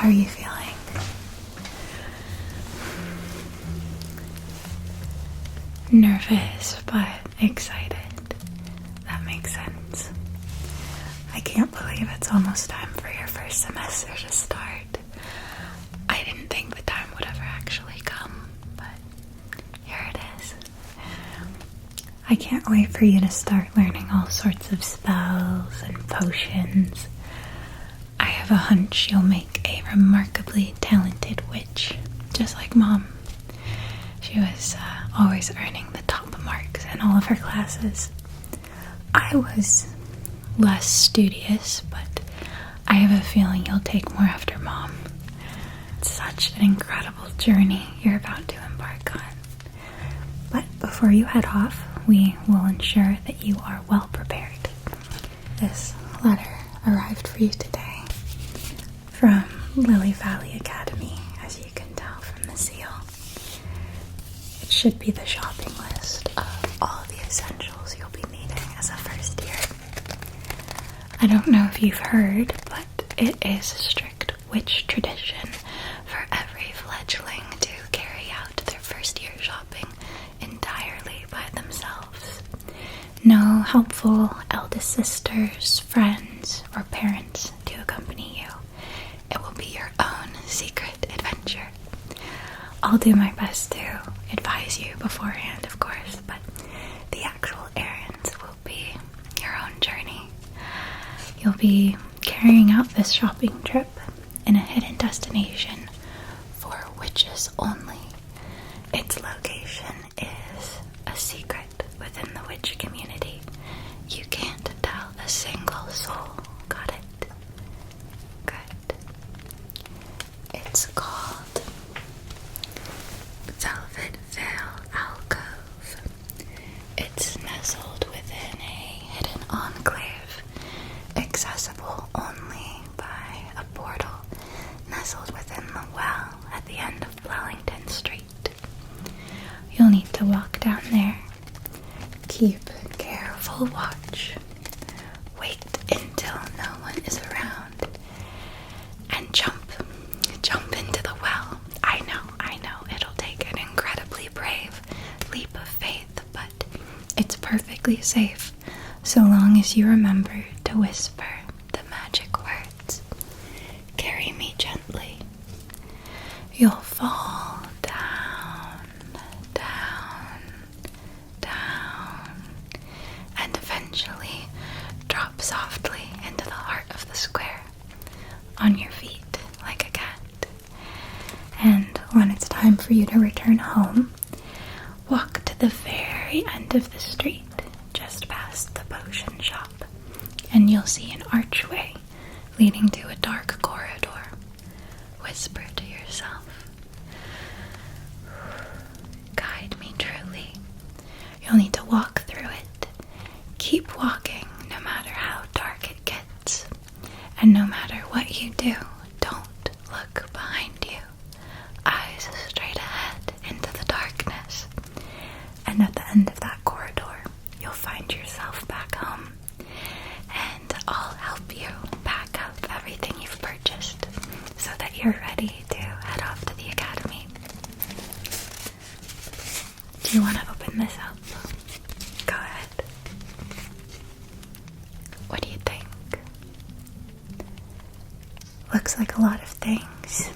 are you feeling? Nervous, but excited. That makes sense. I can't believe it's almost time for your first semester to start. I didn't think the time would ever actually come, but here it is. I can't wait for you to start learning all sorts of spells and potions. I have a hunch you'll make a remarkably talented witch, just like Mom. She was always earning the top marks in all of her classes. I was less studious, but I have a feeling you'll take more after Mom. It's such an incredible journey you're about to embark on. But before you head off, we will ensure that you are well prepared. This letter arrived for you today from Lily Valley Academy, as you can tell from the seal. It should be the shopping list of all the essentials you'll be needing as a first year. I don't know if you've heard, but it is a strict witch tradition for every fledgling to carry out their first year shopping entirely by themselves. No helpful eldest sisters, friends, or parents to accompany you. It will be your own secret adventure. I'll do my best to advise you beforehand, of course, but the actual errands will be your own journey. You'll be carrying out this shopping trip in a hidden destination for witches only. Its location is a secret within the witch community. You can't tell a single soul. Got it? Good. It's called Velvet Veil Alcove. It's nestled within a hidden enclave, accessible only by a portal nestled within the well at the end of Wellington Street. You'll need to walk down there, keep careful watch, wait until no one is around, and jump into the well. I know, it'll take an incredibly brave leap of faith, but it's perfectly safe so long as you remember to whisper the magic words. Carry me gently. You'll fall down, down, down, and eventually drop softly into the heart of the square, on your feet like a cat. And when it's time for you to return home, walk to the very end of the street, just past the potion shop, and you'll see an archway leading to a dark corridor. Whisper to yourself, guide me truly. You'll need to walk through it. Keep walking no matter how dark it gets. And no matter what you do, don't look behind you. Eyes straight ahead into the darkness. And at the end of that corridor, you'll find yourself back home. And I'll help you pack up everything you've purchased so that you're ready to head off to the academy. Do you want to open this up? Go ahead. What do you think? Looks like a lot of things.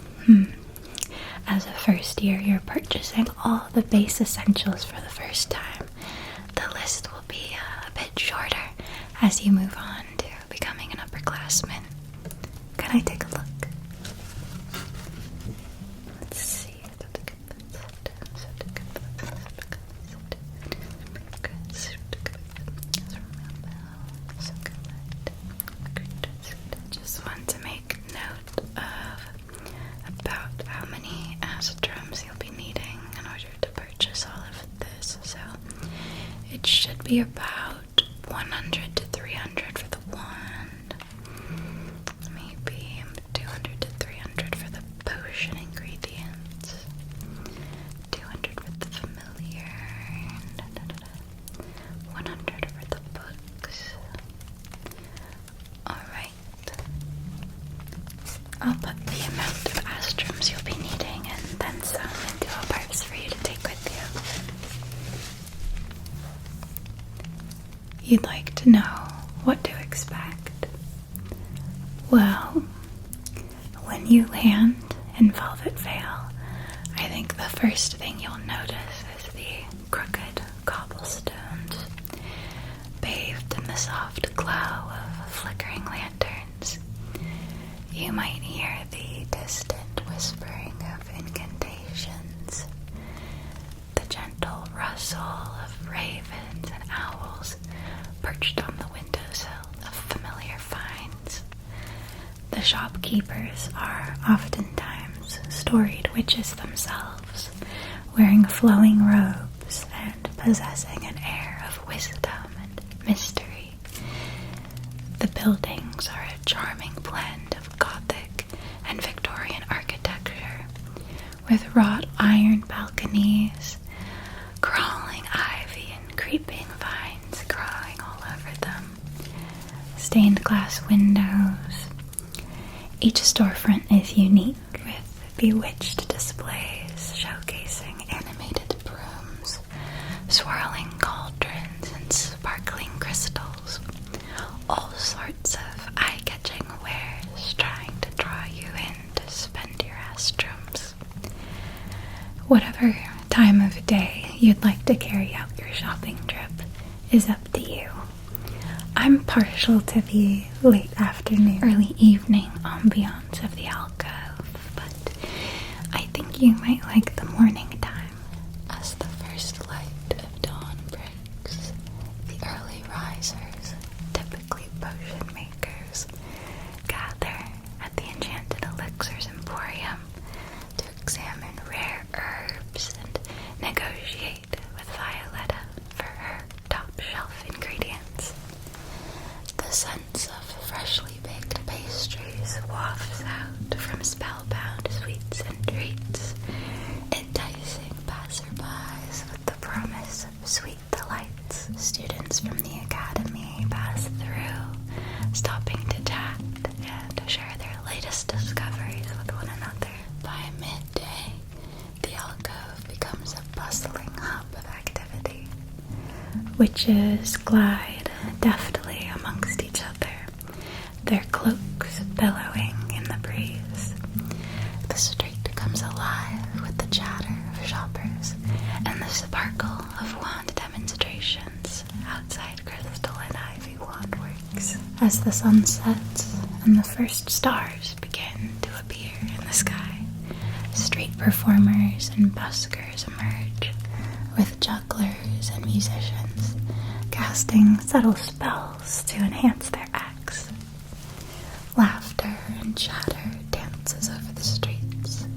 As a first year, you're purchasing all the base essentials for the first time. The list will be a bit shorter as you move on to becoming an upperclassman. Can I take a look? Let's see. Just want to make note of about how many acid drums you'll be needing in order to purchase all of this. So it should be about 100 to 300 for the wand, maybe 200 to 300 for the potion ingredients, 200 for the familiar, 100 for the books. Alright, I'll put the amount of astrums you'll be needing and then some into a purse for you to take with you. You'd like to know what to expect. Well, when you land in Velvet Vale, I think the first thing you'll notice is the crooked cobblestones, bathed in the soft glow of flickering lanterns. You might hear the distant whispering of incantations, the gentle rustle of ravens and owls perched on the windowsill of familiar finds. The shopkeepers are oftentimes storied witches themselves, wearing flowing robes and possessing an air of wisdom and mystery. The buildings are a charming blend of Gothic and Victorian architecture, with wrought iron balconies, crawling ivy and creeping vines growing all over them, stained glass windows. Each storefront is unique, with bewitched displays showcasing animated brooms, swirling cauldrons, and sparkling crystals. All sorts of eye-catching wares trying to draw you in to spend your astrums. Whatever time of day you'd like to carry out your shopping trip is up to you. I'm partial to the late afternoon, early evening ambiance of the alcove, but I think you might like the morning time. As the first light of dawn breaks, the early risers, typically potion makers, gather at the Enchanted Elixirs Emporium to examine rare herbs and negotiate with Violetta for her top-shelf ingredients. The sense of freshly baked pastries wafts out from spellbound sweets and treats, enticing passerbys with the promise of sweet delights. Students from the academy pass through, stopping to chat and share their latest discoveries with one another. By midday, the alcove becomes a bustling hub of activity. Witches glide deftly amongst each other, their cloaks billowing in the breeze. The street comes alive with the chatter of shoppers and the sparkle of wand demonstrations outside Crystal and Ivy Wandworks. As the sun sets and the first stars begin to appear in the sky, street performers and buskers emerge, with jugglers and musicians casting subtle spells to enhance their acts. Laughter and chatter dances over the streets.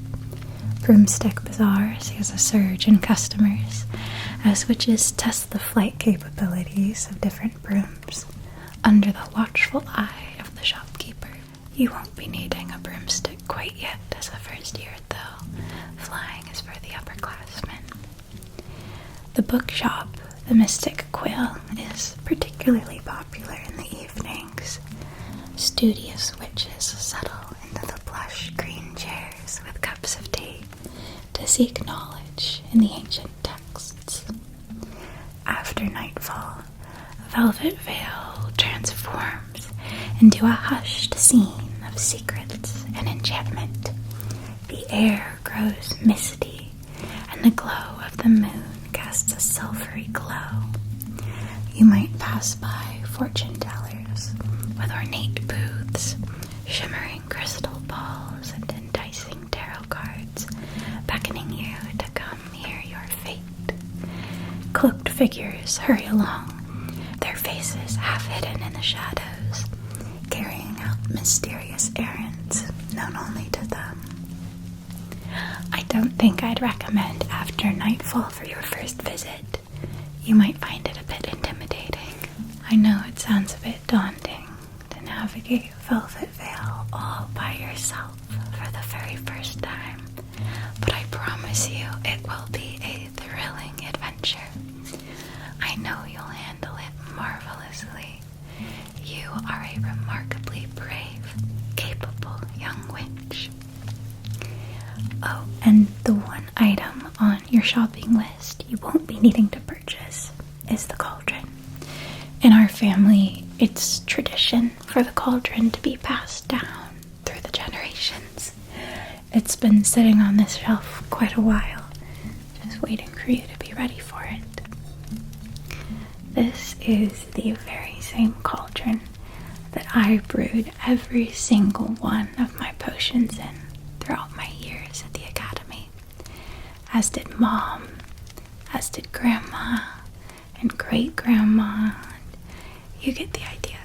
Broomstick Bazaar sees a surge in customers as witches test the flight capabilities of different brooms under the watchful eye of the shopkeeper. You won't be needing a broomstick quite yet as a first year, though. Flying is for the upperclassmen. The bookshop, the Mystic Quill, is particularly popular in the evenings. Studious witches settle into the plush green chairs with cups of tea to seek knowledge in the ancient texts. After nightfall, Velvet Vale transforms into a hushed scene of secrets and enchantment. The air grows misty, and the glow of the moon casts a silvery glow. You might pass by fortune tellers with ornate booths, shimmering crystal balls, and enticing tarot cards, beckoning you to come hear your fate. Cloaked figures hurry along, their faces half hidden in the shadows, carrying out mysterious errands known only to them. I don't think I'd recommend after nightfall for your first visit. You might find it a bit intimidating. I know it sounds a bit daunting to navigate Velvet Vale all by yourself for the very first time, but I promise you it will be a thrilling adventure. I know you'll handle it marvelously. You are a remarkably brave, capable young witch. sandwich. Oh, and the one item on your shopping list you won't be needing to purchase is the cauldron. In our family, it's tradition for the cauldron to be passed down through the generations. It's been sitting on this shelf quite a while, just waiting for you to be ready for it. This is the very same cauldron that I brewed every single one of my potions in throughout my years at the academy, as did Mom, as did Grandma and Great-Grandma. You get the idea.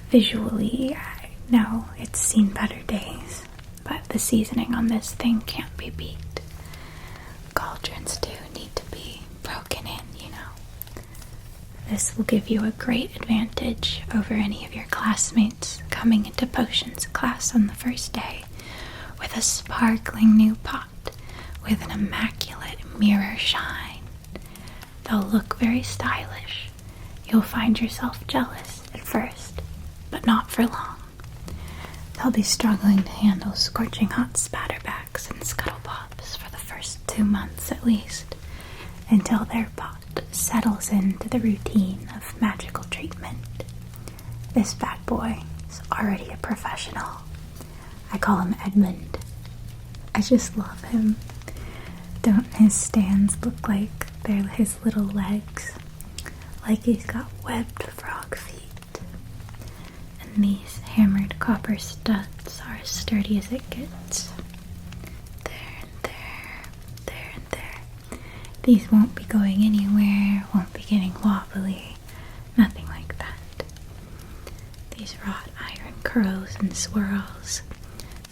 Visually, I know it's seen better days, but the seasoning on this thing can't be beat. Cauldrons do need to be broken in, you know. This will give you a great advantage over any of your classmates coming into potions class on the first day with a sparkling new pot with an immaculate mirror shine. They'll look very stylish. You'll find yourself jealous at first, but not for long. They'll be struggling to handle scorching hot spatterbacks and scuttle pops for the first 2 months at least, until their pot settles into the routine of magical treatment. This bad boy is already a professional. I call him Edmund. I just love him. Don't his stands look like they're his little legs? Like he's got webbed frog feet. And these hammered copper studs are as sturdy as it gets. There and there, there and there. These won't be going anywhere, won't be getting wobbly, nothing like that. These wrought iron curls and swirls,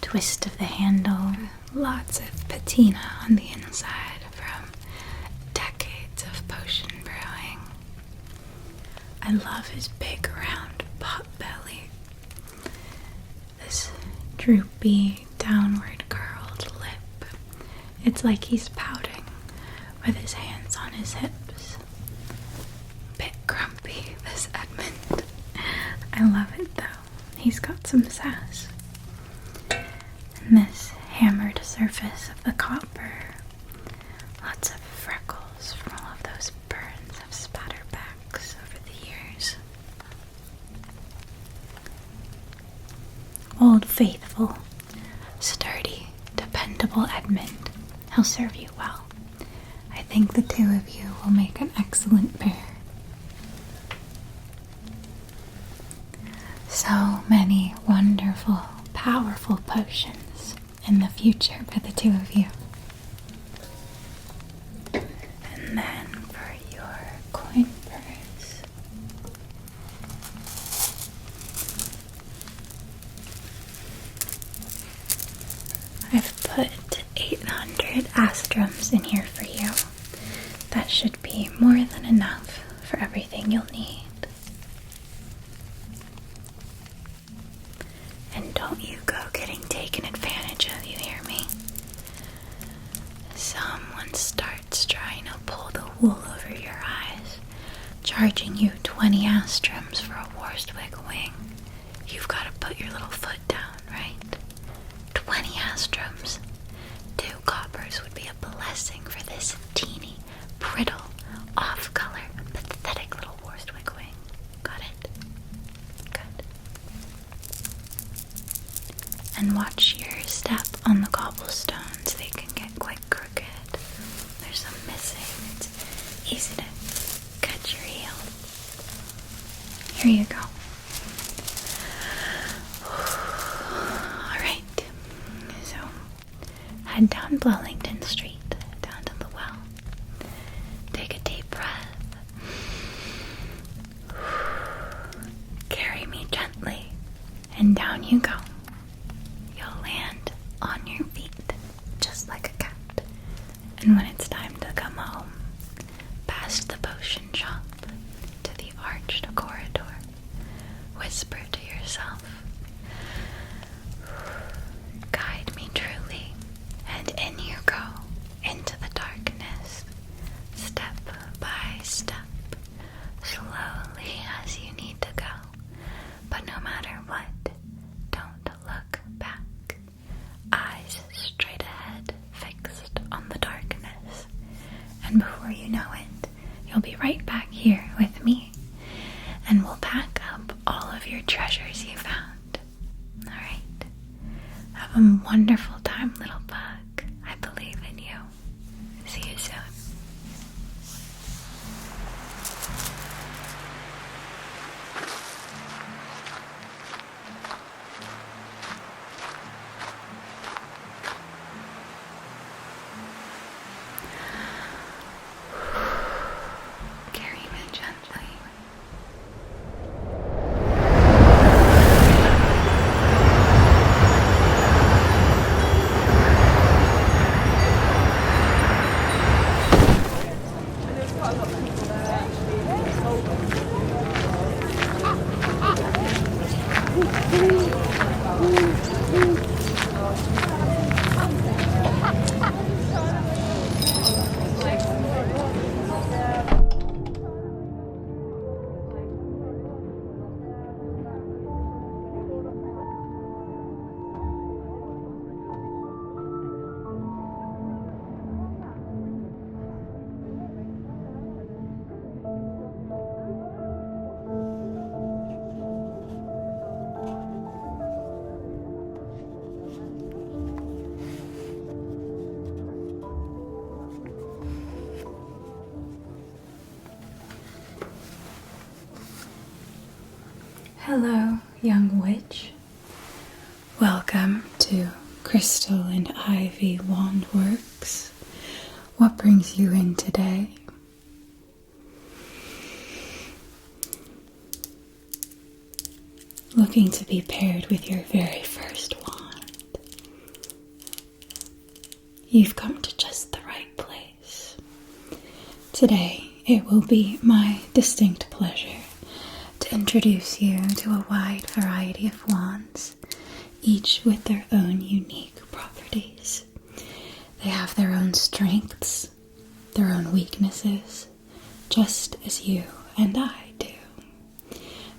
twist of the handle, lots of patina on the inside from decades of potion brewing. I love his big round pot belly, this droopy downward curled lip. It's like he's pouting with his hands on his hips. Bit grumpy, this Edmund. I love it though. He's got some sass. And this hammered surface of the copper, lots of freckles from all of those burns of spatterbacks over the years. Old faithful, sturdy, dependable Edmund. He'll serve you well. I think the two of you will make an excellent pair. So many wonderful, powerful potions in the future for the two of you. And then for your coin purse, I've put 800 astrums in here for you. That should be more than enough for everything you'll need. And don't you go getting taken advantage of, you hear me? Someone starts trying to pull the wool over your eyes, charging you 20 astrums for a Warstwig wing. You've got to put your little foot down, right? 20 astrums. 2 coppers would be a blessing for this teeny, brittle, off-color, pathetic little Warstwig wing. Got it? Good. And watch your step on the cobblestones. They can get quite crooked. There's some missing. It's easy to cut your heel. Here you go. Alright. So, head down Blellington Street, down to the well. Take a deep breath. Carry me gently, and down you go. You'll land on your feet, just like a cat. And when it's time to come home, past the potion shop, to the arched corridor, whisper to yourself, guide me truly, and in you go, into the darkness, step by step, slowly as you need to go. But no matter what, don't look back. a wonderful time, little bug. I believe in you. See you soon. Carry me gently. Hello, young witch. Welcome to Crystal and Ivy Wandworks. What brings you in today? Looking to be paired with your very first wand. You've come to just the right place. Today, it will be my distinct pleasure to introduce you to a wide variety of wands, each with their own unique properties. They have their own strengths, their own weaknesses, just as you and I do.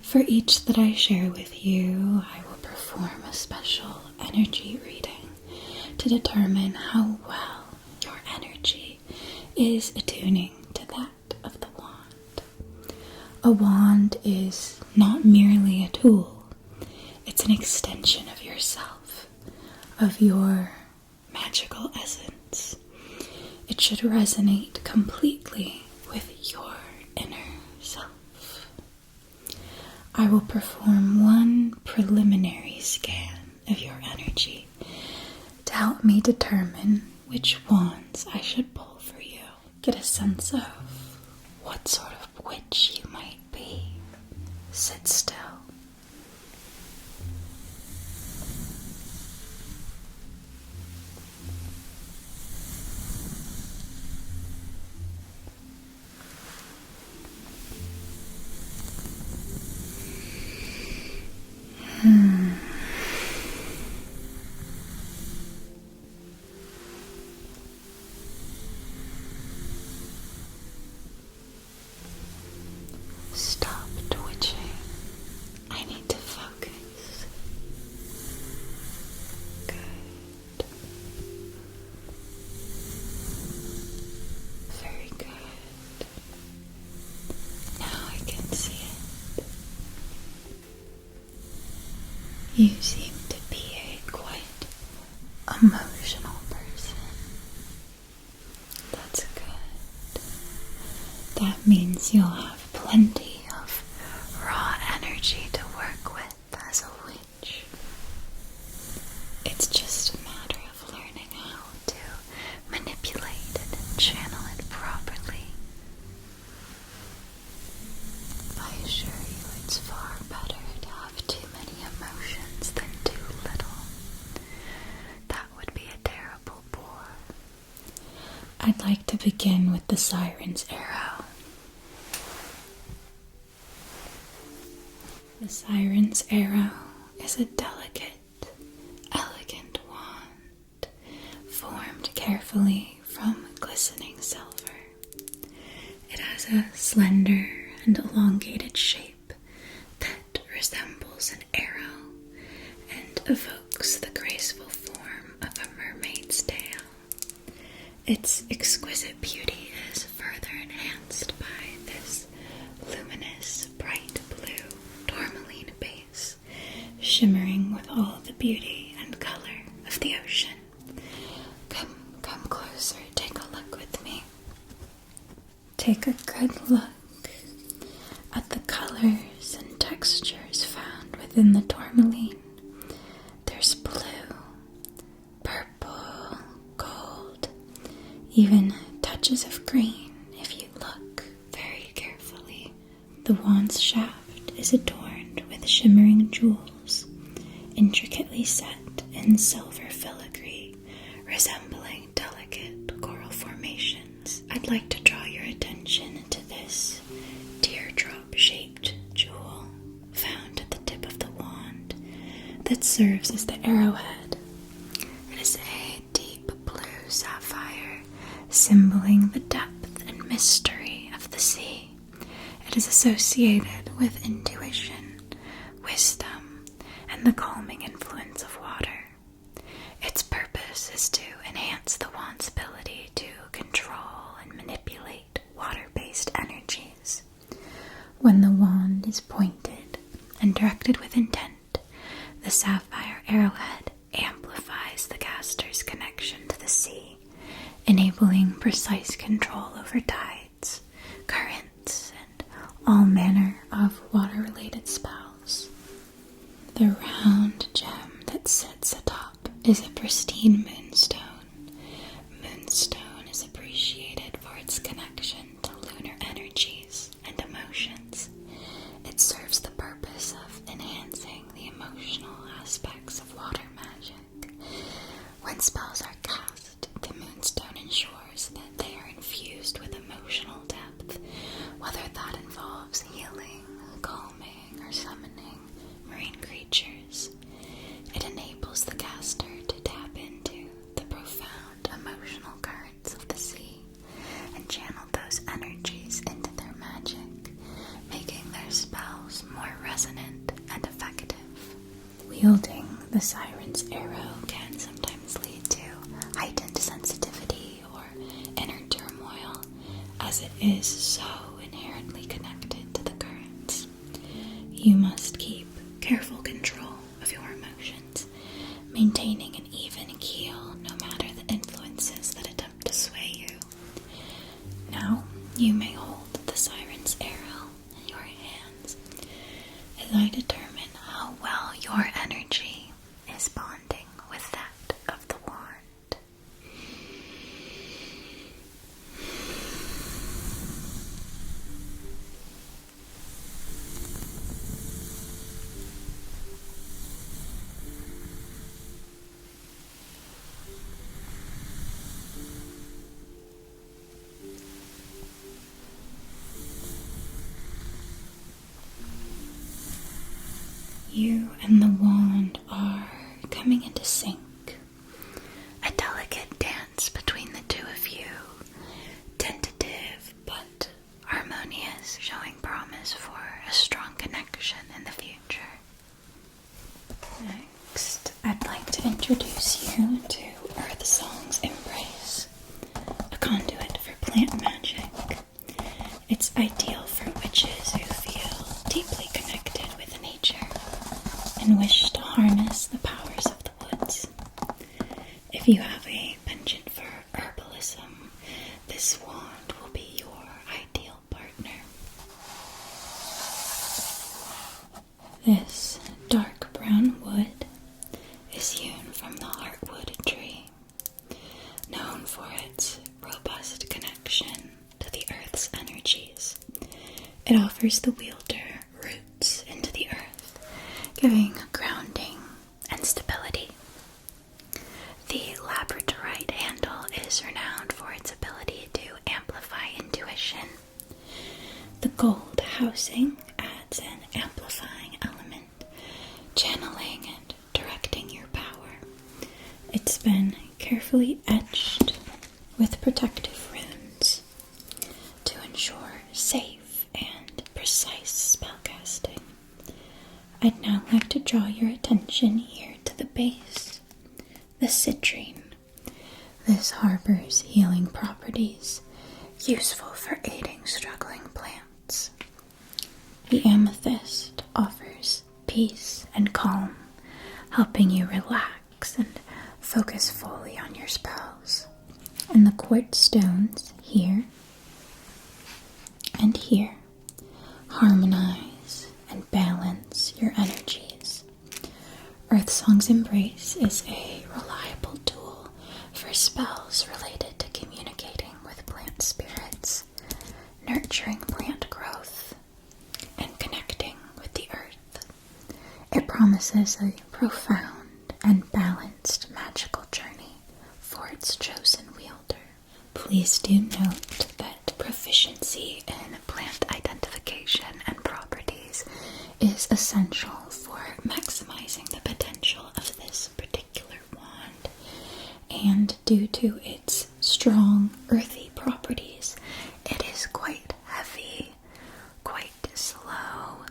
For each that I share with you, I will perform a special energy reading to determine how well your energy is attuning to that of the wand. A wand is not merely a tool, it's an extension of yourself, of your magical essence. It should resonate completely with your inner self. I will perform one preliminary scan of your energy to help me determine which wands I should pull for you. Get a sense of what sort of witch you might be. Sit still. Stop twitching. I need to focus. Good. Very good. Now I can see it. You seem to be a quite emotional person. That's good. That means you'll have plenty of raw energy to work with as a witch. It's just a matter of learning how to manipulate it and channel it properly. I assure you it's far better to have too many emotions than too little. That would be a terrible bore. I'd like to begin with the Siren's Arrow. The Siren's Arrow is a delicate, elegant wand formed carefully from glistening silver. It has a slender and elongated shape that resembles an arrow and evokes the graceful form of a mermaid's tail. Its exquisite beauty is further enhanced by this luminous, bright blue tourmaline base, shimmering with all the beauty and color of of the ocean. Come closer, take a look with me. Take a good look at the colors and textures found within the tourmaline. There's blue, purple, gold, even touches of green if you look very carefully. The wand's shaft is adorned with shimmering jewels, intricately set in silver filigree, resembling delicate coral formations. I'd like to draw your attention to this teardrop-shaped jewel found at the tip of the wand that serves as the arrowhead. It is a deep blue sapphire, symboling the depth and mystery of the sea. It is associated with intuition, wisdom, and the calming influence of water. Its purpose is to enhance the wand's ability to control and manipulate water-based energies. When the wand is pointed and directed with intent, the sapphire arrowhead amplifies the caster's connection to the sea, enabling precise control over tides, currents, and all manner of water-related spells. The round gem that sits atop is a pristine moonstone. Moonstone is appreciated for its connection to lunar energies and emotions. It serves the purpose of enhancing the emotional aspects of water magic. When spells are cast, the moonstone ensures that they are infused with emotional depth, whether that involves healing, calming, or summoning marine creatures. It enables the caster to tap into the profound emotional currents of the sea and channel those energies into their magic, making their spells more resonant and effective. Wielding the siren's arrow can sometimes lead to heightened sensitivity or inner turmoil, as it is so inherently connected to the currents. You must keep careful control of your emotions, maintaining an even keel no matter the influences that attempt to sway you. Now you may hold the siren's arrow in your hands as I determine how well your energy is bonding with that of the wand. You and the wand are coming into sync. A delicate dance between the two of you, tentative but harmonious, showing promise for a strong connection in the future. Next, I'd like to introduce you to Earth Song's Embrace, a conduit for plant magic. It's ideal for witches who feel deeply connected with nature and wish to harness the powers of the woods. If you have a penchant for herbalism, this wand will be your ideal partner. This dark brown wood is hewn from the heartwood tree, known for its robust connection to the earth's energies. It offers the wielder roots into the earth, giving grounding and stability. The labradorite handle is renowned for its ability to amplify intuition. The gold housing adds an amplifying element, channeling and directing your power. It's been carefully etched with protective runes to ensure safe and precise spellcasting. I'd now like to draw your attention here to the base, the citrine. This harbors healing properties, useful for aiding struggling plants. The amethyst offers peace and calm, helping you relax and focus fully on your spells. And the quartz stones here and here harmonize and balance your energies. Earthsong's Embrace is a reliable tool for spells related to communicating with plant spirits, nurturing plant growth, and connecting with the earth. It promises a profound and balanced magical journey for its chosen wielder. Please do note that proficiency in plant identification and properties is essential for maximizing the potential of this particular wand, and due to its strong earthy properties, it is quite heavy, quite slow,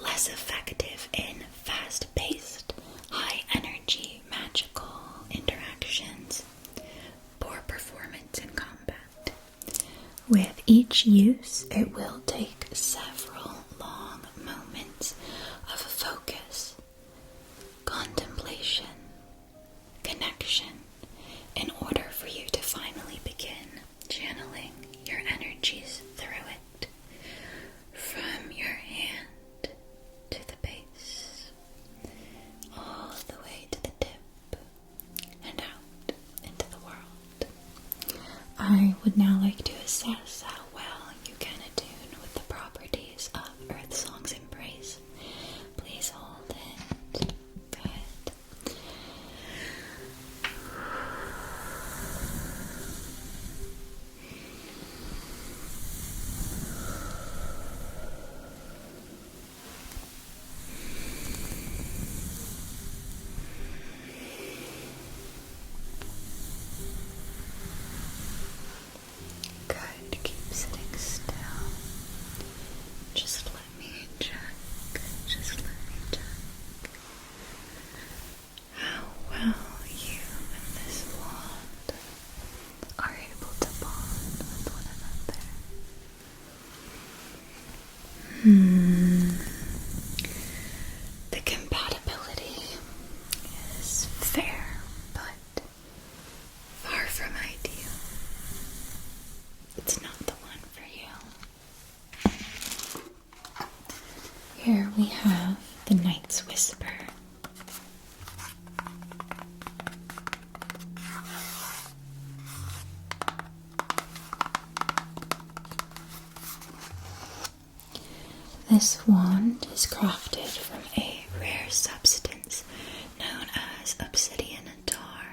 less effective in fast-paced, high-energy magical interactions, poor performance in combat. With each use, it will take several long moments of focus, contemplation, connection, in order for you to finally begin channeling your energies through it, from your hand to the base, all the way to the tip, and out into the world. I would now like to assess how well you can attune with the properties of Earthsong's Embrace. Please hold it. Good. Good. Keep sitting still. Just let me check. Just let me check how well you and this wand are able to bond with one another. The compatibility is fair, but far from ideal. It's not the one for you. Here we have the Night's Whisper. This wand is crafted from a rare substance known as obsidian tar,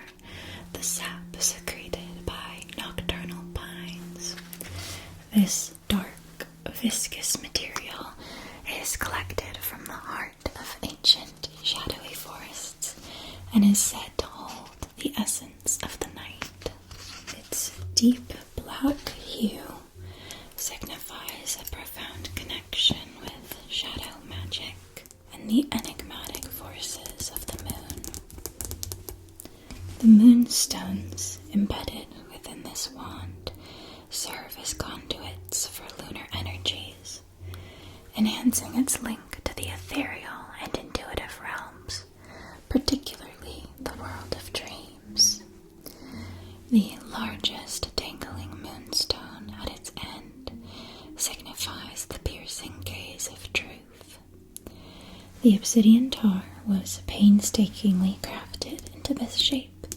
the sap secreted by nocturnal pines. This dark, viscous material is collected from the heart of ancient, shadowy forests and is said to hold the essence of the night. Its deep black hue signifies a profound connection with shadow magic and the enigmatic forces of the moon. The moonstones embedded within this wand serve as conduits for lunar energies, enhancing its link to the ethereal and intuitive realms, particularly the world of dreams. The largest dangling moonstone at its end signifies the piercing gaze of truth. The obsidian tar was painstakingly crafted into this shape,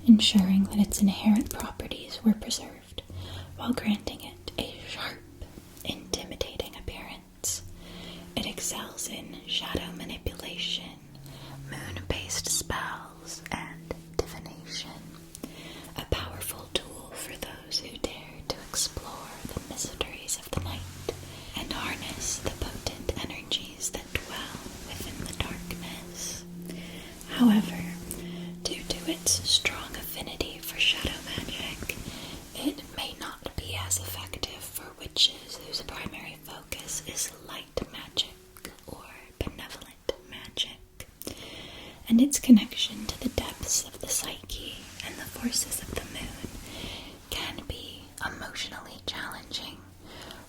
ensuring that its inherent properties were preserved while granting it a sharp, intimidating appearance. It excels in shadow manipulation, moon-based spells, and divination, a powerful tool for those who dare to explore the mysteries of the night and harness the potent energies that dwell within the darkness. However, due to its strong affinity for shadow magic, it may not be as effective for witches whose primary focus is light magic or benevolent magic, and its connection to the depths of the psyche and the forces of the moon can be emotionally challenging,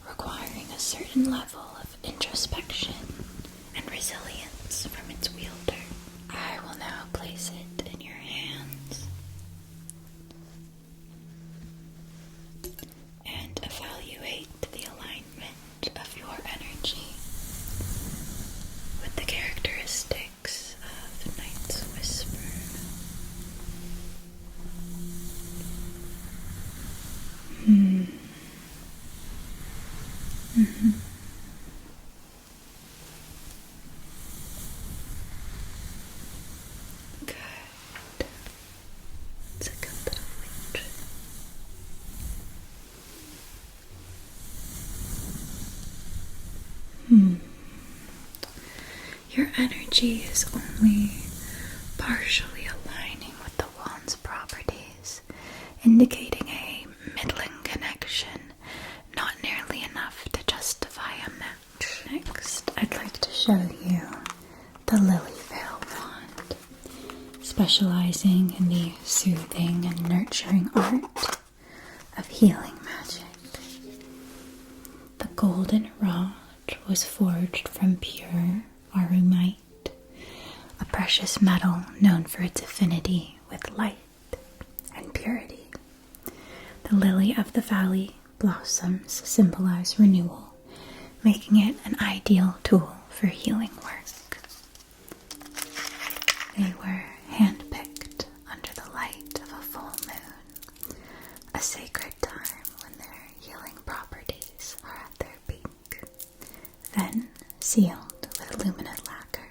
requiring a certain level of introspection and resilience from its wielder. I will now place it in your hands your energy is only partially aligning with the wand's properties, indicating a middling connection, not nearly enough to justify a match. Next, I'd like to show you the Lily Veil wand, specializing in the soothing and nurturing art of healing magic. The golden rod was forged from pure arumite, a precious metal known for its affinity with light and purity. The lily of the valley blossoms symbolize renewal, making it an ideal tool for healing work. They were handpicked under the light of a full moon, a sacred time when their healing properties are at their peak, then sealed with luminous lacquer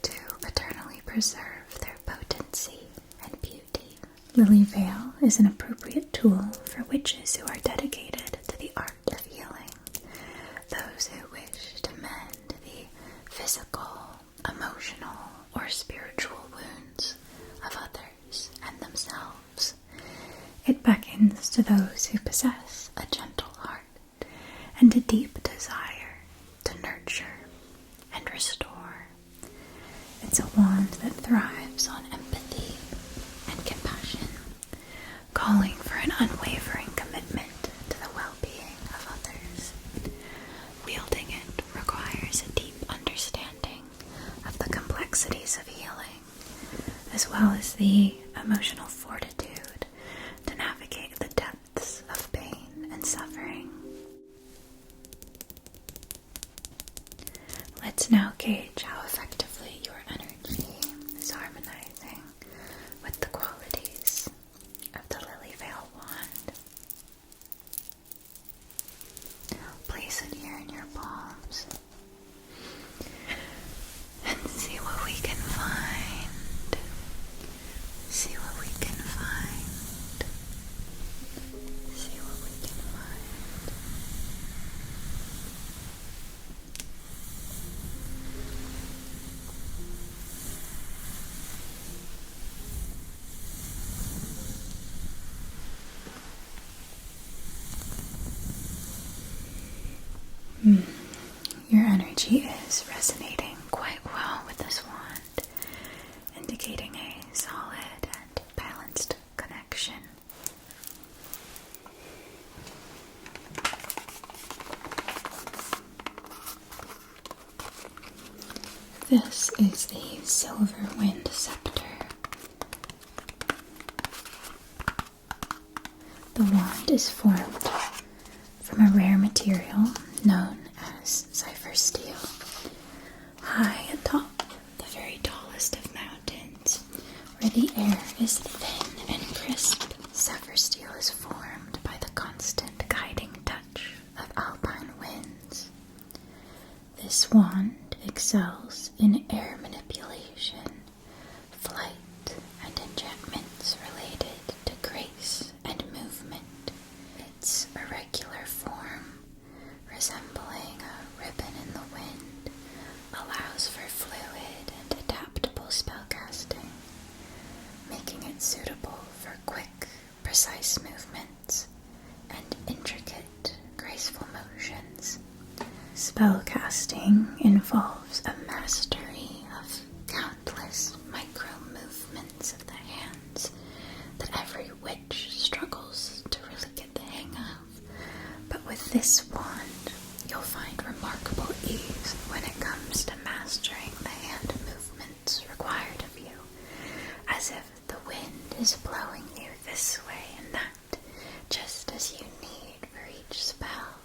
to eternally preserve their potency and beauty. Lily Veil is an appropriate tool for witches who are dedicated to the art of healing, those who wish to mend the physical, emotional, or spiritual wounds of others and themselves. It beckons to those who possess a gentle heart and a deep desire to nurture and restore. It's a wand that thrives on empathy and compassion, calling for an unwavering commitment to the well-being of others. Wielding it requires a deep understanding of the complexities of healing, as well as the emotional fortitude to navigate the depths of pain and suffering. Let's now gauge how effectively your energy is harmonizing with the qualities of the Lily Veil wand. Place it here in your palms and see what we can find. See what we can find. See what we can find. Your energy is resonating quite well with this wand, indicating a solid and balanced connection. This is the Silver Wind Scepter. The wand is formed from a rare material known as Cypher Steel. High atop the very tallest of mountains, where the air is thin and crisp, Cypher Steel is formed by the constant guiding touch of alpine winds. This wand excels in air manipulation, flight, and enchantments related to grace and movement. Its irregular form, resembling a ribbon in the wind, allows for fluid and adaptable spellcasting, making it suitable for quick, precise movements and intricate, graceful motions. Spellcasting involves a mastery of countless micro-movements of the hands that every witch struggles to really get the hang of. But with this wand, you'll find remarkable ease when it comes to mastering the hand movements required of you, as if the wind is blowing you this way and that, just as you need for each spell.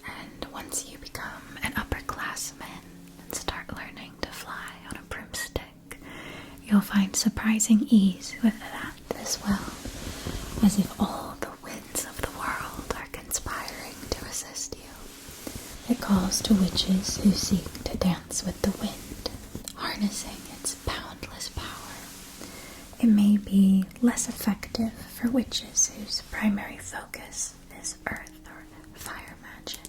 And once you become an upperclassman and start learning to fly on a broomstick, you'll find surprising ease with that as well, as if all the winds of the world are conspiring to assist you. It calls to witches who seek to dance with the wind, harnessing its boundless power. It may be less effective for witches whose primary focus is earth or fire magic.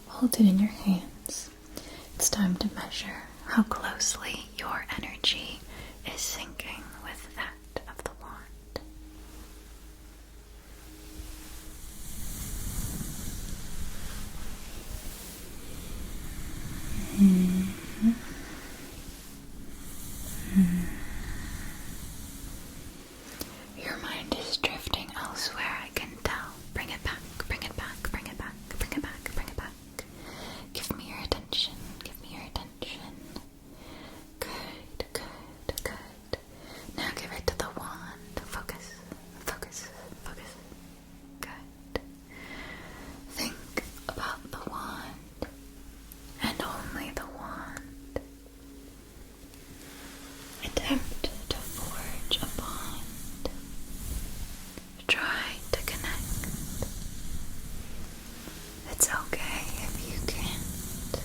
Hold it in your hands. It's time to measure how closely your energy is syncing with that of the wand. Your mind is drifting elsewhere, I can tell. Bring it back, bring it back, bring it back, bring it back, bring it back. Give me your attention, give me your attention. Good, good, good. Now give it to the wand. Focus, focus, focus. Good. Think about the wand and only the wand. Attempt to forge a bond. Try to connect. It's okay if you can't,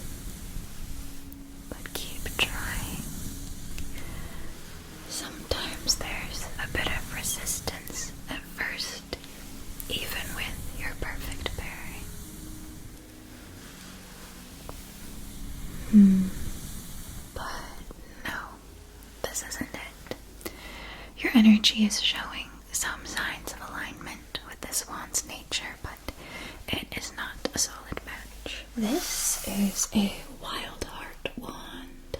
but keep trying. Sometimes there's a bit of resistance at first, even with your perfect pairing. But no, this isn't it. Your energy is showing some signs of alignment with this wand's nature, but it is not a solid match. This is a Wild Heart wand,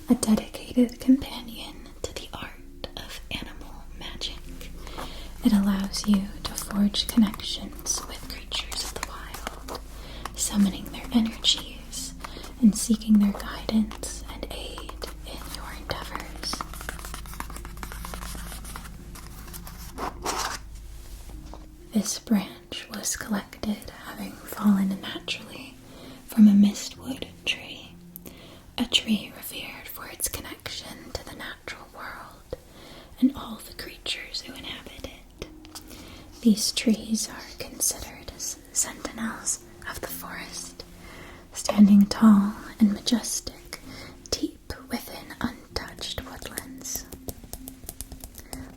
a dedicated companion to the art of animal magic. It allows you to forge connections with creatures of the wild, summoning their energies and seeking their guidance and aid in your endeavors. This branch was collected having fallen naturally from a mistwood tree, a tree revered for its connection to the natural world and all the creatures who inhabit it. These trees are considered as sentinels of the forest, standing tall and majestic, deep within untouched woodlands.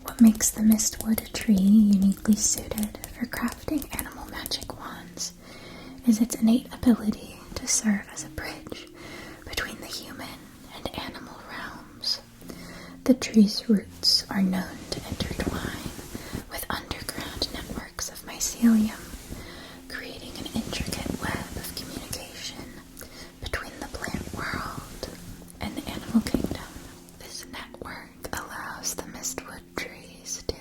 What makes the mistwood tree uniquely suited for crafting animal magic wands is its innate ability to serve as a bridge between the human and animal realms. The tree's roots are known to intertwine with underground networks of mycelium, creating an intricate web of communication between the plant world and the animal kingdom. This network allows the mistwood trees to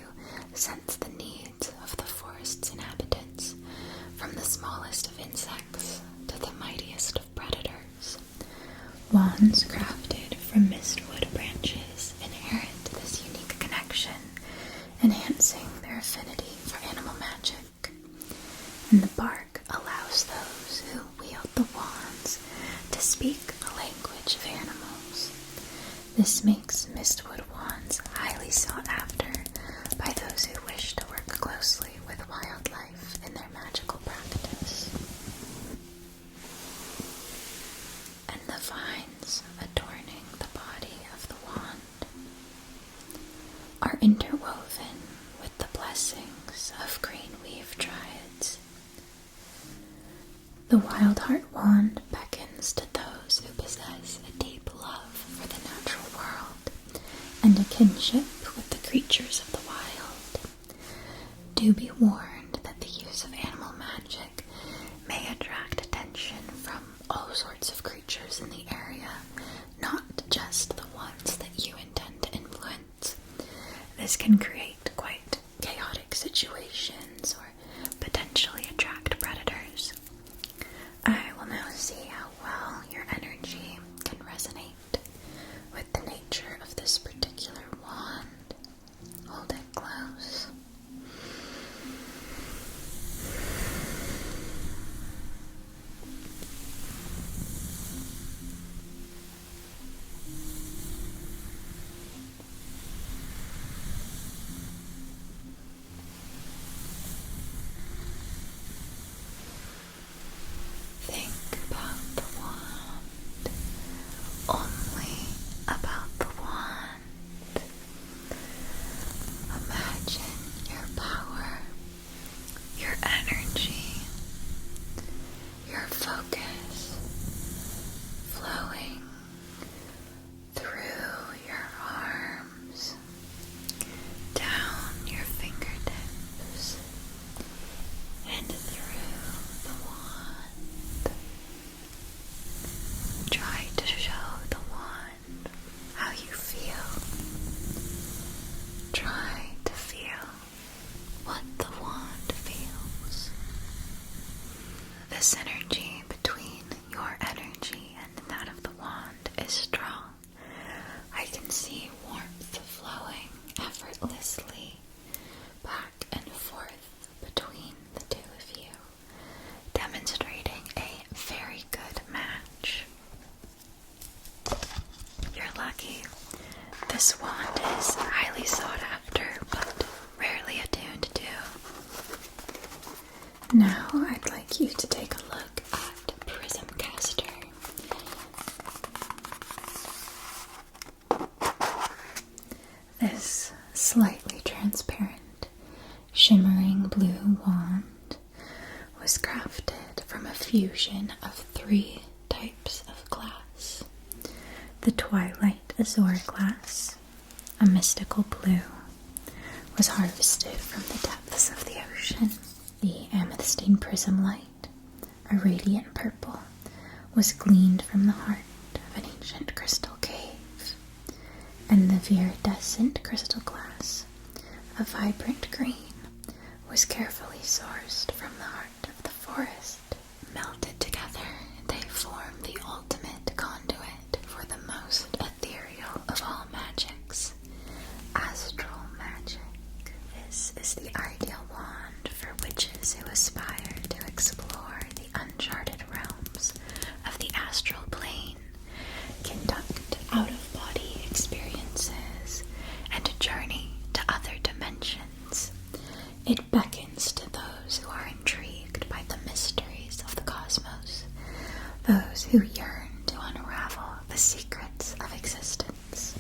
sense the needs of the forest's inhabitants, from the smallest of insects to the mightiest of predators. Wands crafted from mistwood branches inherit this unique connection, enhancing their affinity for animal magic. And the bark allows those who wield the wands to speak the language of animals. This makes mistwood wands highly sought after by those who wish to work closely with wildlife in their magical practice. And the vines adorning the body of the wand are interwoven with the blessings of greenweave dryads. The Wild Heart wand beckons to those who possess a deep love for the natural world and a kinship with the creatures of the wild. Do be warned that the use of animal magic may attract attention from all sorts of creatures in the area, not just the ones that you intend to influence. This can create quite chaotic situations or potentially attract predators. I will now see how well your energy can resonate with the nature of this particular wand. Hold it close. see warmth flowing effortlessly back and forth between the two of you, demonstrating a very good match. You're lucky. This wand is highly sought after, but rarely attuned to. Now I'd like you to take a look at Prismcaster. This slightly transparent, shimmering blue wand was crafted from a fusion of 3 types of glass. The Twilight Azure glass, a mystical blue, was harvested from the depths of the ocean. The Amethystine Prism Light, a radiant purple, was gleaned from the heart of an ancient crystal cave. And the Viridescent Crystal Glass, a vibrant green, was carefully sourced from the heart of the forest. Melted together, they form the ultimate conduit for the most ethereal of all magics, astral magic. This is the ideal wand for witches who aspire to explore the uncharted realms of the astral plane, conduct out-of-body experiences, and journey to other dimensions. It beckons to those who are intrigued by the mysteries of the cosmos, those who yearn to unravel the secrets of existence.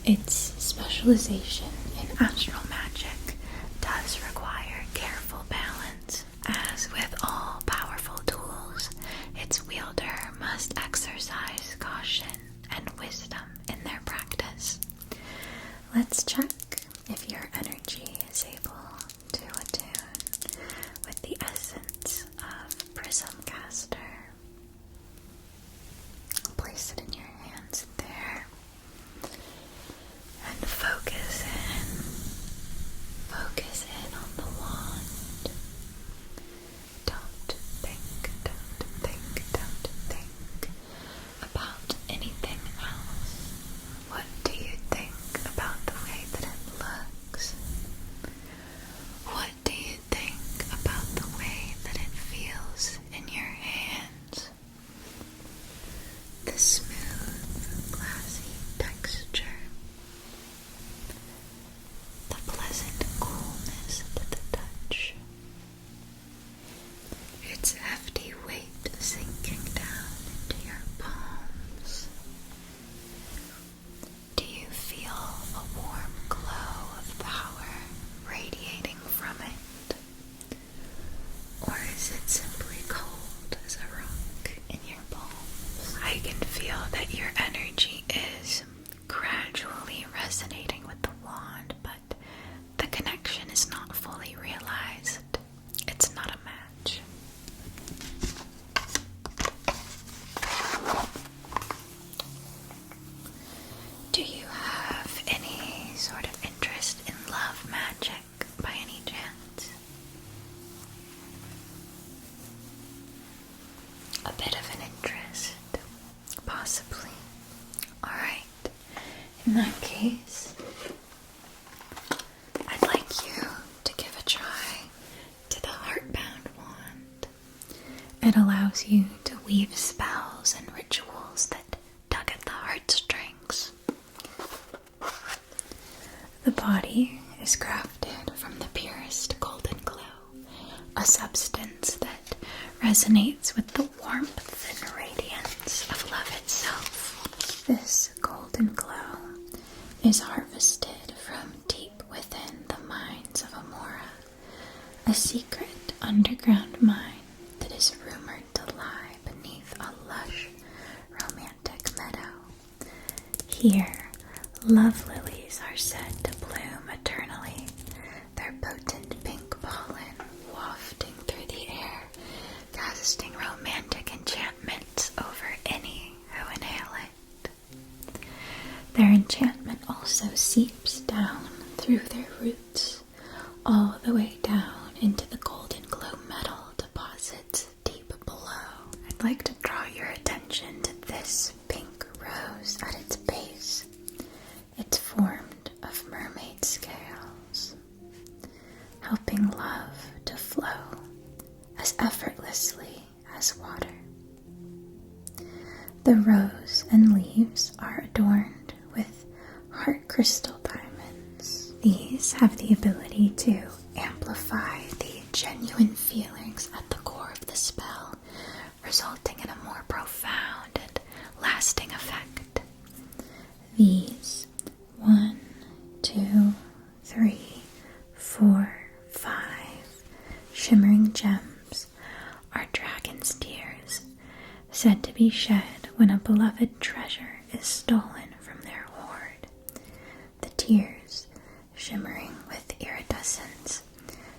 Its specialization in astral magic does require careful balance. As with all powerful tools, its wielder must exercise caution and wisdom in their practice. Let's check if your energy is able to attune with the essence of Prismcaster. Place it in your hands there and focus in on the wand. Don't think about anything else. What do you think about the way that it looks? What do you think about the way that it feels in your hands? The smooth, glassy texture, the pleasant coolness to the touch, its hefty weight sinking down into your palms. Do you feel a warm glow of power radiating from it? Or is it simply cold as a rock in your palms? I can feel that your energy is gradually resonating with the wand, but the connection is not fully realized. It's not a match. Do you have any sort of interest in love magic by any chance? A bit of an interest, possibly. Alright, in that case, I'd like you to give a try to the Heartbound wand. It allows you to weave spells and rituals that tug at the heartstrings. The body is crafted from the purest golden glow, a substance that resonates with the warmth and radiance of love itself. This golden glow is harvested from deep within the mines of Amora, a secret underground mine that is rumored to lie beneath a lush, romantic meadow. Here, love lilies are said to bloom eternally, their potent pink pollen wafting through the air, casting romantic enchantments over any who inhale it. Their enchantment also seeps down through their roots, all the way down into the golden glow metal deposits deep below. I'd like to draw your attention to this pink rose at its base. crystal diamonds. These have the ability to amplify the genuine feelings at the core of the spell, resulting in a more profound and lasting effect. These 1, 2, 3, 4, 5 shimmering gems are dragon's tears, said to be shed when a beloved treasure is stolen from their hoard. The tears, shimmering with iridescence,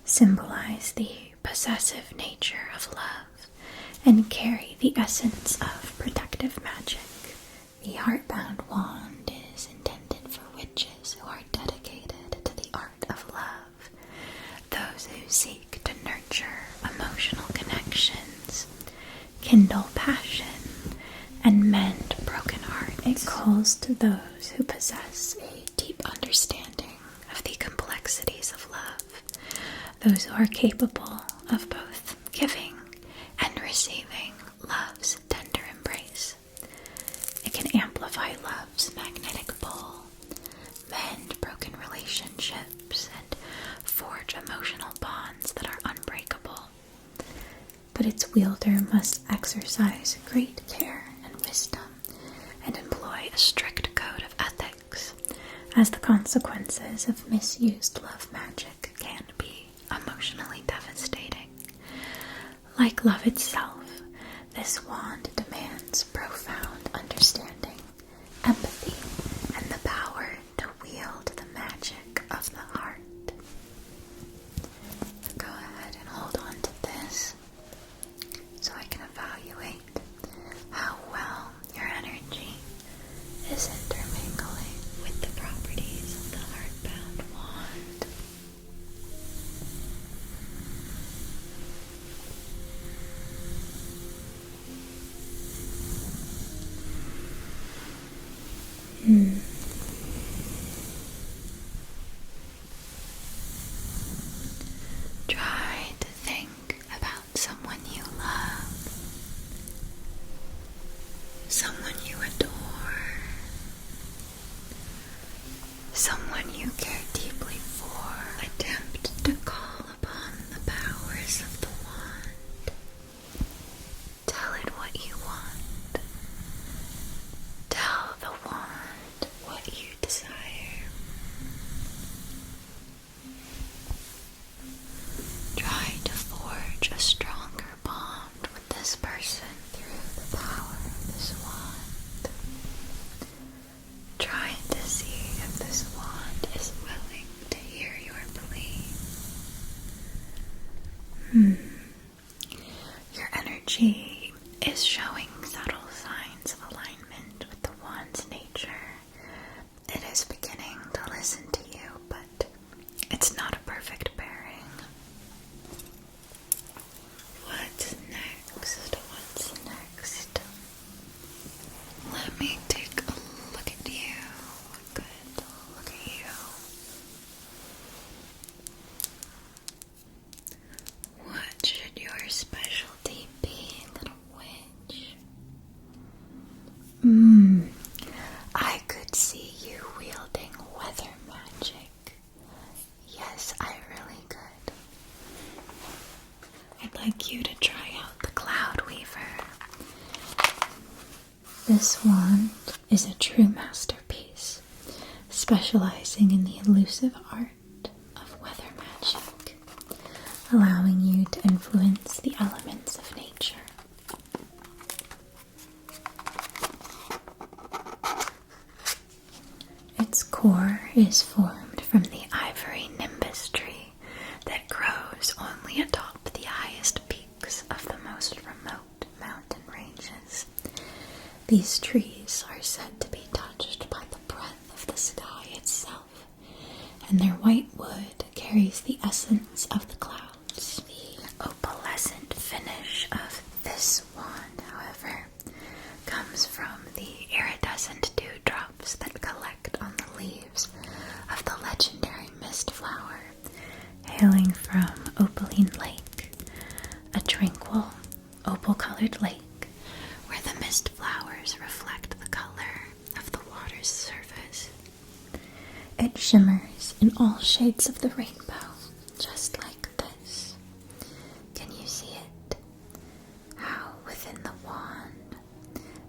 symbolize the possessive nature of love and carry the essence of protective magic. The heartbound wand is intended for witches who are dedicated to the art of love, those who seek to nurture emotional connections, kindle passion, and mend broken hearts. It calls to those who possess a deep understanding of the complexities of love, those who are capable of both giving and receiving love's tender embrace. It can amplify love's magnetic pull, mend broken relationships, and forge emotional bonds that are unbreakable. But its wielder must exercise great care and wisdom and employ a strict code of ethics, as the consequences of misused love magic can be emotionally devastating. Like love itself, this wand demands profound understanding, empathy, and the power to wield the magic of the heart. So go ahead and hold on to this so I can evaluate how well your energy is intermingling with the properties of the heartbound wand. Try to think about someone you love, someone you adore, someone you care deeply for. Attempt to call upon the powers of the wand. Tell it what you want. Tell the wand what you desire. Try to forge a stronger bond with this person through the power of this wand. Try to see if this wand is willing to hear your plea. Your energy is showing subtle signs of alignment with the wand's nature. It is beginning to listen to you, but it's not a perfect pairing. What's next? What's next? Let me take a look at you. A good look at you. What should your specialty be, little witch? I could see you wielding weather magic. Yes, I really could. I'd like you to try out the Cloud Weaver. This wand is a true masterpiece, specializing in the elusive art of weather magic, allowing you to influence the elements of nature. Its core is formed from the ivory nimbus tree that grows only atop the highest peaks of the most remote mountain ranges. These trees are said to be touched by the breath of the sky itself, and their white wood carries the essence of the clouds. The opalescent finish of this wand, however, comes from the iridescent dewdrops that collect on the leaves of the legendary mist flower, hailing from Opaline Lake, a tranquil, opal-colored lake where the mist flowers reflect the color of the water's surface. It shimmers in all shades of the rainbow, just like this. Can you see it? How within the wand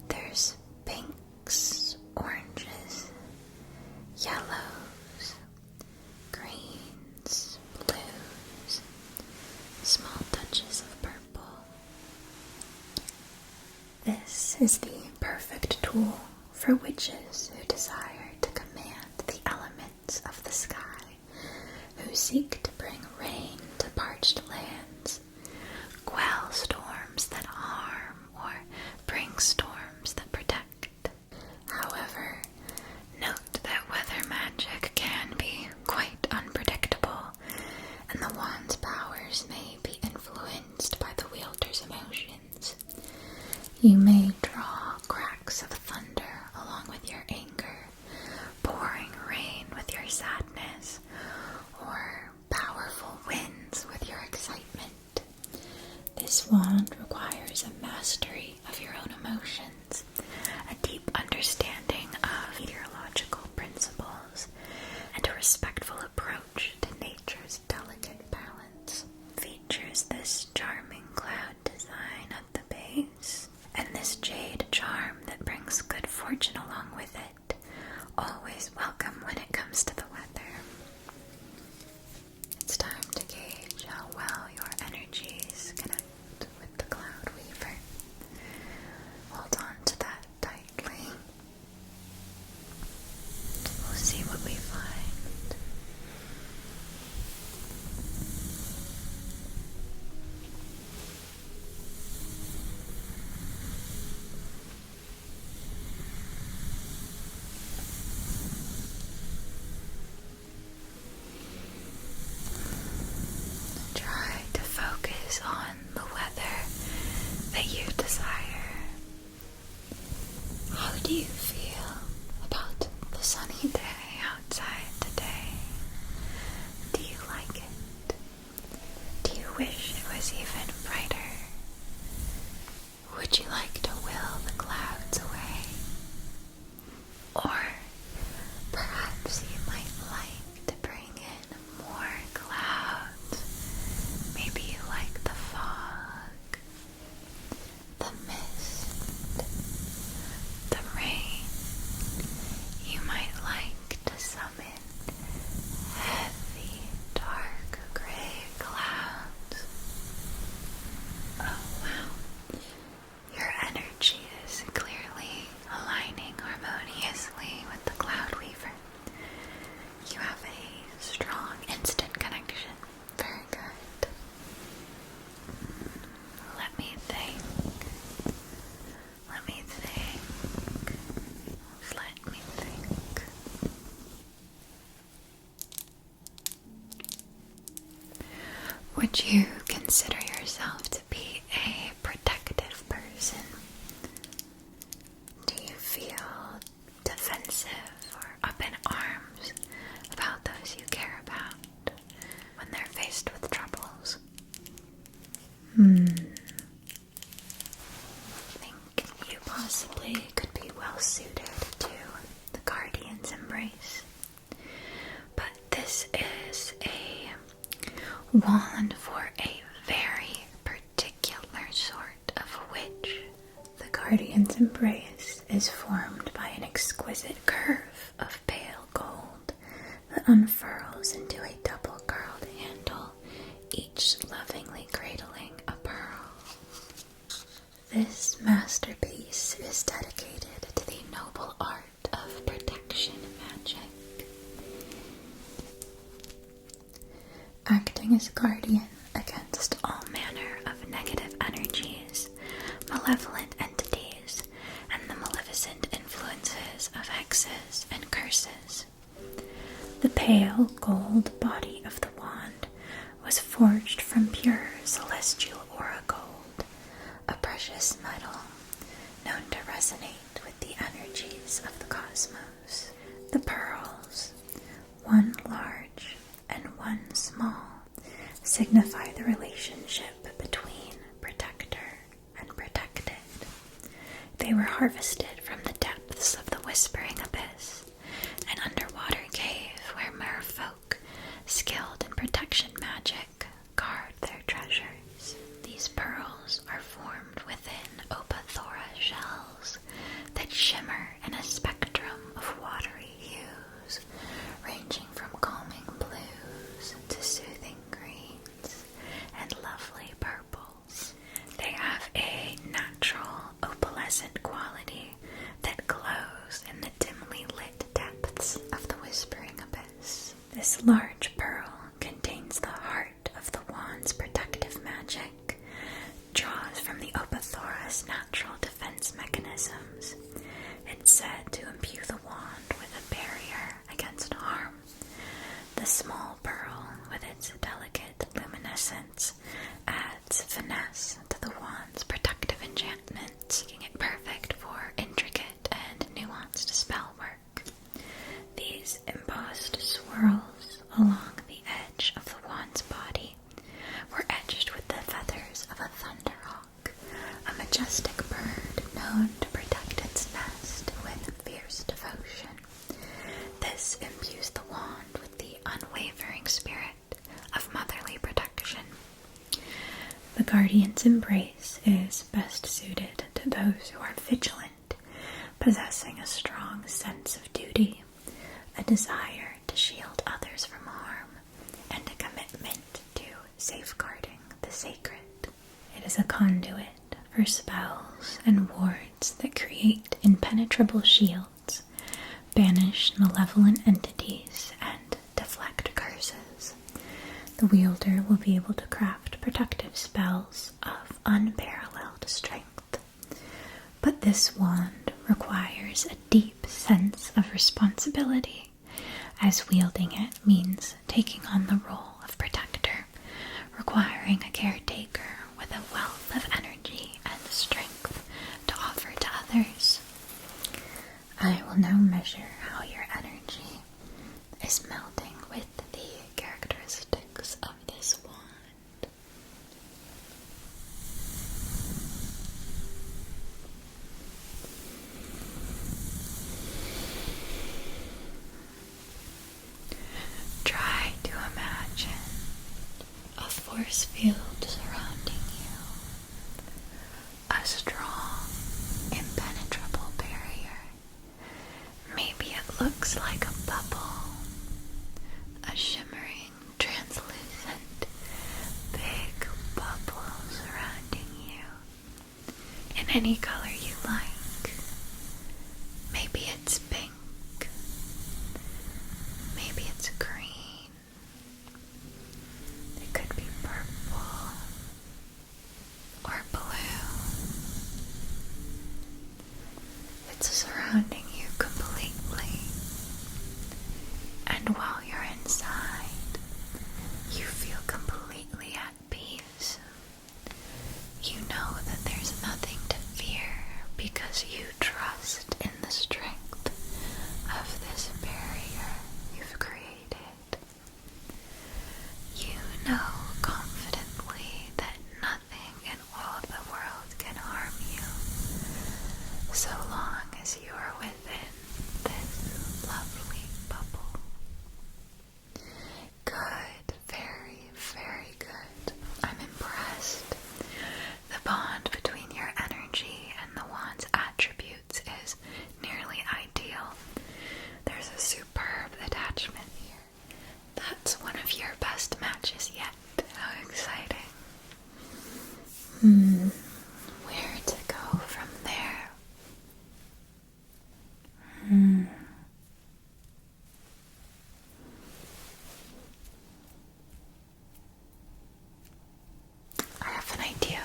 there's pinks, oranges, yellows, greens, blues, small touches of purple. This is the perfect tool for witches who desire to command the elements of the sky, who seek to bring rain to parched lands, quell storms that harm, or bring storms that protect. However, note that weather magic can be quite unpredictable, and the wand's powers may be influenced by the wielder's emotions. You may draw cracks of thunder along with your anger, pouring rain with your sadness, or powerful winds with your excitement. This wand requires a mastery of your own emotions, a deep understanding of meteorological principles, and a respectful approach to nature's delicate balance. Features this charming cloud design at the base, and this jade charm that brings good fortune along with it, always welcome when it comes to the weather. It's time to gauge how well your energies connect with the Cloud Weaver. Hold on to that tightly. We'll see what we find. Try to focus on the weather that you desire. How do you feel about the sunny day outside today? Do you like it? Do you wish it was even brighter? Would you like to will the clouds away? Or perhaps you might like to bring in more clouds. Maybe you like the fog, the mist, the rain. You might like to summon heavy, dark gray clouds. Oh wow. Your energy is clearly aligning harmoniously with the Cloud Weaver. You have a strong instant connection. Very good. Let me think. Let me think. Let me think. Would you consider yourself to be a protective person? Do you feel defensive or up in arms about those you care about when they're faced with troubles? I think you possibly could be well suited to the Guardian's Embrace. But this is a wand for a very particular sort of witch. The Guardian's Embrace is formed by an exquisite curve of pale gold that unfurls into a double-curled handle, each lovingly cradling a pearl. This masterpiece is dedicated to the noble art of protection magic. Acting as guardian against all manner of negative energies, malevolent entities, and the maleficent influences of hexes and curses. The pale gold body of the wand was forged from pure celestial aura gold, a precious metal known to resonate with the energies of the cosmos. The pearls, one large and one small, signify the relationship between protector and protected. They were harvested from the depths of the Whispering Abyss, an underwater cave This large pearl contains the heart of the wand's protective magic, draws from the Opathora's natural defense mechanisms. It's said to imbue the wand with a barrier against harm. The small pearl, with its delicate luminescence, adds finesse to the wand's protective enchantment, making it perfect for intricate and nuanced spell work. These embossed swirls along the edge of the wand's body were etched with the feathers of a thunderhawk, a majestic bird known to protect its nest with fierce devotion. This imbues the wand with the unwavering spirit of motherly protection. The guardian's embrace is best suited to those who are vigilant, possessing a strong sense of duty, a desire to shield others from harm, and a commitment to safeguarding the sacred. It is a conduit for spells and wards that create impenetrable shields, banish malevolent entities, and deflect curses. The wielder will be able to craft protective spells of unparalleled strength. But this wand requires a deep sense of responsibility, as wielding it means taking on the role of protector, requiring a caretaker with a wealth of energy and strength to offer to others. I will now measure how your energy is melting with the characteristics of this wand. Try to imagine a force field surrounding you, a strong, impenetrable barrier. Maybe it looks like a bubble, a shimmering, translucent, big bubble surrounding you in any color you like. Maybe it's pink, maybe it's green, it could be purple or blue. It's surrounding you completely, and while you're inside, you feel completely at peace. You know that there's nothing to fear because you trust in the strength of this barrier you've created. You know confidently that nothing in all the world can harm you, so long as you are within this lovely bubble. Good, very, very good. I'm impressed. The bond between your energy and the wand's attributes is nearly ideal. There's a superb attachment here. That's one of your best matches yet. How exciting. Where to go from there? I have an idea.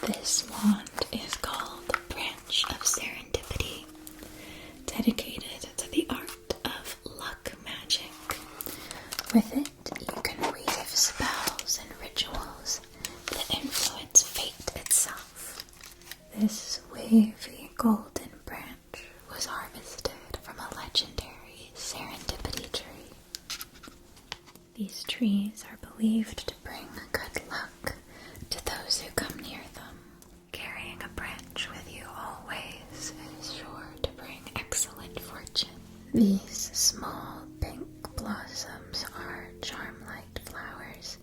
This wand is called the Branch of Serendipity, dedicated to the art of luck magic. With it, you can weave spells and rituals that influence fate itself. This wavy golden branch was harvested from a legendary serendipity tree. These trees are believed to bring good luck to those who come near them. Carrying a branch with you always is sure to bring excellent fortune. These small pink blossoms are charm-light flowers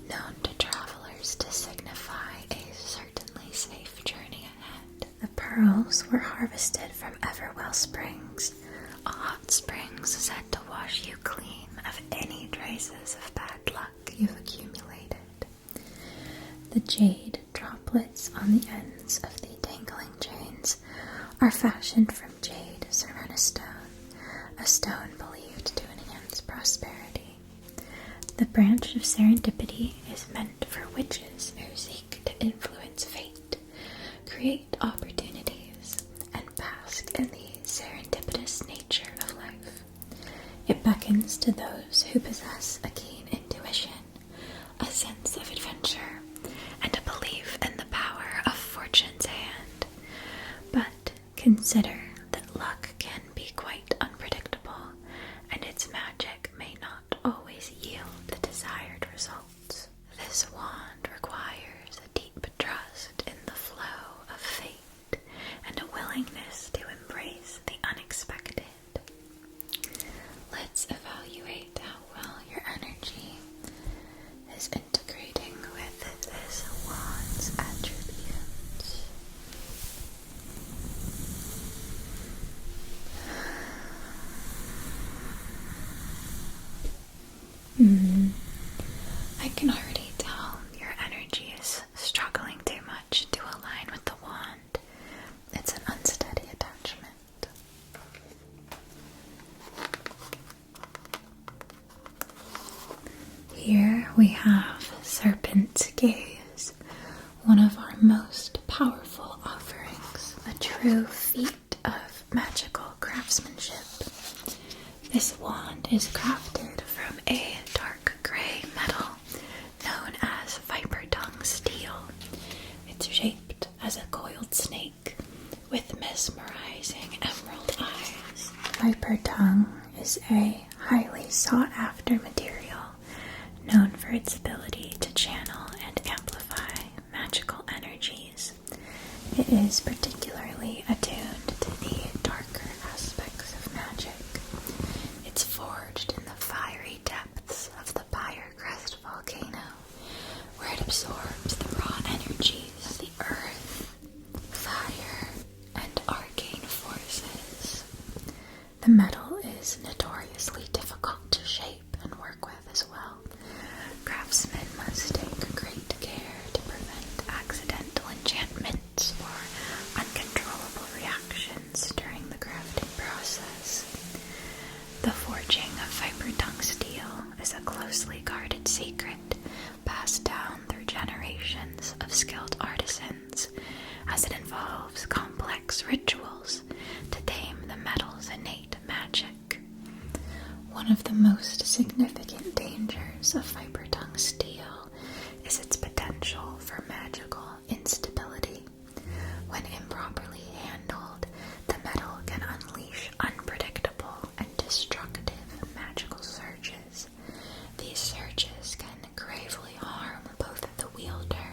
known to travelers to signify a certainly safe journey ahead. The pearls were harvested from Everwell Springs, a hot springs said to wash you clean of any traces of bad luck you've accumulated. The jade droplets on the ends of the dangling chains are fashioned from jade Serena stone, a stone believed to enhance prosperity. The branch of serendipity is meant for witches who seek to influence fate, create opportunities, and bask in the serendipitous nature of life. It beckons to those who possess a keen intuition, a sense of adventure, and a belief in the power of fortune's hand. But consider that luck can be quite unpredictable, and its magic may not always yield the desired results. This wand requires a deep trust in the flow of fate and a willingness to embrace the unexpected. Let's evaluate how well your energy is integrating with this wand's attributes. I can already tell your energy is struggling too much to align with the wand. It's an unsteady attachment. Here we have Serpent's Gaze, one of our most powerful offerings, a true feat of magical craftsmanship. This wand is crafted from a dark gray metal known as viper tongue steel. It's shaped as a coiled snake with mesmerizing emerald eyes. Viper tongue is a highly sought after material known for its ability to channel and amplify magical energies. It is particularly attuned to the darker aspects of magic. It's forged in the fiery depths of the Pyre Crest volcano, where it absorbs the raw energies of the earth, fire, and arcane forces. The metal is notoriously difficult to shape and work with as well. Craftsmen must take great care to prevent accidental enchantments or uncontrollable reactions during the crafting process. The forging of viper tongue steel is a closely guarded secret passed down through generations of skilled artisans, as it involves complex rituals to tame the metal's innate magic. One of the most significant dangers of viper tongue steel is its potential for magical instability. When improperly handled, the metal can unleash unpredictable and destructive magical surges. These surges can gravely harm both the wielder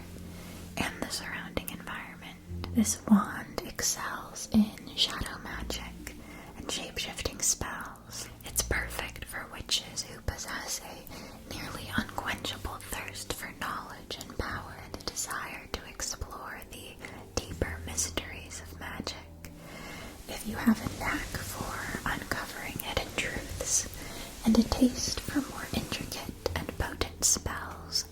and the surrounding environment. This wand excels in shadow magic and shape-shifting spells. It's perfect for witches who possess a nearly unquenchable thirst for knowledge and power and a desire to explore the deeper mysteries of magic. If you have a knack for uncovering hidden truths and a taste for more intricate and potent spells,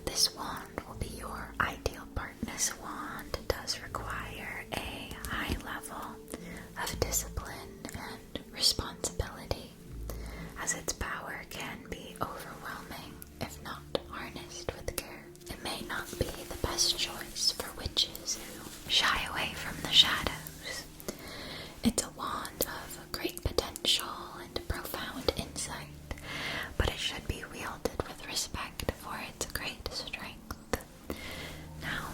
this wand will be your ideal partner. This wand does require a high level of discipline and responsibility, as its power can be overwhelming if not harnessed with care. It may not be the best choice for witches who shy away from the shadows. It's a wand of great potential and profound insight, but it should be wielded with respect for its great strength. Now,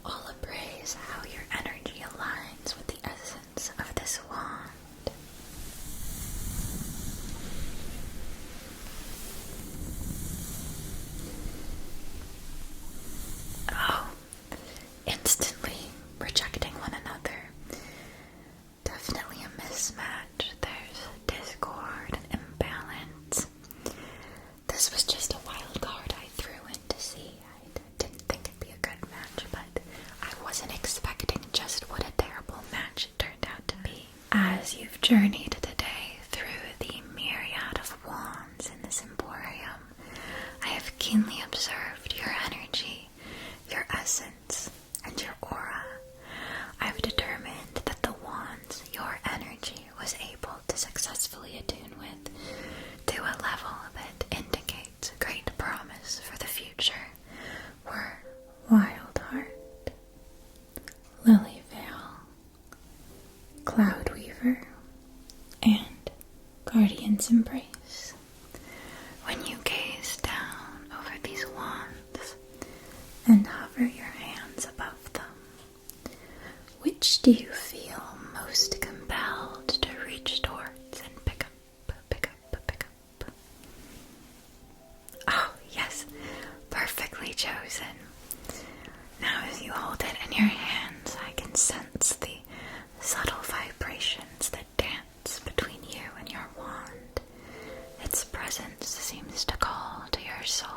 I'll appraise how your energy aligns with the essence of this wand. Oh, instantly rejecting one another. Definitely a mismatch. There's discord and imbalance. This was just a wild card I threw in to see. I didn't think it'd be a good match, but I wasn't expecting just what a terrible match it turned out to be. As you've journeyed today through the myriad of wands in this emporium, I have keenly observed your energy, your essence, and your aura. I've determined that the wands your energy was able to successfully Cloud Weaver, and Guardian's Embrace. When you gaze down over these wands and hover your hands above them, which do you feel most compelled to reach towards and pick up, pick up, pick up? Oh, yes, perfectly chosen. Now as you hold it in your hands, I can sense the subtle vibrations that dance between you and your wand. Its presence seems to call to your soul.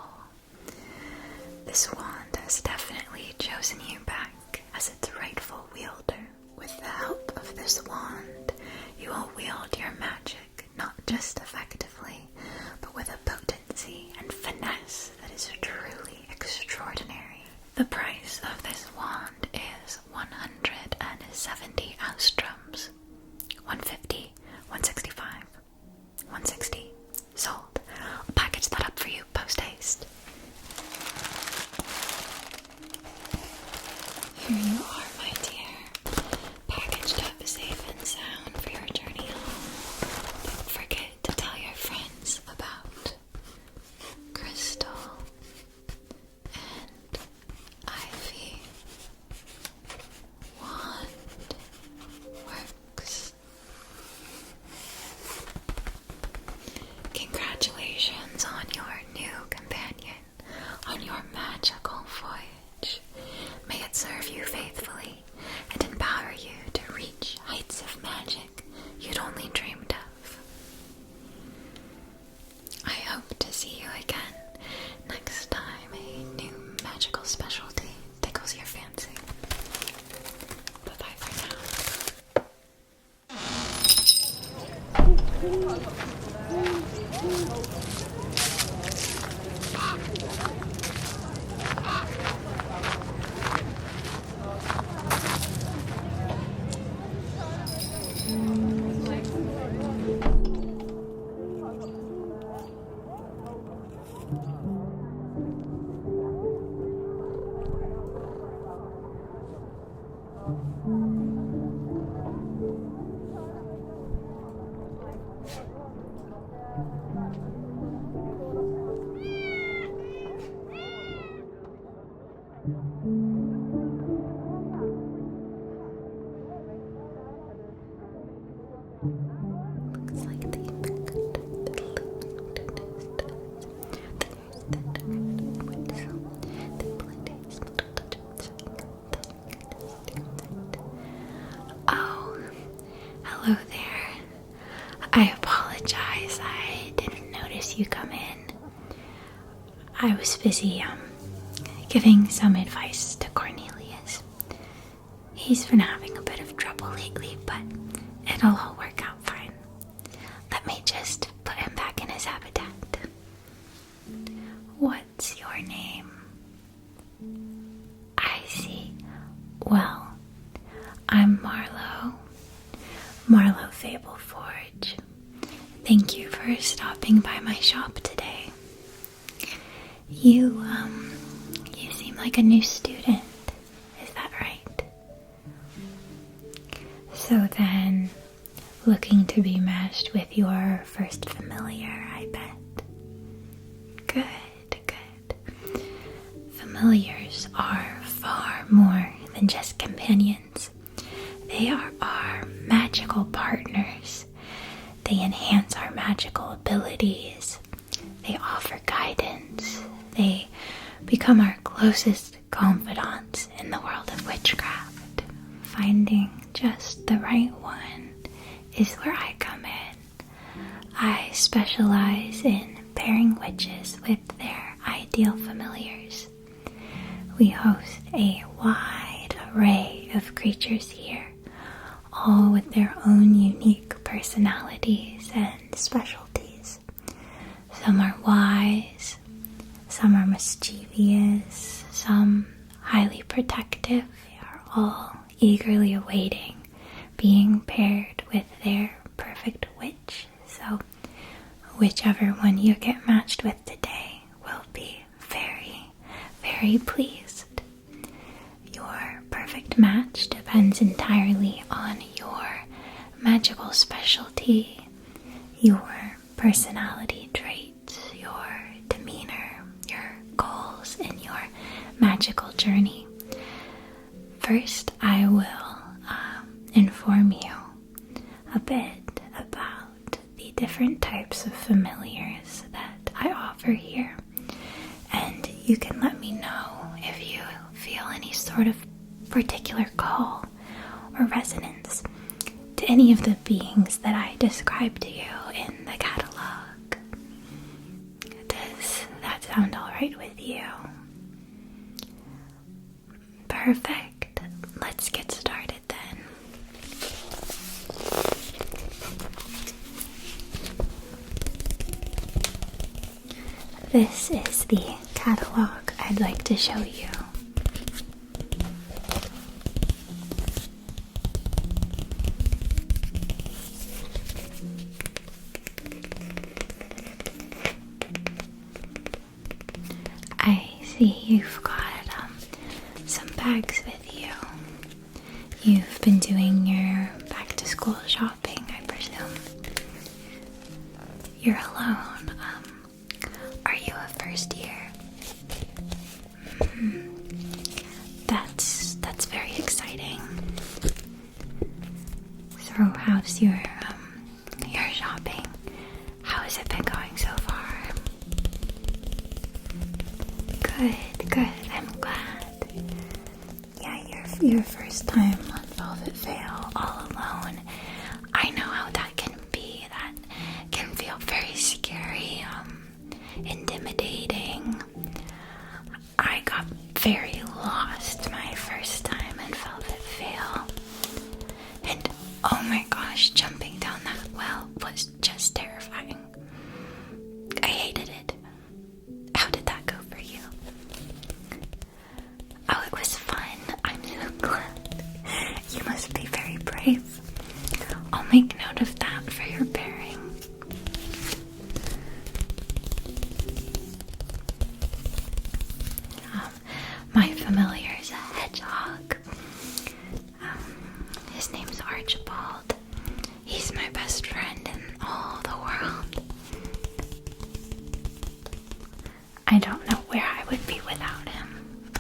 This wand has definitely chosen you back as its rightful wielder. With the help of this wand, you will wield your magic not just effectively, but with a potency and finesse that is truly extraordinary. The price of this wand is 170 Alstroms. 150, 165, 160. Sold. I'll package that up for you post haste. Here you are, my dear. Packaged up, safe and sound for your journey home. Don't forget to tell your friends about Crystal and Ivy. Wand works. Congratulations on your new companion, on your magical voyage. May it serve you faithfully and empower you to reach heights of magic you'd only dreamed of. I hope to see you again next time a new magical specialty tickles your fancy. Bye-bye for now. Looks like the Oh, hello there. I apologize. I didn't notice you come in. I was busy, giving some advice to Cornelius. He's been having a bit of trouble lately, but it'll all work out fine. Let me just put him back in his habitat. What's your name? I see. Well, I'm Marlo. Marlo Fableforge. Thank you for stopping by my shop today. You seem like a new student. Is that right? So then, looking to be matched with your first familiar, I bet. Good, good. Familiars are far more than just companions. They are our magical partners. They enhance our magical abilities. They offer guidance. They become our closest confidants in the world of witchcraft. Finding just the right one is where I come in. I specialize in pairing witches with their ideal familiars. We host a wide array of creatures here, all with their own unique personalities and specialties. Some are wise, some are mischievous, some highly protective. They are all eagerly awaiting being paired with their perfect witch. So whichever one you get matched with today will be very, very pleased. Your perfect match depends entirely on your magical specialty, your personality traits, your demeanor, your goals, and your magical journey. First, I will inform you a bit about the different types of familiars that I offer here, and you can let me know if you feel any sort of particular call or resonance to any of the beings that I describe to you in the catalog. Does that sound alright with you? Perfect. Let's get started then. This is the catalog I'd like to show you. I see you've got some bags with you. You've been doing your back-to-school shopping, I presume. You're alone. Are you a first year? That's very exciting. So how's your shopping? How has it been going so far? Good. I'm glad. Yeah, your first time on Velvet Veil all alone. I know how that can be. That can feel very scary, intimidating. I got very lost my first time in Velvet Veil. And oh my gosh, jumping down that well was just terrifying. I hated it. How did that go for you? Oh, it was fun. I'm so glad. You must be very brave. I'll make note of that for your bearing. My familiar is a hedgehog. His name's Archibald. He's my best friend in all the world. I don't know where I would be without him.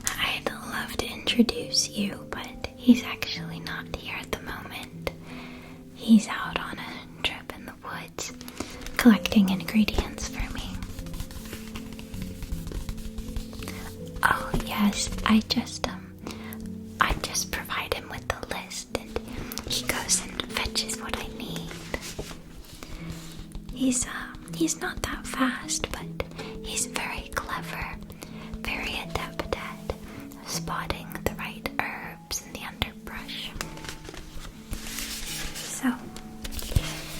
I'd love to introduce you, but he's actually not here at the moment. He's out on a trip in the woods, collecting ingredients for me. Oh yes, I just provide him with the list, and he goes and fetches what I need. He's not that fast, but he's very clever, very adept at spotting the right herbs in the underbrush. So,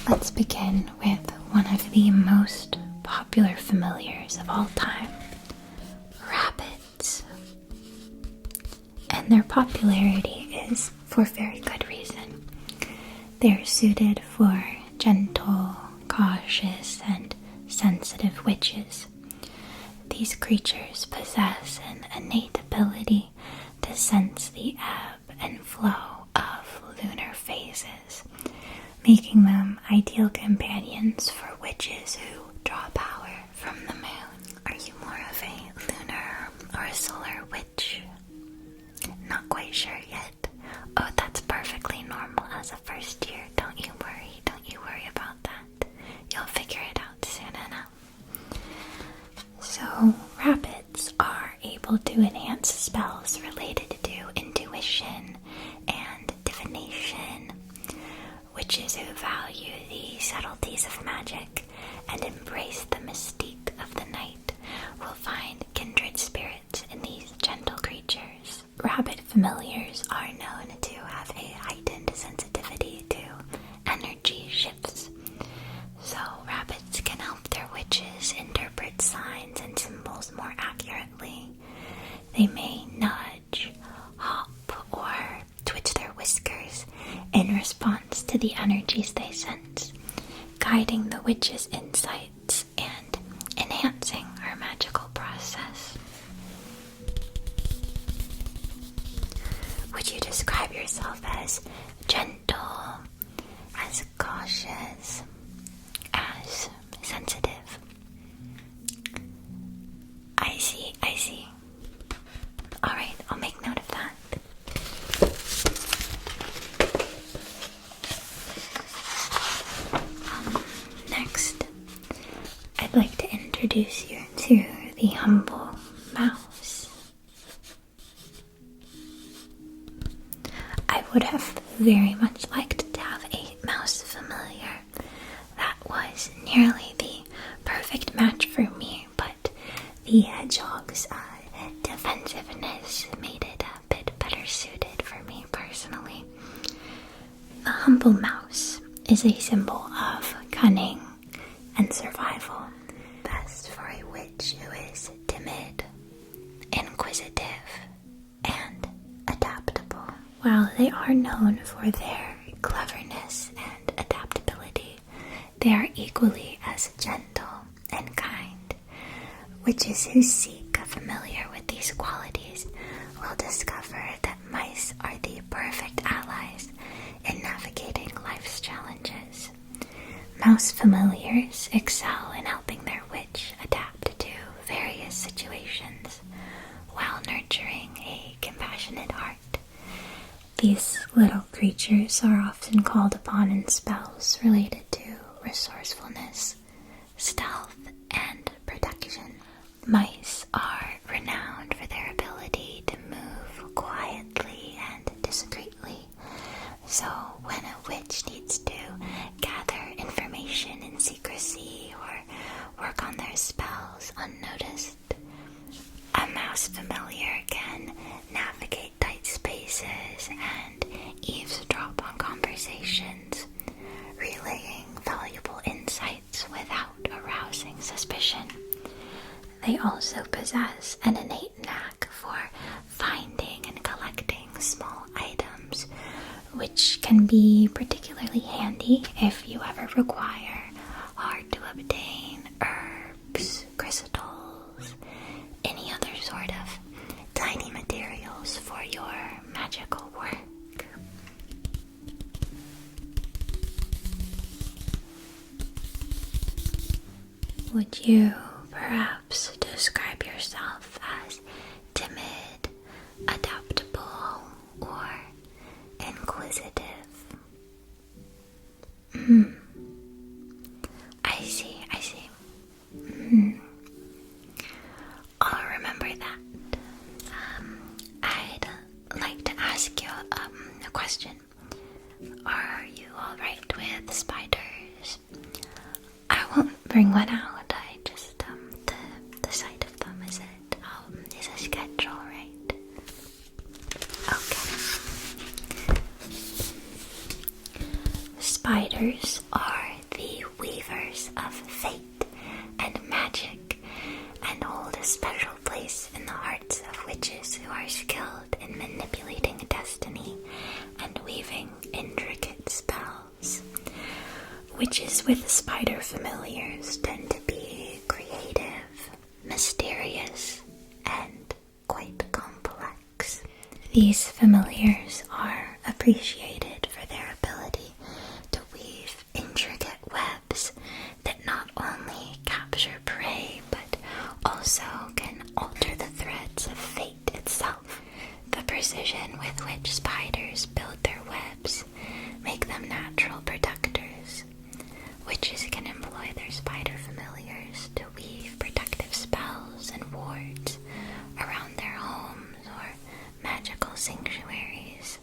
let's begin with one of the most popular familiars of all time, rabbits. And their popularity is for very good reason. They're suited for gentle, cautious, and sensitive witches. These creatures possess an innate ability to sense the ebb and flow of lunar phases, making them ideal companions for witches who draw power from the moon. Are you more of a lunar or a solar witch? Not quite sure yet. Oh, that's perfectly normal as a first year. Don't you worry about that. You'll figure it out soon enough. So, rabbits are able to enhance spells related to intuition and divination. Witches who value the subtleties of magic and embrace the mystique of the night will find kindred spirits in these gentle creatures. Rabbit familiars are known to have a heightened sensitivity to energy shifts. So rabbits can help their witches interpret signs and symbols more accurately. They may nudge, hop, or twitch their whiskers in response to the energies they sense, guiding the witch's insights and enhancing her magical process. Would you describe yourself as gentle, as cautious, as sensitive. I see. Alright, I'll make note of that. Next, I'd like to introduce you to the humble mouse. I would have very much liked to have a mouse familiar that was nearly the perfect match for me, but the hedgehog's defensiveness made it a bit better suited for me personally. The humble mouse is a symbol of cunning and survival, best for a witch who is timid, inquisitive, and adaptable. While they are known for their cleverness and adaptability, they are equally as gentle and kind. Witches who seek a familiar with these qualities will discover that mice are the perfect allies in navigating life's challenges. Mouse familiars excel in helping their witch adapt to various situations while nurturing a compassionate heart. These little creatures are often called upon in spells related to resourcefulness, stealth, and protection. Mice are renowned for their ability to move quietly and discreetly, so when a witch needs to gather information in secrecy or work on their spells unnoticed, a mouse familiar can navigate tight spaces and eavesdrop on conversations, relaying valuable insights without arousing suspicion. They also possess an innate knack for finding and collecting small items, which can be particularly handy if you ever require hard-to-obtain herbs, crystals, any other sort of tiny materials for your magical work. Would you perhaps describe yourself as timid, adaptable, or inquisitive? I see. I'll remember that. I'd like to ask you a question. Are you alright with spiders? I won't bring one out. I just, the sight of them, is a sketch, alright? Okay. Spiders are the weavers of fate and magic and hold a special place in the hearts of witches who are skilled in manipulating destiny and weaving intricate spells. Witches with spider familiars tend to be creative, mysterious, and quite complex. These familiars are appreciated for their ability to weave intricate webs that not only capture prey, but also can alter the threads of fate itself. The precision with which spiders build their webs make them natural protectors. Witches can employ their spider familiars to weave protective spells and wards around their homes or magical sanctuaries.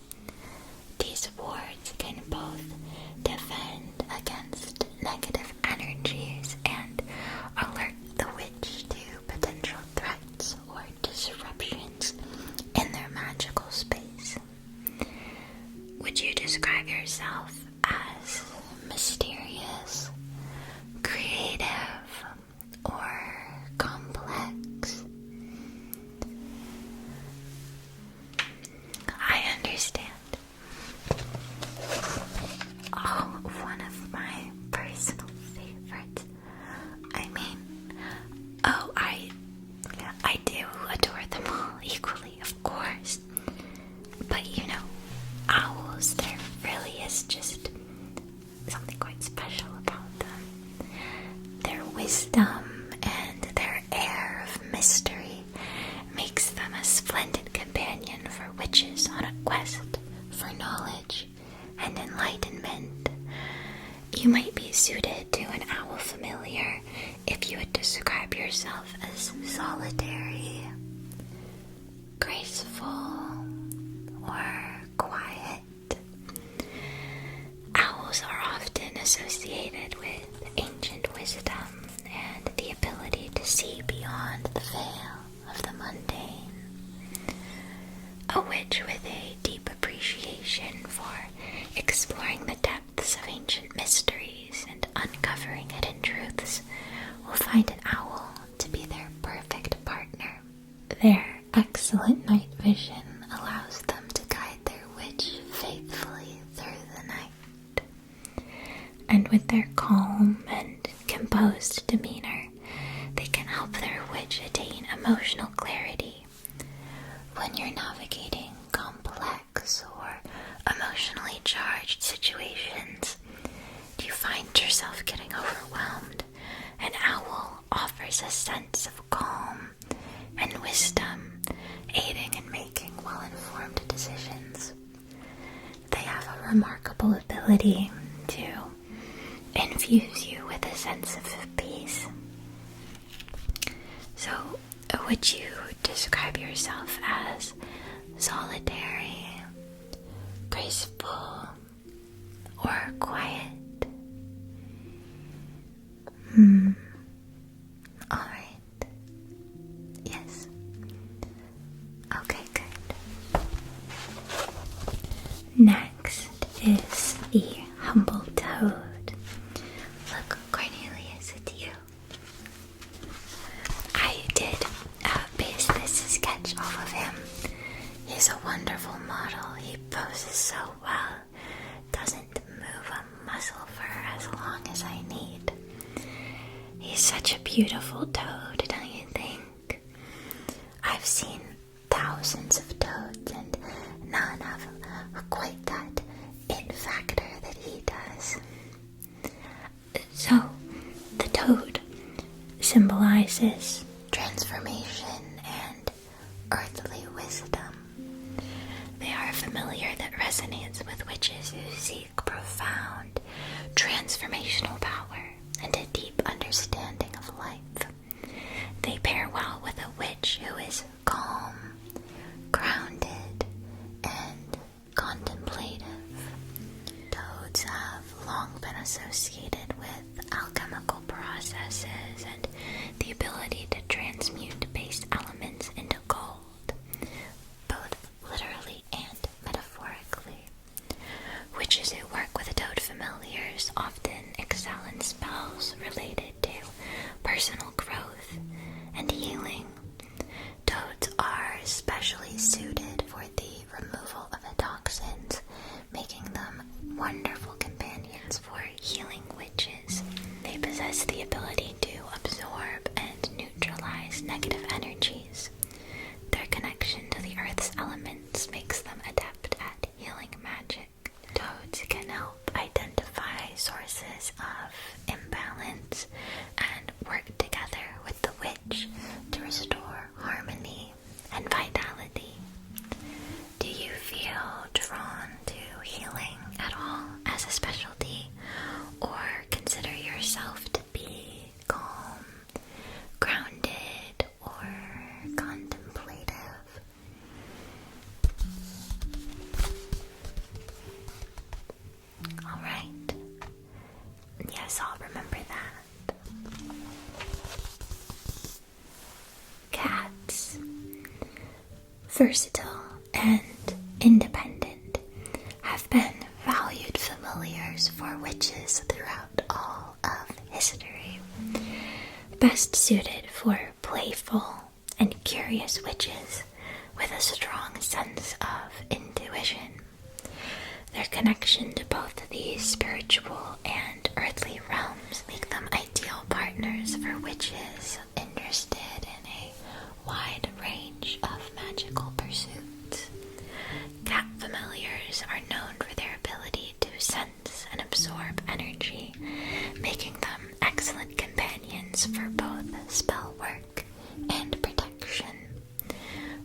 These wards can both defend against negative energies and alert the witch to potential threats or disruptions in their magical space. Would you describe yourself as mysterious, creative, or complex? I understand. Oh, one of my personal favorites. I do adore them all equally, of course. But owls, and enlightenment. You might be suited to an owl familiar if you would describe yourself as solitary, graceful, or quiet. Owls are often associated with ancient wisdom and the ability to see beyond the veil of the mundane. A witch with a deep appreciation for exploring the depths of ancient mysteries and uncovering hidden truths will find an owl to be their perfect partner. Their excellent night vision allows them to guide their witch faithfully through the night. And with their calm and composed demeanor, they can help their witch attain emotional clarity. When you're navigating complex or emotionally charged situations, do you find yourself getting overwhelmed? An owl offers a sense of calm and wisdom, aiding in making well-informed decisions. They have a remarkable ability to infuse you with a sense of peace. So, would you describe yourself as solitary, graceful, or quiet? Alright. Yes. Okay, good. Next is the humble toad. Look, Cornelius, it's you. I did base this sketch off of him. He's a wonderful model. He poses so well. Doesn't move a muscle for as long as I need. He's such a beautiful toad, don't you think? I've seen thousands of toads and none have quite that it factor that he does. So, the toad symbolizes transformation and earthly wisdom. They are a familiar that resonates with witches who seek profound transformational power and a deep understanding of life. They pair well with a witch who is calm, grounded, and contemplative. Toads have long been associated with alchemical processes and the ability to transmute base elements into gold, both literally and metaphorically. Witches who work with toad familiars often excel in spells related to personal growth and healing. Toads are especially suited for the removal of the toxins, making them wonderful companions for healing witches. They possess the ability to absorb and neutralize negative energies. Their connection to the earth's elements makes them adept at healing magic. Toads can help identify sources of imbalance and work together with the witch to restore harmony and vitality. Do you feel drawn to healing at all as a specialty, or consider yourself to be calm, grounded, or contemplative? Alright. Yes, I'll remember that. Cats. Versatile and independent, have been valued familiars for witches throughout all of history. Best suited for playful and curious witches with a strong sense of intuition. Their connection to both the spiritual and earthly realms make them ideal partners for witches interested in a wide range of magical pursuits. Cat familiars are known for their ability to sense and absorb energy, making them excellent companions for both spell work and protection.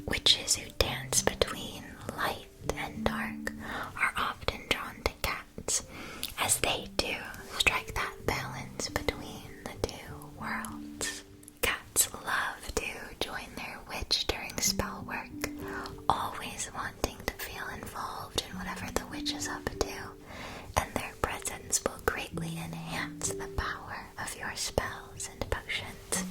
Witches who dance between light and dark are often drawn to cat as they do strike that balance between the two worlds. Cats love to join their witch during spell work, always wanting to feel involved in whatever the witch is up to, and their presence will greatly enhance the power of your spells and potions.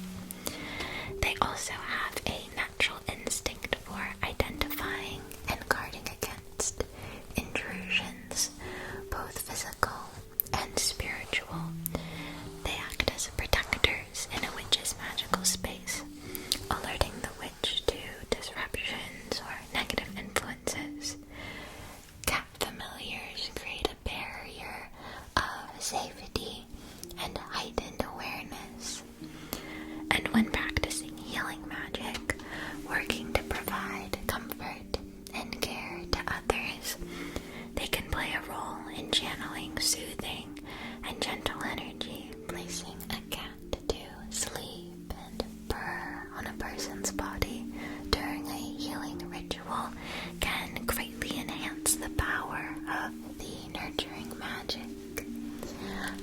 They also have a natural instinct for identifying and guarding against intrusions, both physical and spiritual. They act as protectors in a witch's magical space, alerting the witch to disruptions or negative influences. Cat familiars create a barrier of safety and heightened awareness. And when practicing healing magic, working to provide comfort and care to others, they can play a role in channeling soothing and gentle energy. Placing a cat to sleep and purr on a person's body during a healing ritual can greatly enhance the power of the nurturing magic.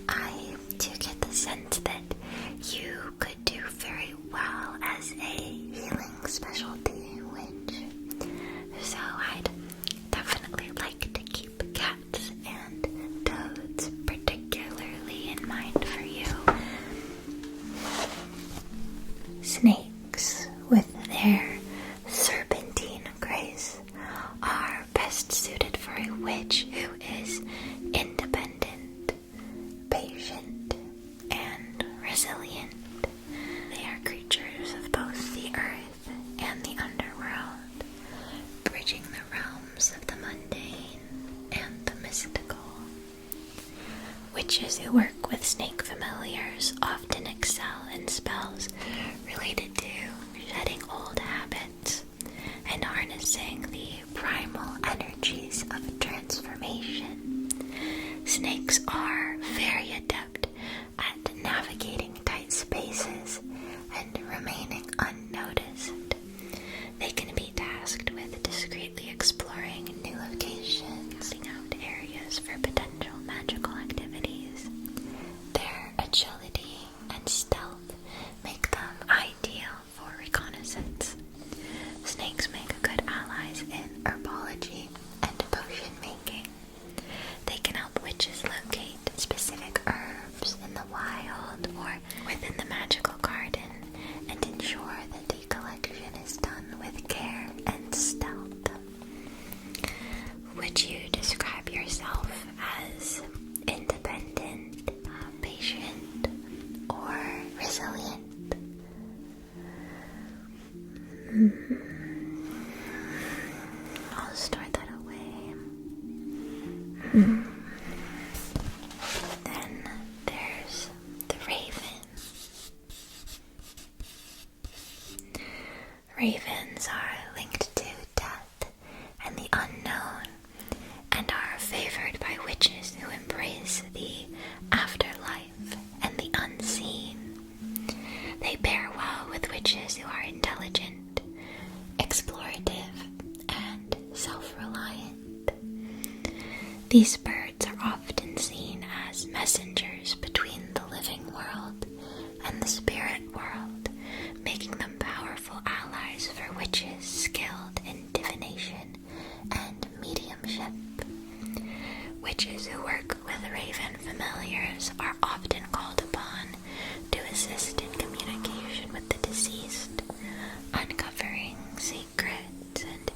I do get the sense that you could do very well as a healing specialty witch, so I'd definitely like to keep cats and toads particularly in mind for you. Snakes, with their serpentine grace, are best suited for a witch who is independent, patient, and resilient. They are creatures of both the earth and the underworld, bridging the realms of the mundane and the mystical. Witches who work with snake familiars often excel in spells related to shedding old habits and harnessing the primal energies of transformation. Snakes are very adept at navigating tight spaces and remaining unnoticed. They can be tasked with discreetly exploring new locations, seeking out areas for potential magical activities. Their agility and stealth make them ideal for reconnaissance. Snakes make good allies in herbology and potion making. They can help witches locate specific herbs in the wild or within the magical garden and ensure that the collection is done with care and stealth. Would you describe yourself as independent, patient, or resilient? I'll store that away. Then there's the raven. Ravens are linked to death and the unknown, and are favored by witches who embrace the afterlife and the unseen. They pair well with witches who are intelligent, explorative, and self-reliant. These birds are often seen as messengers between the living world and the spirit world, making them powerful allies for witches skilled in divination and mediumship. Witches who work with raven familiars are often called upon to assist in communication with the deceased, uncovering secrets and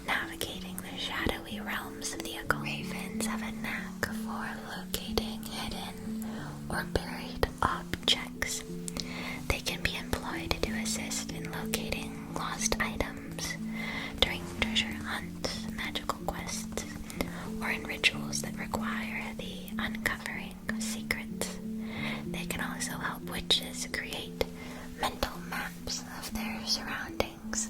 navigating the shadowy realms of the occult. Ravens have a knack for locating hidden or buried objects. They can be employed to assist in locating lost items during treasure hunts, magical quests, or in rituals that require the uncovering of secrets. They can also help witches create mental maps of their surroundings.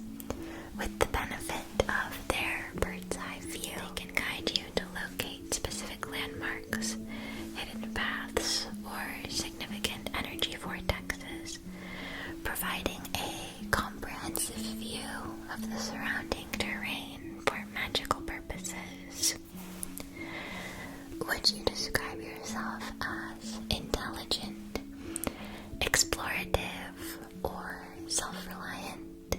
With the benefit of their bird's eye view, they can guide you to locate specific landmarks, hidden paths, or significant energy vortexes, providing a comprehensive view of the surrounding terrain for magical purposes. Would you describe yourself as intelligent, explorative, or self-reliant?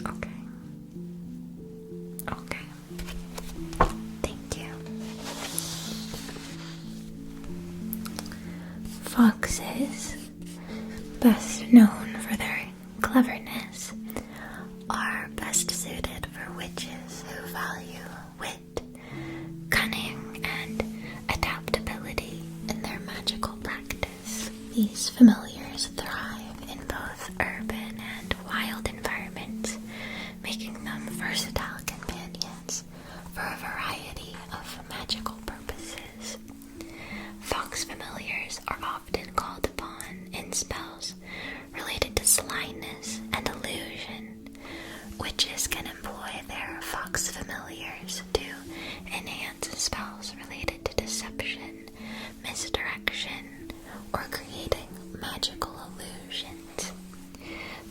Okay. Okay. Thank you. Foxes, best known for their cleverness, are best suited for witches who value wit, cunning, and adaptability in their magical practice. These familiars thrive in both urban and wild environments, making them versatile companions for a variety of magical purposes. Fox familiars are often called upon in spells related to slyness and illusion. Witches can employ their fox familiars to enhance spells related to deception, misdirection, or creating magical illusions.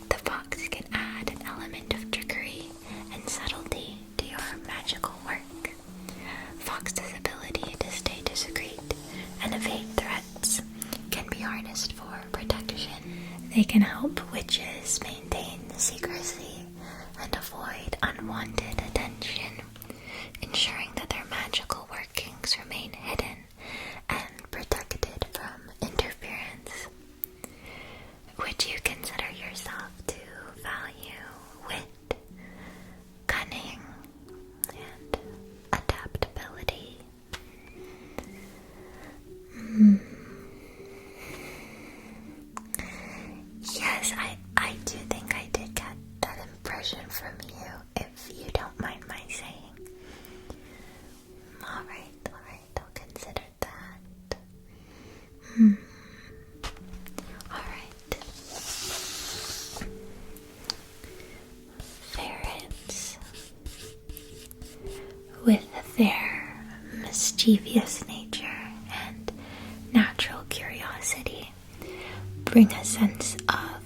The fox can add an element of trickery and subtlety to your magical work. Fox's ability to stay discreet and evade threats can be harnessed for protection. They can help witches maintain secrecy and avoid unwanted attention, ensuring that their magical workings remain hidden and protected from interference. Would you consider yourself to value wit, cunning, and adaptability? Yes, I do think I did get that impression from you, if you don't mind my saying. Alright, I'll consider that. Alright. Ferrets. With their mischievous nature and natural curiosity, bring a sense of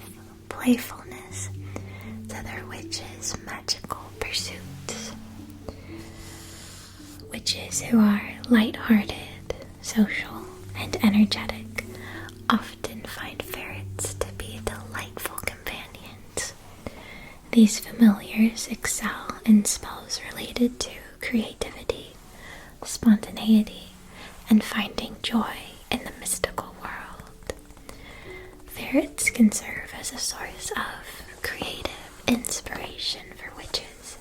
playfulness to their witches' magical pursuits. Witches who are light-hearted, social, and energetic often find ferrets to be delightful companions. These familiars excel in spells related to creativity, spontaneity, and finding joy in the mystical world. Ferrets can serve as a source of creative inspiration for witches.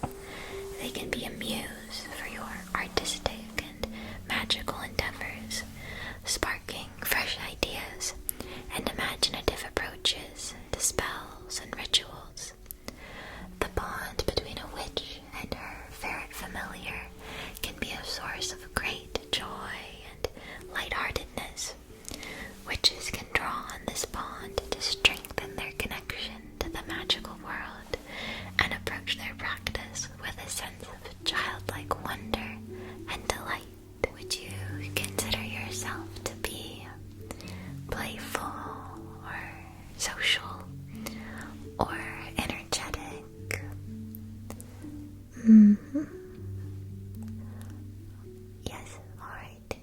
They can be a muse for your artistic and magical endeavors, sparking fresh ideas and imaginative approaches to spells and rituals. The bond between a witch and her ferret familiar can be a source of great joy and lightheartedness. Witches can draw on this bond to strengthen their connection to the magical world and approach their practice with a sense of childlike wonder and delight. Would you consider yourself to be playful or social or energetic? Yes, alright.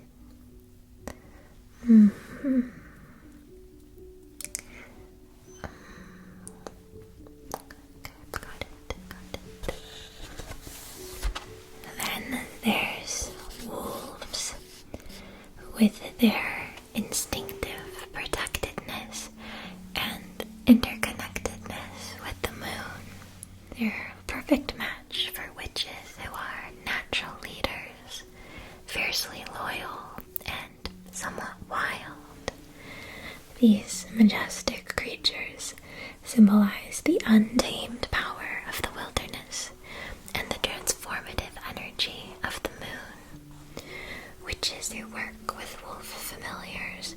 Got it. Then there's wolves. With their instinctive protectiveness and interconnectedness with the moon, they're a perfect match for witches who are natural leaders, fiercely loyal, and somewhat wild. These majestic creatures symbolize the untamed power of the wilderness and the transformative energy of the moon. Witches who work with wolf familiars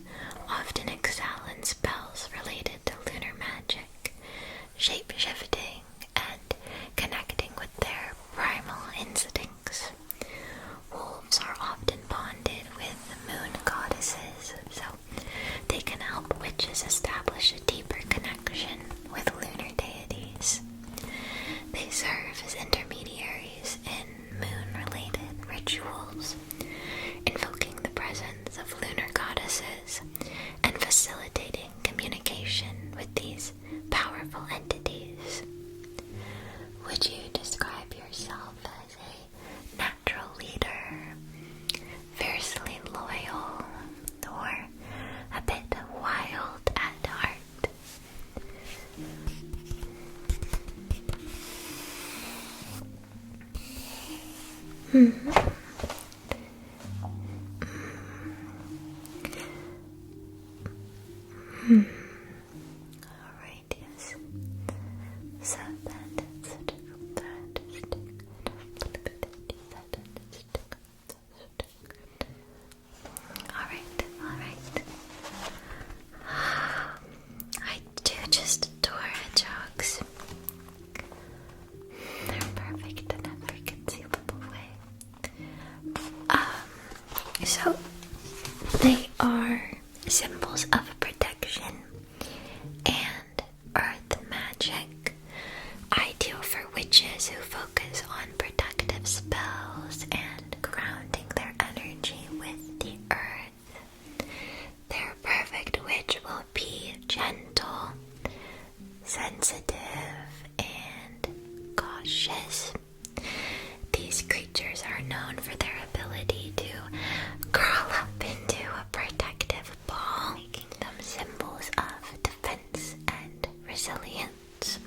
often excel in spells related to lunar magic, shape-shifting, and connecting with their primal instincts. Wolves are often bonded with moon goddesses, so they can help witches establish a deeper connection with lunar deities. They serve as intermediaries in Alright, yes. So alright. I do just adore hedgehogs. They're perfect in every conceivable way. So they are symbols of protection and earth magic, ideal for witches who focus on protective spells and grounding their energy with the earth. Their perfect witch will be gentle, sensitive, and cautious. These creatures are known for their ability to curl up into a protective ball, making them symbols of defense and resilience.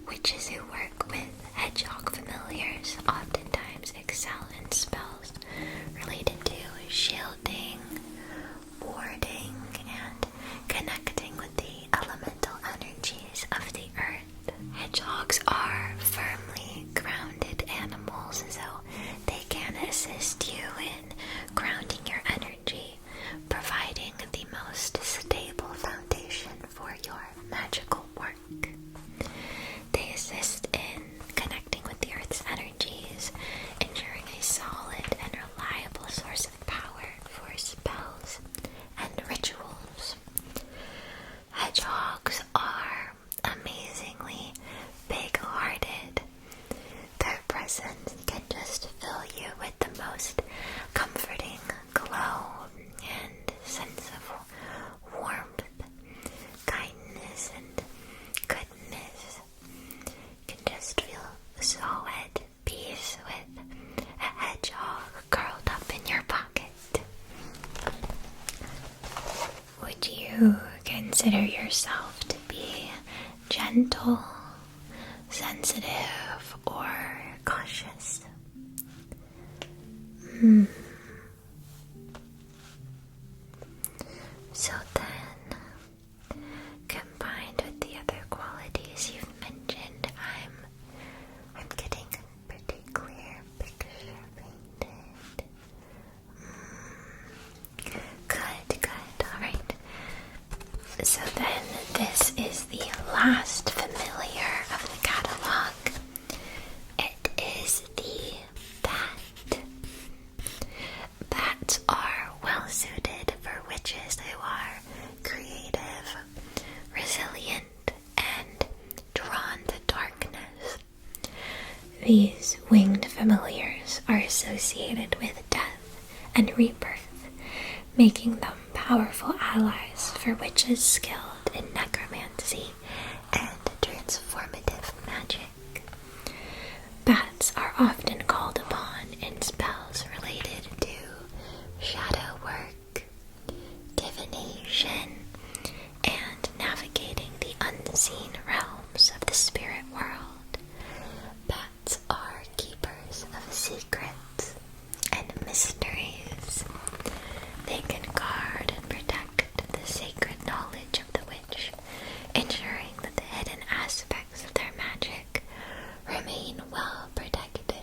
Witches who work with hedgehog familiars oftentimes excel in spells related to shielding, warding, and connecting with the elemental energies of the earth. Hedgehogs are firmly grounded animals, so they can assist you in grounding your energy, providing the most stable foundation for your magical work. They assist in connecting with the earth's energies, ensuring a solid and reliable source of power for spells and rituals. Hedgehogs are amazingly big-hearted. Their presence can just fill you with the most comforting glow and sense of warmth, kindness, and goodness. You can just feel so at peace with a hedgehog curled up in your pocket. Would you consider yourself to be gentle, sensitive, or cautious? So then, combined with the other qualities you've mentioned, I'm getting a pretty clear picture painted. Good, alright. So then, this is the last familiar of the catalog. It is the bat. Bats are well suited for witches who are creative, resilient, and drawn to darkness. These winged familiars are associated with death and rebirth, making them powerful allies for witches skilled in necromancy and transformative magic. Bats are often called upon in spells related to shadow work, divination, and navigating the unseen realms of the spirit world. Bats are keepers of secrets and mysteries. They can guard and protect the sacred knowledge of the witch, ensuring that the hidden aspects of their magic remain well protected.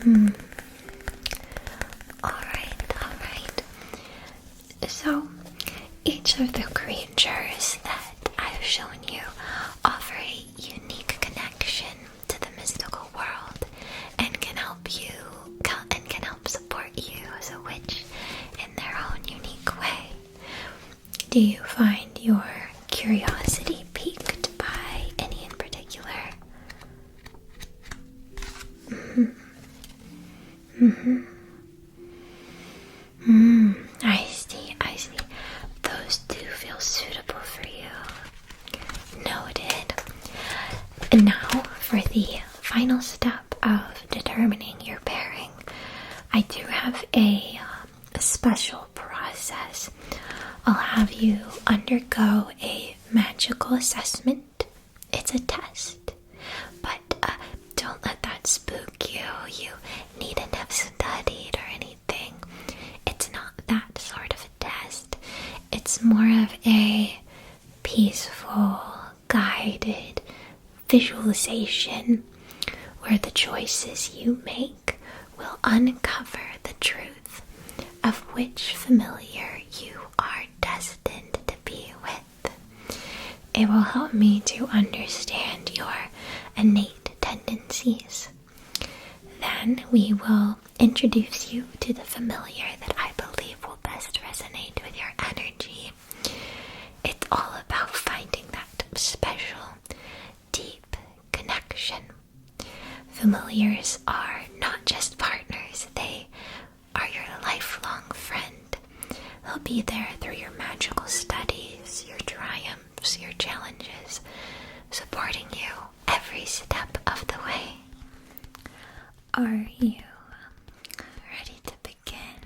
Alright. So, each of the creatures that I've shown you offer a unique connection to the mystical world and can help support you as a witch in their own unique way. Do you find your curiosity piqued by any in particular? I see. Those do feel suitable for you. Noted. And now for the final step of determining your pairing. I do have a special process. I'll have you undergo a magical assessment. It's a test, but don't let that spook you. You needn't have studied or anything. It's not that sort of a test. It's more of a peaceful, guided visualization where the choices you make will uncover the truth of which familiar you are destined to be with. It will help me to understand your innate tendencies. Then we will introduce you to the familiar that I believe will best resonate with your energy. It's all about finding that special, deep connection. Familiars are not just partners, they are your lifelong friend. They'll be there through your magical studies, your triumphs, your challenges, supporting you every step of the way. Are you ready to begin?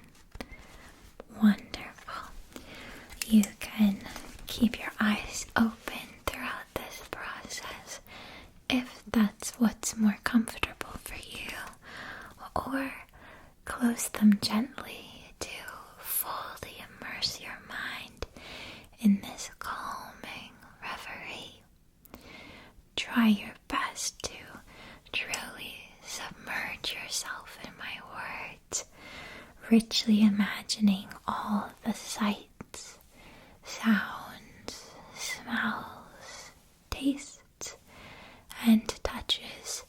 Wonderful. You can keep your eyes open throughout this process if that's what's more comfortable for you, or close them gently to fully immerse your mind in this calming reverie. Try your best to truly submerge yourself in my words, richly imagining all the sights, sounds, smells, tastes, and touches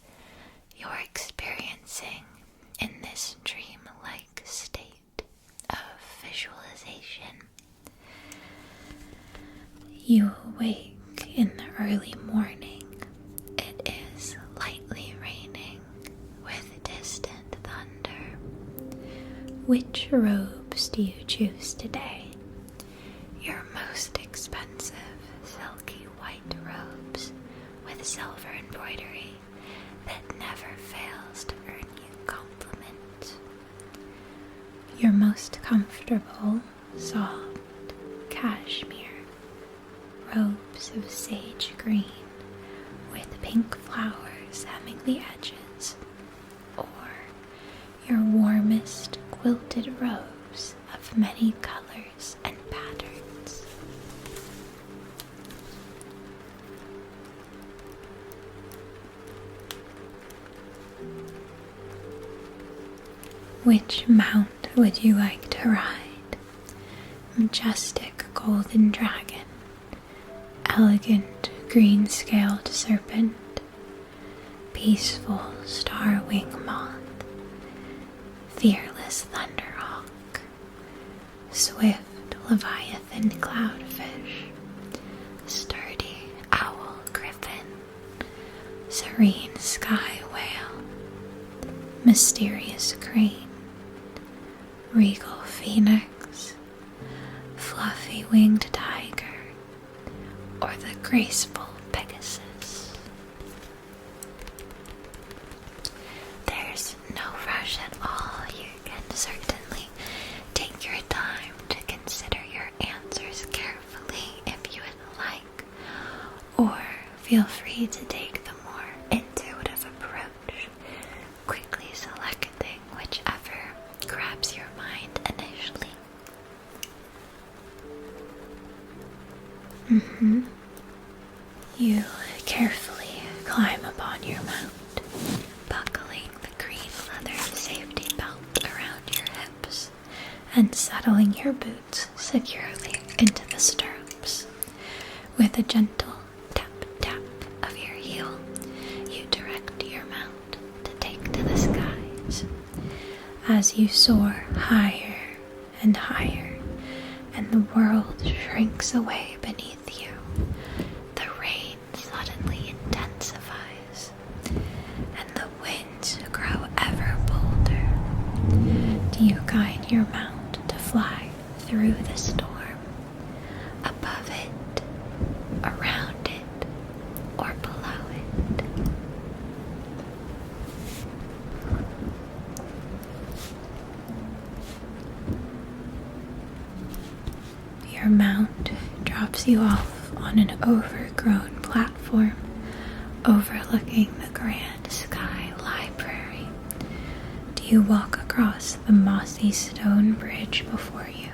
you're experiencing in this dream-like state of visualization. You awake in the early morning. It is lightly raining with distant thunder. Which robes do you choose today? Your most expensive silky white robes with silver embroidery that never fails to earn you compliments. Your most comfortable, soft cashmere robes of sage green with pink flowers hemming the edges, or your warmest quilted robes of many colors and patterns. Which mount would you like to ride? Majestic golden dragon, elegant green-scaled serpent, peaceful star-wing moth, fearless thunderhawk, swift leviathan cloudfish, sturdy owl griffin, serene sky whale, mysterious crane, regal phoenix, fluffy winged tiger, or the graceful Pegasus. There's no rush at all. You can certainly take your time to consider your answers carefully if you would like, or feel free to take the more intuitive approach, quickly selecting whichever grabs your mind initially. You carefully climb upon your mount, buckling the green leather and settling your boots securely into the stirrups. With a gentle tap tap of your heel, you direct your mount to take to the skies. As you soar higher and higher, and the world shrinks away beneath you, the rain suddenly intensifies, and the winds grow ever bolder. Do you guide your mount to fly through the storm, above it, around it, or below it? Your mount drops you off on an overgrown platform overlooking the Grand Sky Library. Do you walk across the mossy stone bridge before you,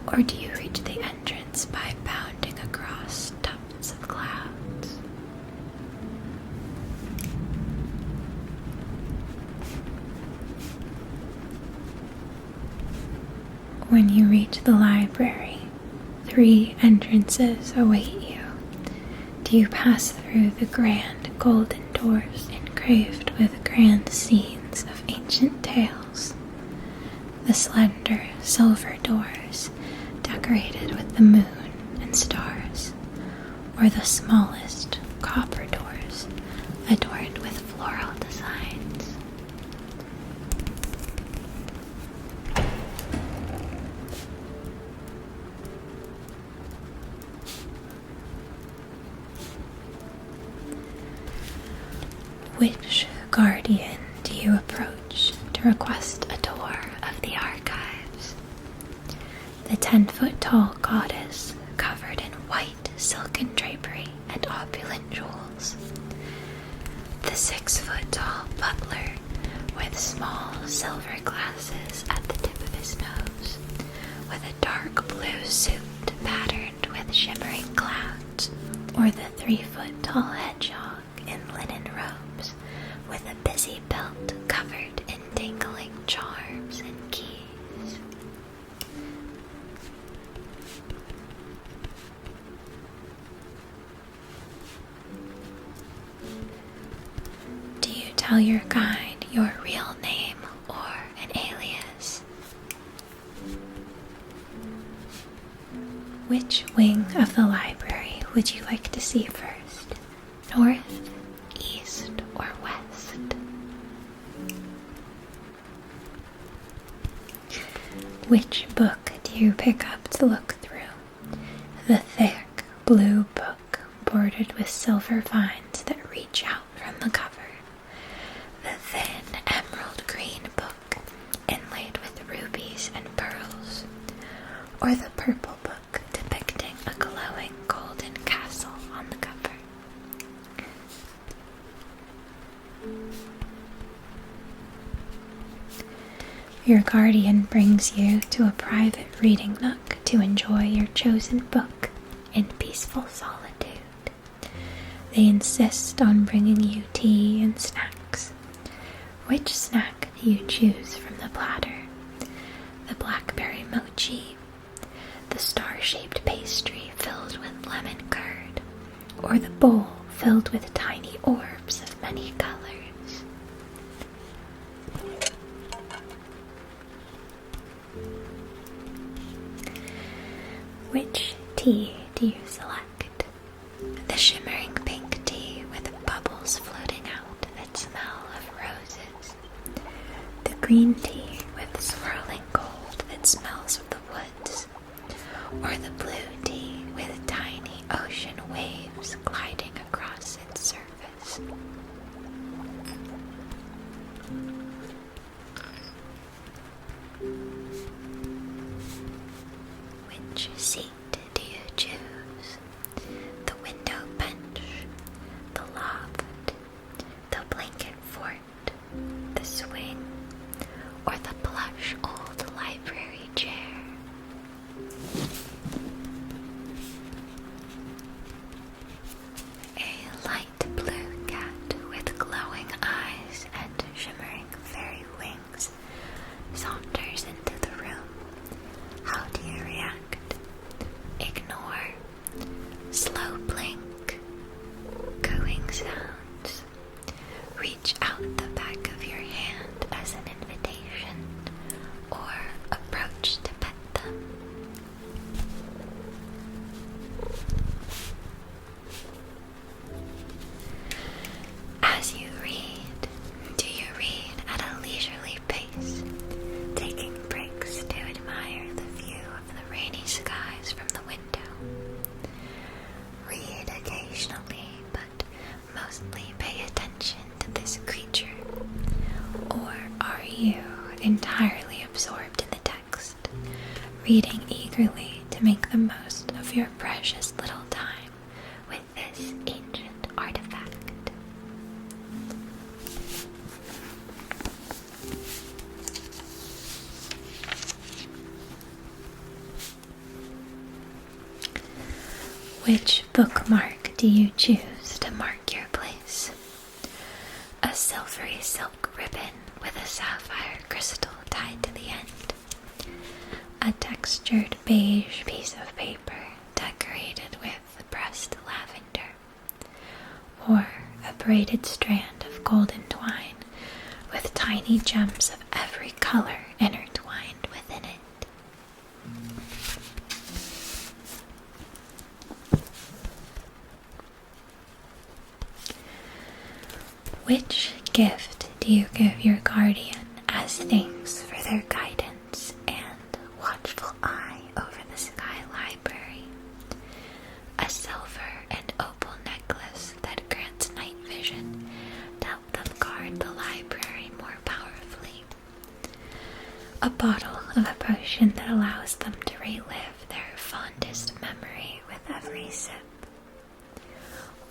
or do you reach the entrance by bounding across tufts of clouds? When you reach the library, 3 entrances await you. Do you pass through the grand golden doors engraved with grand scenes of ancient tales? The slender silver doors decorated with the moon and stars, or the smallest copper doors adorned with floral designs? Which guardian do you approach to request a tour of the archives? The 10-foot-tall goddess covered in white silken drapery and opulent jewels. The 6-foot-tall butler with small silver glasses at the tip of his nose, with a dark blue suit patterned with shimmering clouds, or the 3-foot-tall hedgehog in linen robes with a busy belt covered in dangling charms and keys. Do you tell your guide your real name or an alias? Which wing of the library would you like to see first? North, east, or west? Which book do you pick up to look through? The thick blue book bordered with silver vines that reach out from the cover. The thin emerald green book inlaid with rubies and pearls. Or the purple book depicting a glowing golden castle on the cover. Your guardian brings you to a private reading nook to enjoy your chosen book in peaceful solitude. They insist on bringing you tea and snacks. Which snack do you choose from the platter? The blackberry mochi, the star-shaped pastry filled with lemon curd, or the bowl filled with tiny orbs of many colors? Which tea do you select? The shimmering pink tea with bubbles floating out that smell of roses, the green tea with swirling gold that smells of the woods, or the blue tea with tiny ocean waves gliding across its surface? Which seat do you choose? The window bench, the loft, the blanket fort, the swing, or the plush old library chair? entirely absorbed in the text, reading eagerly to make the most of your precious little time with this ancient artifact. Which bookmark do you choose to mark your place? A silvery silk ribbon with a sapphire crystal tied to the end. A textured beige piece of paper decorated with pressed lavender. Or a braided strand of golden twine with tiny gems of every color intertwined within it. Which gift do you give your guardian as thanks for their guidance and watchful eye over the Sky Library? A silver and opal necklace that grants night vision to help them guard the library more powerfully. A bottle of a potion that allows them to relive their fondest memory with every sip.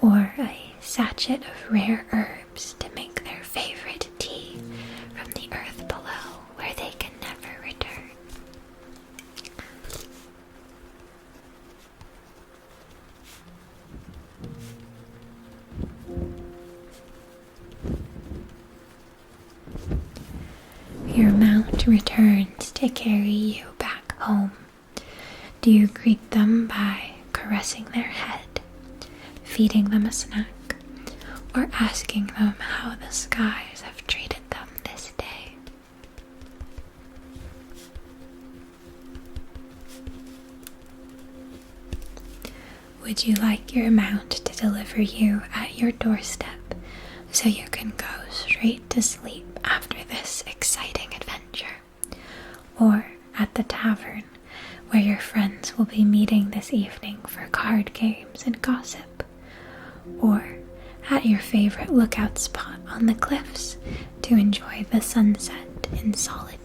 Or a sachet of rare herbs to make their favorite tea from the earth below where they can never return. Your mount returns to carry you back home. Do you greet them by caressing their head, feeding them a snack, or asking them how the skies have treated them this day? Would you like your mount to deliver you at your doorstep so you can go straight to sleep after this exciting adventure? Or at the tavern where your friends will be meeting this evening for card games and gossip? Or at your favorite lookout spot on the cliffs to enjoy the sunset in solitude?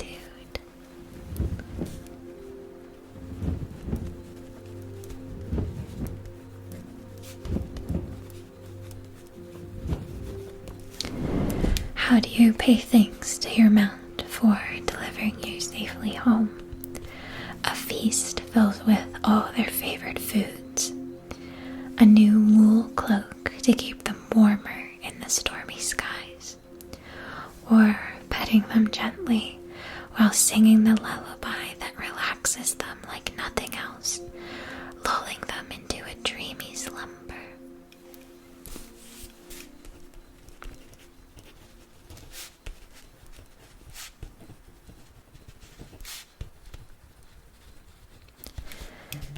How do you pay thanks to your mount for delivering you safely home? A feast filled with all their favorite foods. A new wool cloak to keep them warmer in the stormy skies. Or petting them gently while singing the lullaby that relaxes them like nothing else, lulling them into a dreamy slumber.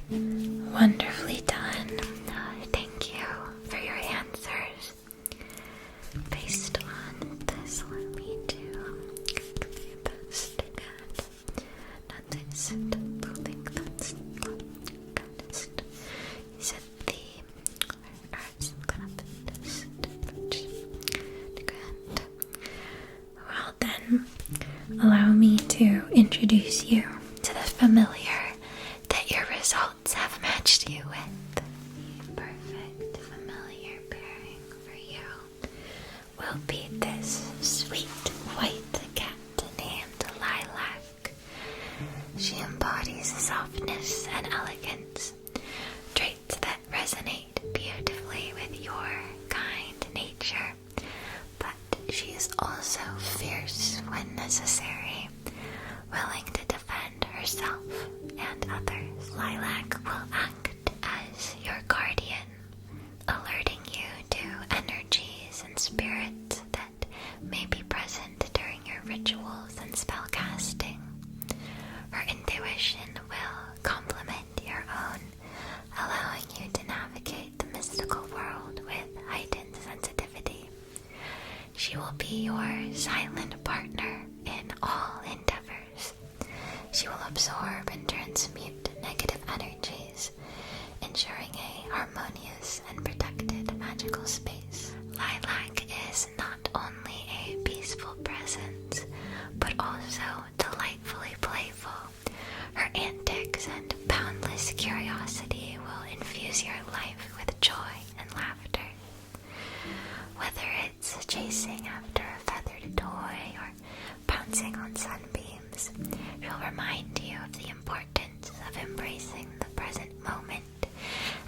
Wonderfully done. Thank you for your answers. Based on this, let me do the best again. Notice think that's goodest. You said the arts good. Well then, allow me to introduce you to the familiar that your results have matched you with. The perfect familiar pairing for you will be this sweet white cat named Lilac. She embodies softness and elegance, traits that resonate beautifully with your kind nature, but she is also fierce when necessary, willing to defend herself and others. Lilac will act as your guardian, alerting you to energies and spirits that may be present during your rituals and spellcasting. Her intuition will complement your own, allowing you to navigate the mystical world with heightened sensitivity. She will be your silent partner in all endeavors. She will absorb and transmute negative energies, ensuring a harmonious and protected magical space. Lilac is not only a peaceful presence, but also chasing after a feathered toy or pouncing on sunbeams. She'll remind you of the importance of embracing the present moment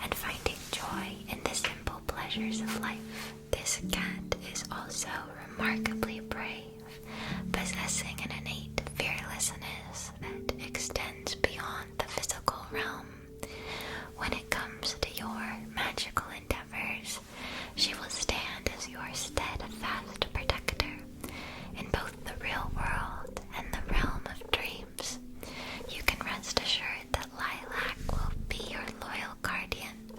and finding joy in the simple pleasures of life. This cat is also remarkably brave, possessing an innate fearlessness that extends beyond the physical realm. When it comes to your magical endeavors, she will stand as your steadfast protector in both the real world and the realm of dreams. You can rest assured that Lilac will be your loyal guardian,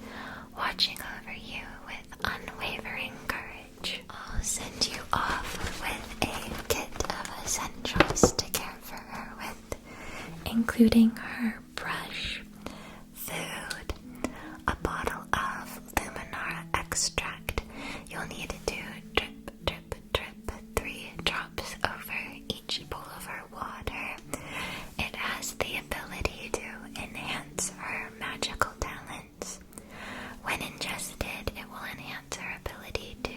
watching over you with unwavering courage. I'll send you off with a kit of essentials to care for her with, including her brush, food, a bottle of Luminara extract. You'll need to do drip, drip, drip, 3 drops over each bowl of her water. It has the ability to enhance her magical talents. When ingested, it will enhance her ability to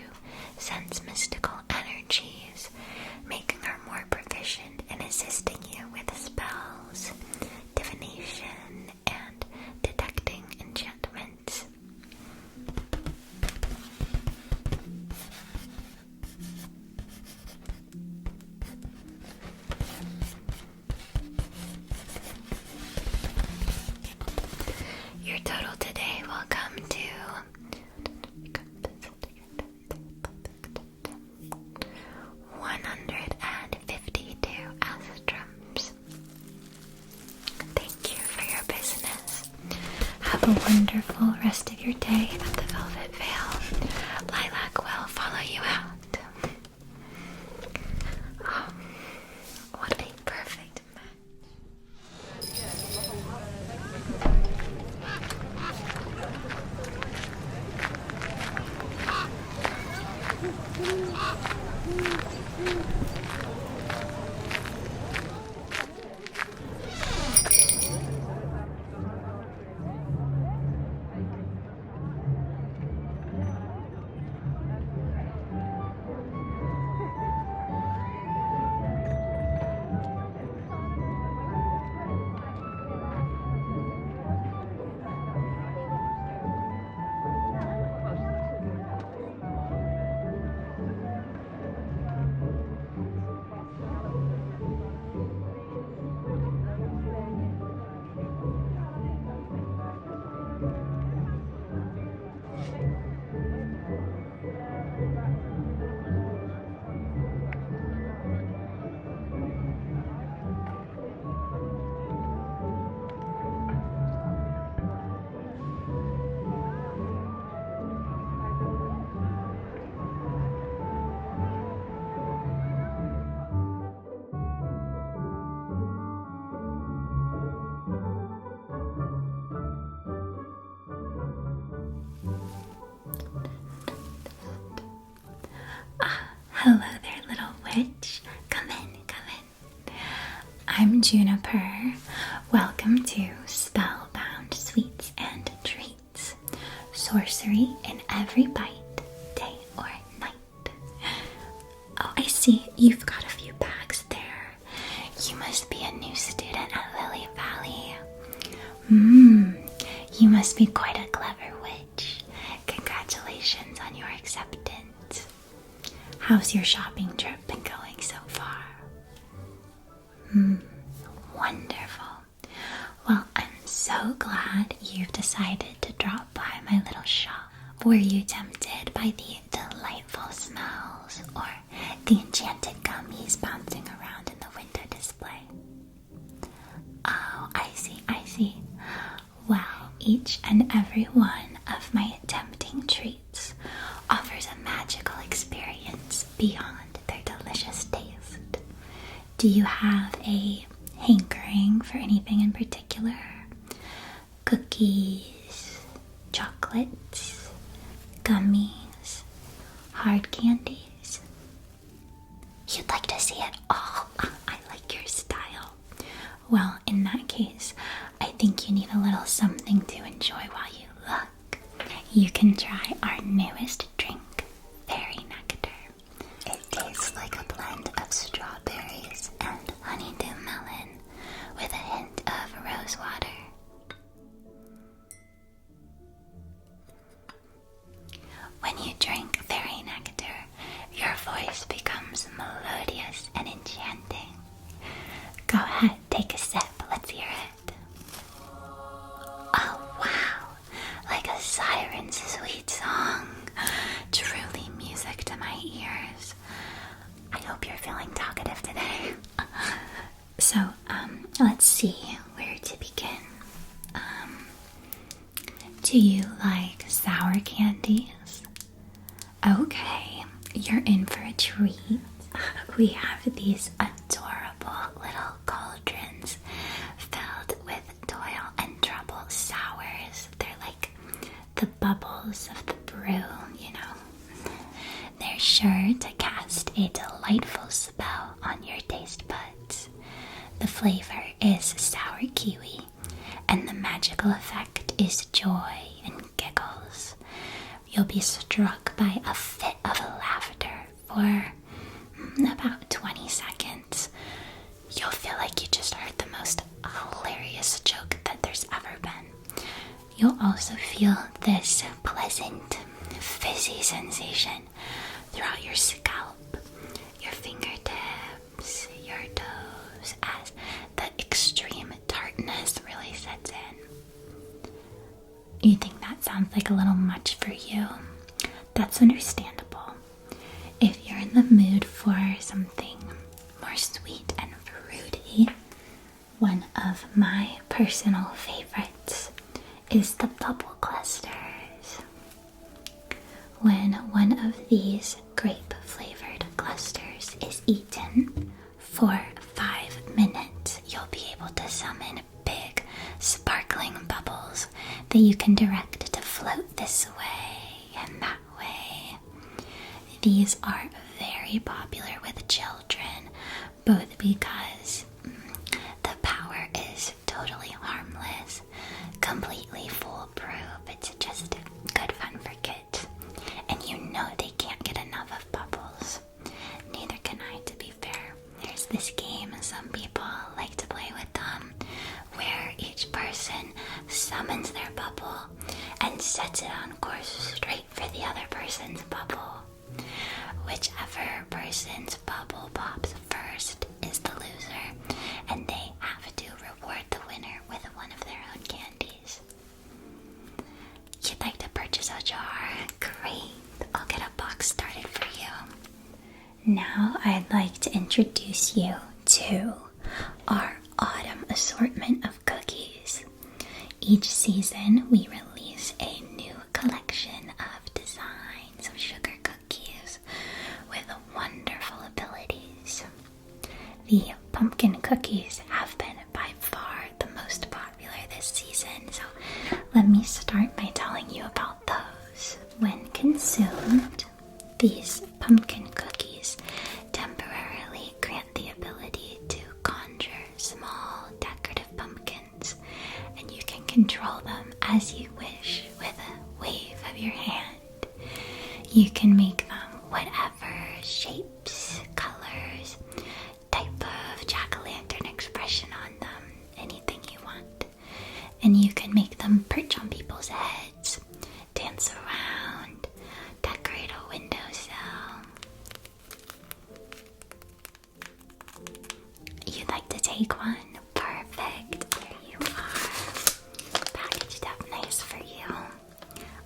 sense mystical energies, making her more proficient in assisting you with spells, divination, and detecting enchantments. Your total today will come to 152 astrums. Thank you for your business. Have a wonderful rest of your day at the Velvet Veil. Lilac will follow you out. Oh, what a perfect match. Hello there, little witch. Come in, come in. I'm Juniper. Welcome to Spellbound Sweets and Treats. Sorcery in every bite, day or night. Oh, I see you've got a few bags there. You must be a new student at Lily Valley. You must be quite a clever witch. Congratulations on your acceptance. How's your shopping trip been going so far? Wonderful. Well, I'm so glad you've decided to drop by my little shop. Were you tempted by the delightful smells or the enchanted gummies bouncing around in the window display? Oh, I see, I see. Well, each and every one of my tempting treats offers a magical experience beyond their delicious taste. Do you have a hankering for anything in particular? Cookies, chocolates, gummies, hard candies? You'd like to see it all? I like your style. Well, in that case, I think you need a little something to enjoy while you look. You can try our newest drink, Fairy Nectar. Go ahead, take a sip. Let's hear it. Oh, wow. Like a siren's sweet song. Truly music to my ears. I hope you're feeling talkative today. So, let's see where to begin. Do you like sour candies? Okay, you're in for a treat. We have these adorable little cauldrons filled with toil and trouble sours. They're like the bubbles of the brew, you know. They're sure to cast a delightful spell on your taste buds. The flavor is sour kiwi, and the magical effect is joy and giggles. You'll be struck by a fit of laughter for about 20 seconds. You'll feel like you just heard the most hilarious joke that there's ever been. You'll also feel this pleasant, fizzy sensation throughout your scalp, your fingertips, your toes, as the extreme tartness really sets in. You think that sounds like a little much for you? That's understandable. If you're in the mood for something more sweet and fruity, one of my personal favorites is the bubble clusters. When one of these grape-flavored clusters is eaten for 5 minutes, you'll be able to summon big, sparkling bubbles that you can direct to float this way and that way. These are very popular with children, both because the power is totally harmless, completely foolproof. It's just good fun for kids. And you know they can't get enough of bubbles. Neither can I, to be fair. There's this game some people like to play with them, where each person summons their bubble and sets it on course straight for the other person's bubble. Whichever person's bubble pops first is the loser, and they have to reward the winner with one of their own candies. You'd like to purchase a jar? Great, I'll get a box started for you. Now I'd like to introduce you to our autumn assortment of cookies. Each season we release a new collection of designs of sugar cookies with wonderful abilities. The pumpkin cookies have been by far the most popular this season, so let me start by telling you about those. When consumed, these pumpkin cookies temporarily grant the ability to conjure small decorative pumpkins, and you can control them as you wish with a wave of your hand. You can make them whatever shapes, colors, type of jack-o'-lantern expression on them, anything you want. And you can make them perch on people's heads, dance around, decorate a windowsill. You'd like to take one? Perfect. Here you are. Packaged up nice for you.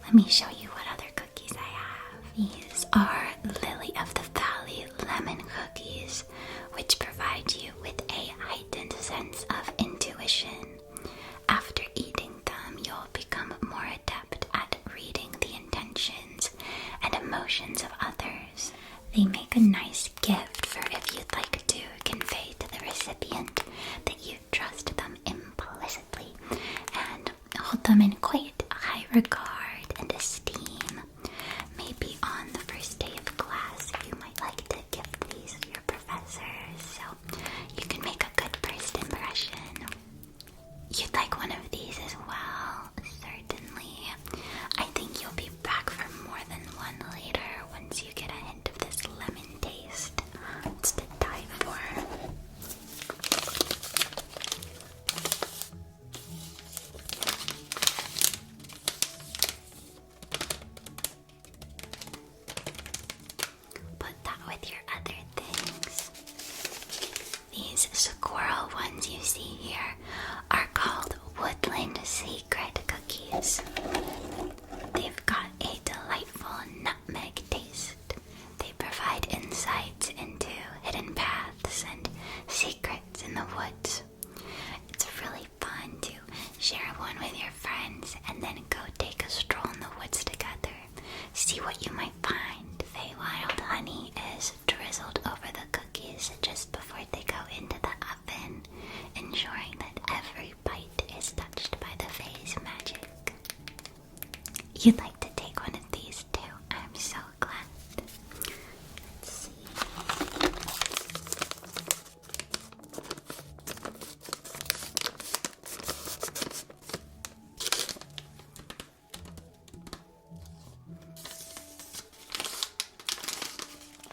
Let me show you what other cookies I have. These are Lily of the Valley lemon cookies, which provide you with a heightened sense of intuition. After eating them, you'll become more adept at reading the intentions and emotions of others. They make a nice gift for if you'd like to convey to the recipient that you trust them implicitly and hold them in quite high regard and esteem. Maybe on the first day of class, you might like to give these to your professors so you can make a good first impression. You'd like one of these as well? Certainly. I think you'll be back for more than one later once you get a hint of this lemon taste. It's to die for. friends and then go take a stroll in the woods together. See what you might find. Feywild honey is drizzled over the cookies just before they go into the oven, ensuring that every bite is touched by the Fae's magic. You'd like to take one of these too. I'm so glad. Let's see.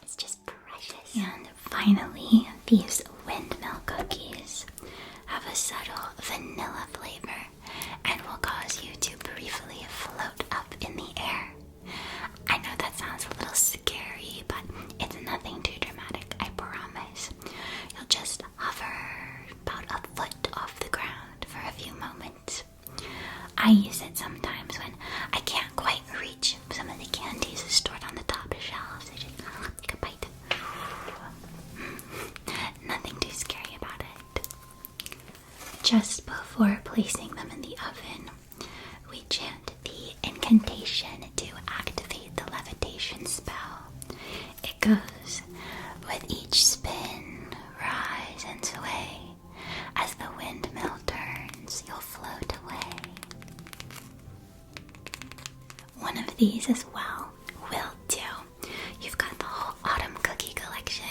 It's just precious. And finally, these windmill cookies have a subtle vanilla flavor and will cause you to briefly float up in the air. I know that sounds a little scary, but it's nothing too dramatic, I promise. You'll just hover about a foot off the ground for a few moments. I use it sometimes when I can't quite reach some of the candies stored on the top shelves. I just take a bite. Nothing too scary about it. Just before placing them in the oven, we chant the incantation to activate the levitation spell. It goes, with each spin, rise and sway. As the windmill turns, you'll float away. One of these as well will do. You've got the whole autumn cookie collection.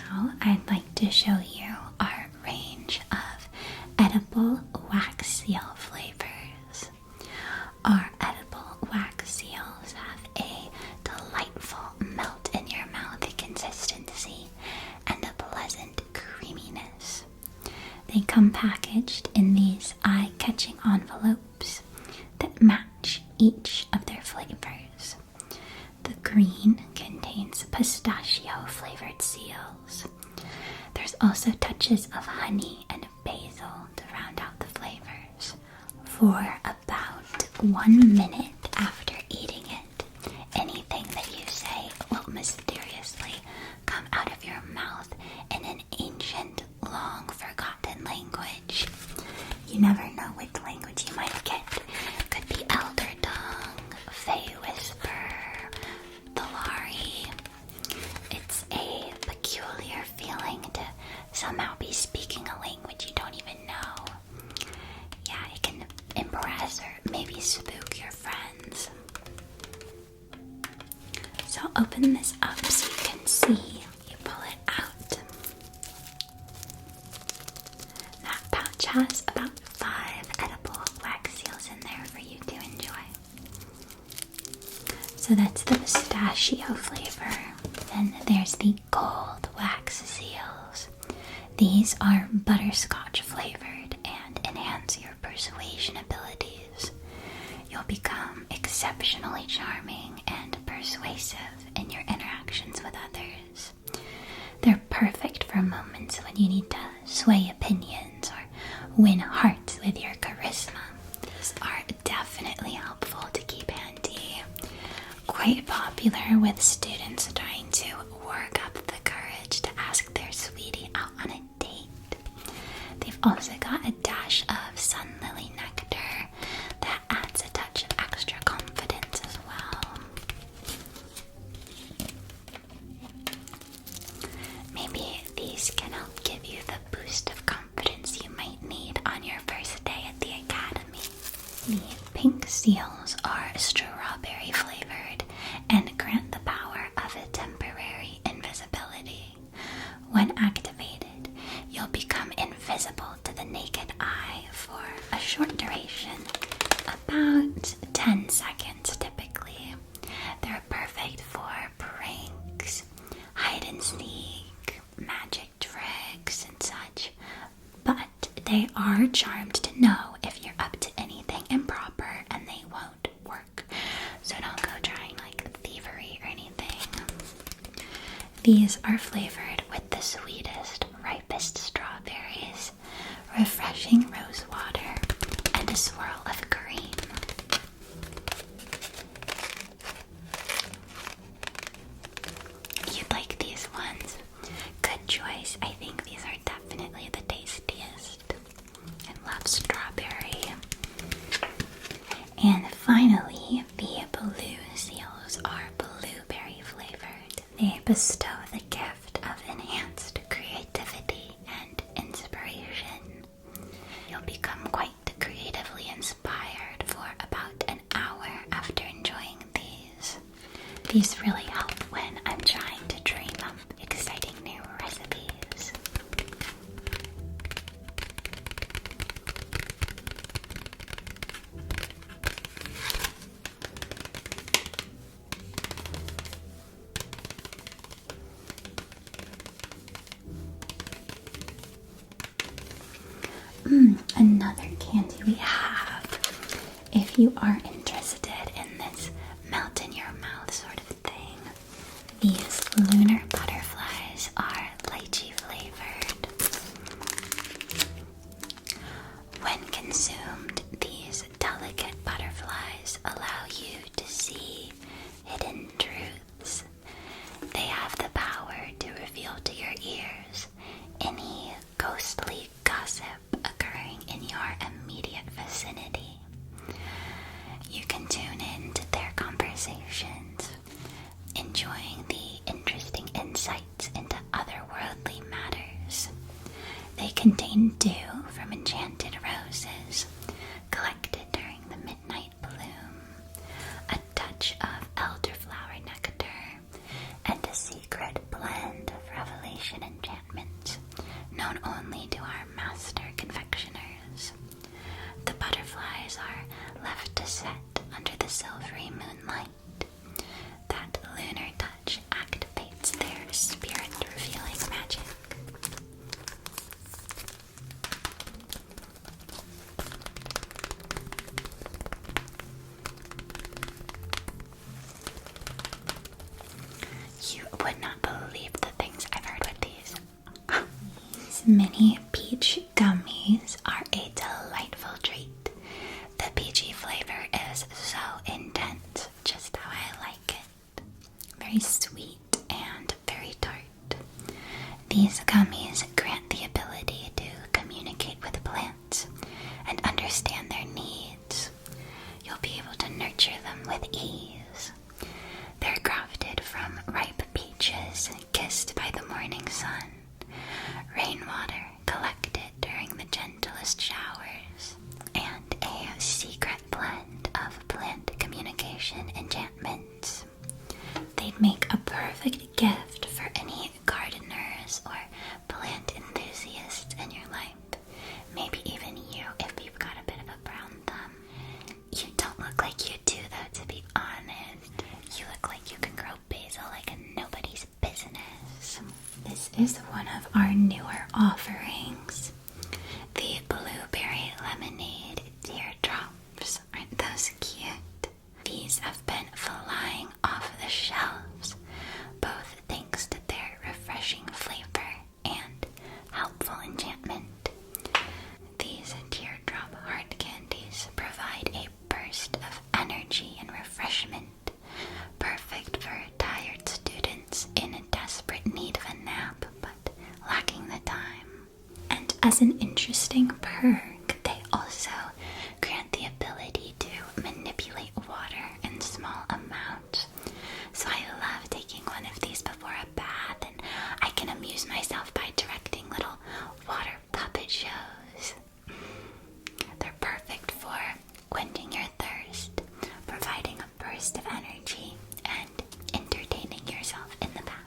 Now I'd like to show you our range of edible wax seal flavors. Our edible wax seals have a delightful melt in your mouth consistency and a pleasant creaminess. They come packaged in these eye-catching envelopes that match each of their flavors. The green contains pistachio-flavored seals. There's also touches of honey and basil to round out the flavors. For about 1 minute after eating it, anything that you say will mysteriously come out of your mouth in an ancient, long-forgotten language. You never know which language you might get. Could be Elder Tongue, Fey Whisper, Thalari. It's a peculiar feeling to somehow be speaking a language you don't even know. Yeah, it can impress or maybe spook your friends. So open this up so you can see. You pull it out. That pouch has about 5 edible wax seals in there for you to enjoy. So that's the pistachio flavor. Then there's the gold wax seals. These are butterscotch flavored and enhance your persuasion abilities. You'll become exceptionally charming and persuasive in your interactions with others. They're perfect for moments when you need to sway opinions or win hearts with your charisma. These are definitely helpful to keep handy. Quite popular with students trying to work up the courage to ask their sweetie out on a date. They've also got a dash of sun lily nectar that adds a touch of extra confidence as well. Maybe these can help give you the boost of confidence you might need on your first day at the academy. The pink seals are strawberry flavored and grant the power of a temporary invisibility. When activated, you'll become invisible to the naked eye for a short duration, about 10 seconds typically. They're perfect for pranks, hide and seek, magic tricks, and such, but they are charmed to know if you're up to anything improper and they won't work. So don't go trying like thievery or anything. These are flavored with the sweetest, ripest strawberries, refreshing rose water, These really help when I'm trying to dream up exciting new recipes. Another candy we have, if you are interested in this melt in your mouth sort of thing, these lunar butterflies are lychee flavored. When consumed, these delicate butterflies allow you to see hidden truths. They have the power to reveal to your ears any ghostly gossip occurring in your immediate vicinity. You can tune in to their conversations, enjoying the interesting insights into otherworldly matters. They contain dew from enchanted roses, collected during the midnight bloom, a touch of elderflower nectar, and a secret blend of revelation enchantment known only to our master confectioners. The butterflies are left to set under the silvery moonlight. That lunar touch activates their spirit-revealing magic. You would not believe the things I've heard with these. These mini peach gummies are a delightful treat. The peachy flavor is so intense, just how I like it. Very sweet and very tart. These gummies grant the ability to communicate with plants and understand their needs. You'll be able to nurture them with ease. They're crafted from ripe peaches kissed by the morning sun, rainwater collected during the gentlest showers, and a secret blend of plant communication enchantments. They'd make a perfect gift for any gardeners or plant enthusiasts in your life. Maybe even you if you've got a bit of a brown thumb. You don't look like you do though, to be honest. You look like you can grow basil like nobody's business. This is one of our newer offerings. The blueberry lemonade teardrops. Aren't those cute? These have been flying off the shelves, both thanks to their refreshing flavor and helpful enchantment. These teardrop hard candies provide a burst of energy and refreshment, perfect for tired students in a desperate need of a nap but lacking the time. And as an interesting perk, they also grant the ability to manipulate water in small amounts. So I love taking one of these before a bath, and I can amuse myself by directing little water puppet shows. They're perfect for quenching your thirst, providing a burst of energy, and entertaining yourself in the bath.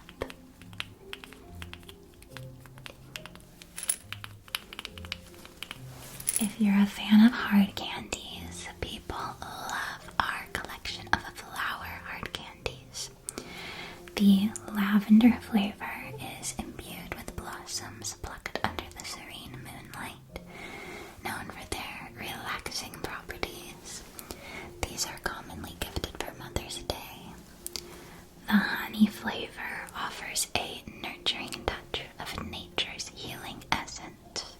If you're a fan of hard candies, people love our collection of flower hard candies. The lavender flavor is imbued with blossoms plucked under the serene moonlight, known for their relaxing properties. These are commonly gifted for Mother's Day. The honey flavor offers a nurturing touch of nature's healing essence,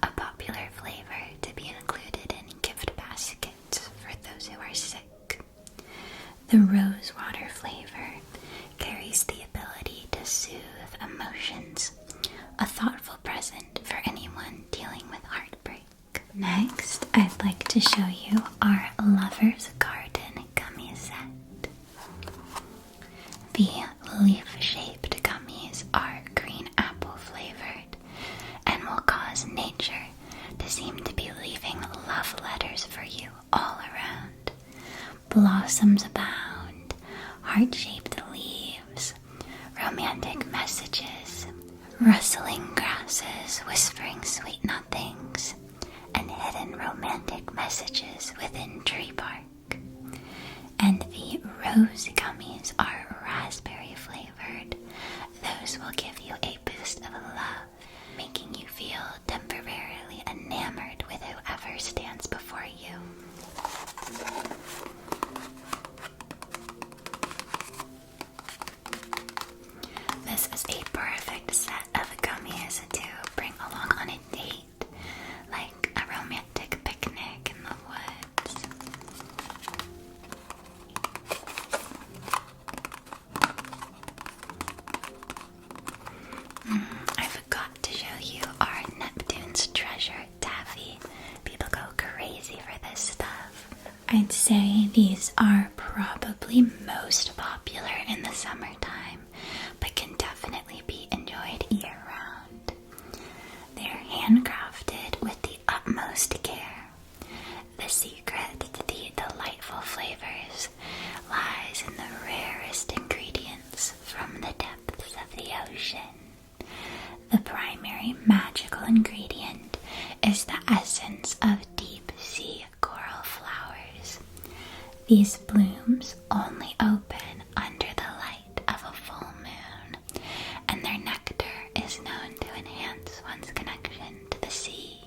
a popular flavor to be included in gift baskets for those who are sick. The rosewater flavor carries the ability to soothe emotions, a thoughtful present for anyone dealing with heartbreak. Next, I'd like to show you our Lover's Garden gummy set. The leaf-shaped gummies are green apple flavored and will cause nature to seem to be leaving love letters for you all around. Blossoms abound, heart-shaped leaves, romantic messages, rustling grasses whispering sweet nothings, and hidden romantic messages within tree bark. And the rose gummies are raspberry flavored. Those will give you a boost of love, making you feel temporarily enamored with whoever stands before you. This is a perfect set of gummies to bring along on a date, like a romantic picnic in the woods. I forgot to show you our Neptune's Treasure taffy. People go crazy for this stuff. I'd say these are probably most popular in the summertime, but can definitely be enjoyed year-round. They're handcrafted with the utmost care. The secret to the delightful flavors lies in the rarest ingredients from the depths of the ocean. The primary magical ingredient is the essence of deep-sea coral flowers. These blooms only open under the light of a full moon, and their nectar is known to enhance one's connection to the sea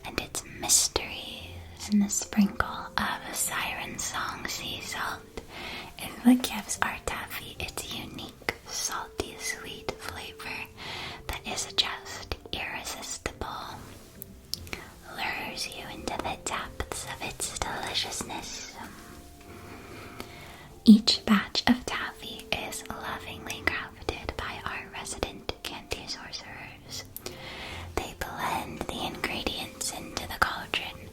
and its mysteries. And the sprinkle of a siren song sea salt is what gives our taffy its unique, salty, sweet flavor that is just irresistible. Lures you into the depths of its deliciousness. Each batch of taffy is lovingly crafted by our resident candy sorcerers. They blend the ingredients into the cauldron,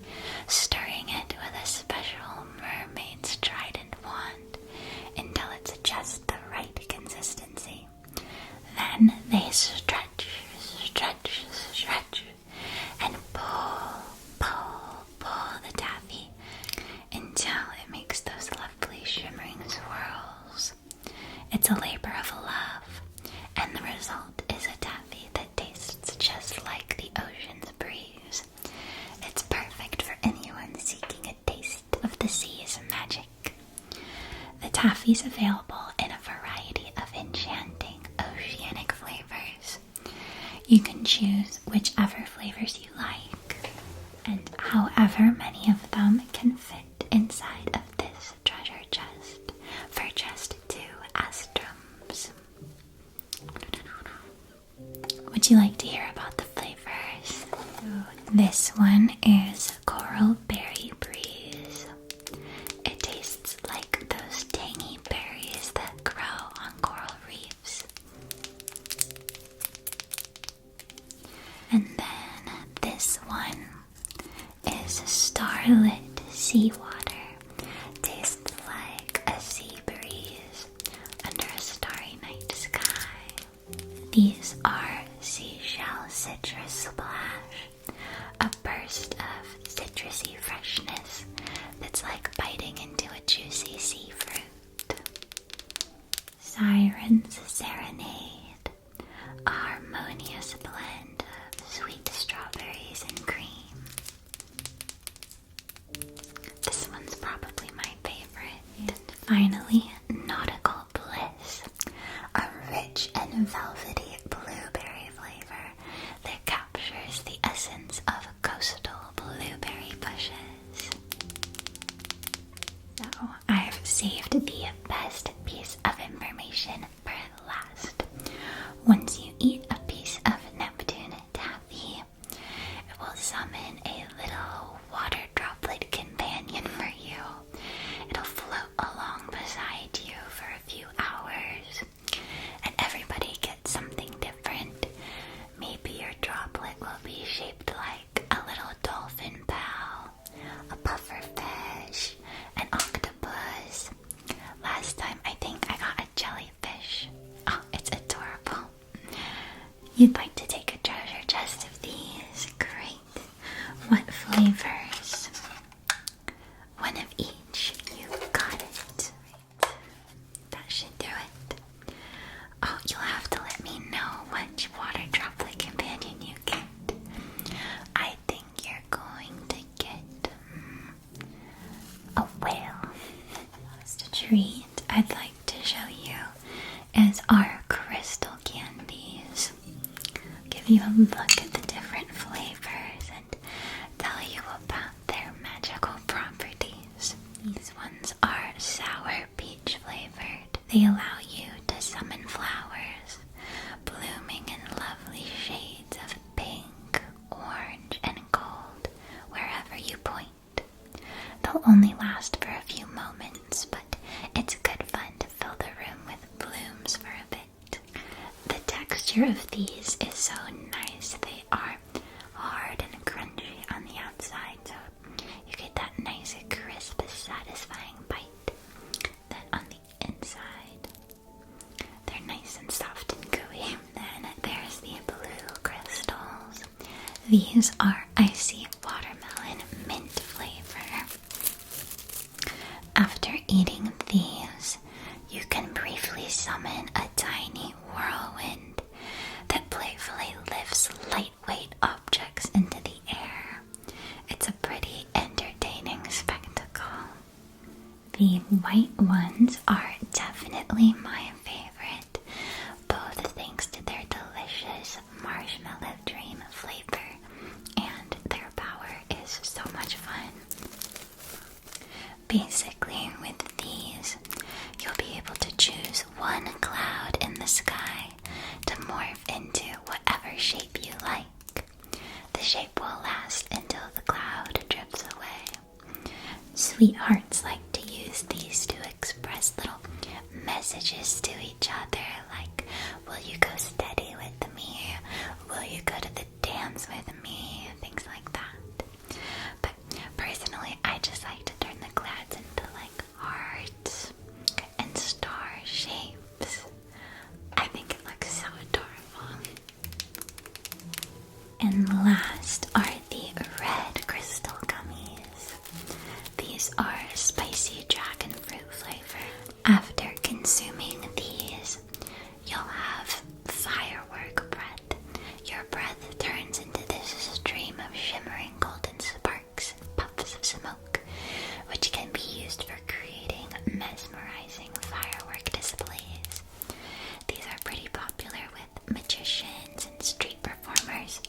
stirring it with a special mermaid's trident wand until it's just the right consistency. Then they stretch, and pull the taffy until it makes those lovely shimmering swirls. It's a labor of love, and the result is a taffy that tastes just like the ocean's breeze. It's perfect for anyone seeking a taste of the sea's magic. The taffy's available in a variety of enchanting oceanic flavors. You can choose whichever flavors you like, and however many of them can fit inside of this treasure chest for just 2 astrums. Would you like to hear about the flavors? This one is Coral Berry Breeze. It tastes like those tangy berries that grow on coral reefs. And then this one is Starlit Seawater. Tastes like a sea breeze under a starry night sky. These are Seashell Citrus Splash, a burst of citrusy freshness that's like biting into a juicy sea fruit. Siren's Serenade, a harmonious blend of sweet strawberries and cream. This one's probably my favorite. And finally, Nautical Bliss, a rich and velvety blueberry flavor that captures the essence of coastal blueberry bushes. So, I've saved the best piece of information for last. Once you eat a piece of Neptune taffy, it will summon a little water droplet companion for you. It'll float along beside you for a few hours, and everybody gets something different. Maybe your droplet will be shaped like a little dolphin pal, a pufferfish, an octopus. Last time I think I got a jellyfish. Oh, it's adorable. You'd like to take a treasure chest of these? Great. look at the different flavors and tell you about their magical properties. These ones are sour peach flavored. They allow you to summon flowers, blooming in lovely shades of pink, orange, and gold wherever you point. They'll only last for a few moments, but it's good fun to fill the room with blooms for a bit. The texture of these is so nice. They are hard and crunchy on the outside, so you get that nice, crisp, satisfying bite. Then on the inside, they're nice and soft and gooey. Then there's the blue crystals. These are icy watermelon mint flavor. After eating these, you can briefly summon a tiny whirlwind that playfully lifts lightweight objects into the air. It's a pretty entertaining spectacle. The white ones are definitely my favorite, both thanks to their delicious marshmallow dream flavor and their power is so much fun. Basically, with these, you'll be able to choose one cloud in the sky to morph into whatever shape you like. The shape will last until the cloud drifts away. Sweethearts like to use these to express little messages to each other, like, will you go steady with me? Will you go to the dance with me? Things like that. But personally, I just like to turn the clouds into like hearts and star shapes. I think it looks so adorable. And last are the red crystal gummies. These are spicy dragon fruit flavor. After consuming these, you'll have firework breath. Your breath turns into this stream of shimmering golden sparks and puffs of smoke, which can be used for creating mesmerizing firework displays. These are pretty popular with magicians and street performers,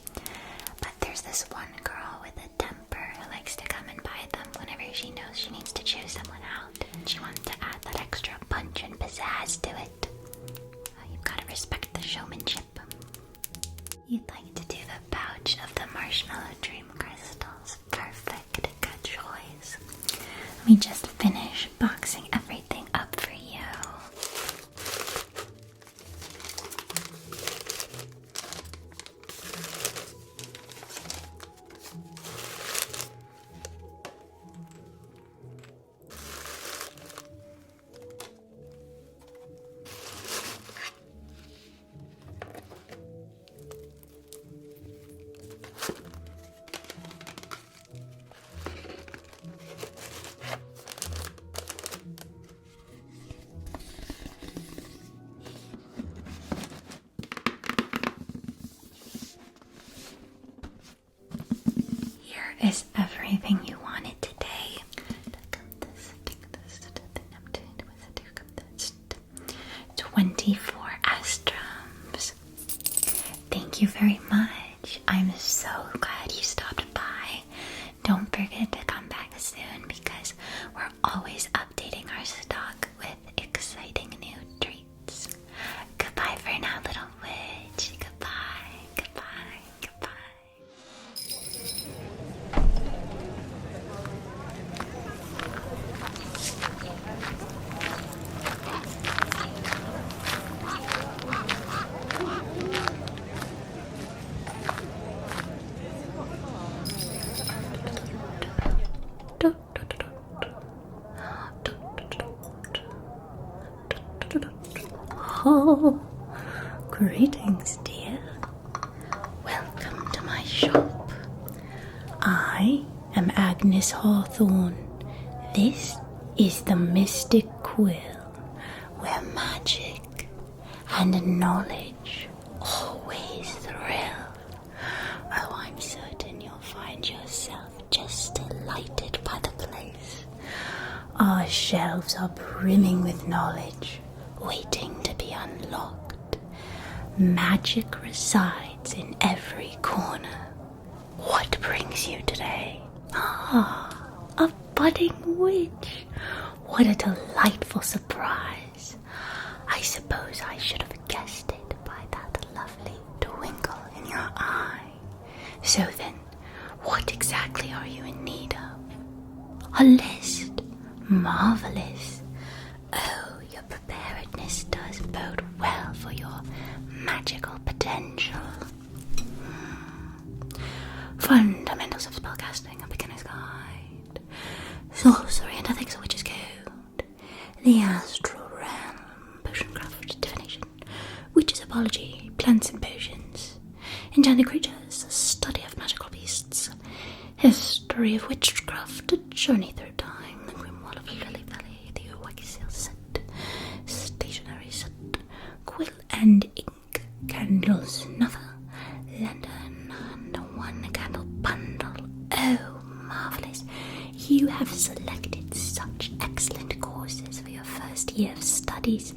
but there's this one girl with a temper who likes to come and buy them whenever she knows she needs to chew someone out, and she wants to add that extra punch and pizzazz to it. You've got to respect the showmanship. You'd like to do the pouch of the marshmallow dream crystals. Perfect, good choice. Let me just finish boxing everything up for you. Is everything you wanted today. 24 Astrums. Thank you very much. I'm so glad you stopped by. Don't forget to come back soon because we're always updating our stock with exciting new treats. Goodbye for now, little witch. Goodbye, goodbye, goodbye. Oh, greetings, dear. Welcome to my shop. I am Agnes Hawthorne. This is the Mystic Quill, where magic and knowledge always thrill. Oh, I'm certain you'll find yourself just delighted by the place. Our shelves are brimming with knowledge, waiting to be unlocked. Magic resides in every every corner. What brings you today? Ah, a budding witch. What a delightful surprise. I suppose I should have guessed it by that lovely twinkle in your eye. So then, what exactly are you in need of? A list? Marvelous. Oh, your preparedness does bode well for your magical potential. Fundamentals of Spellcasting, a Beginner's Guide. Sorcery and Ethics, a Witch's Code. The Astral Realm, Potioncraft, Divination, Witch's Apology, Plants and Potions. Enchanted Creatures, a Study of Magical Beasts. History of Witchcraft, A Journey Through Time, The Grimoire of Lily Valley, The Owakisil Set, Stationery Set, Quill and Ink, Candle Snuffer, Lantern, and One Candle Bundle. Oh, marvellous. You have selected such excellent courses for your first year of studies.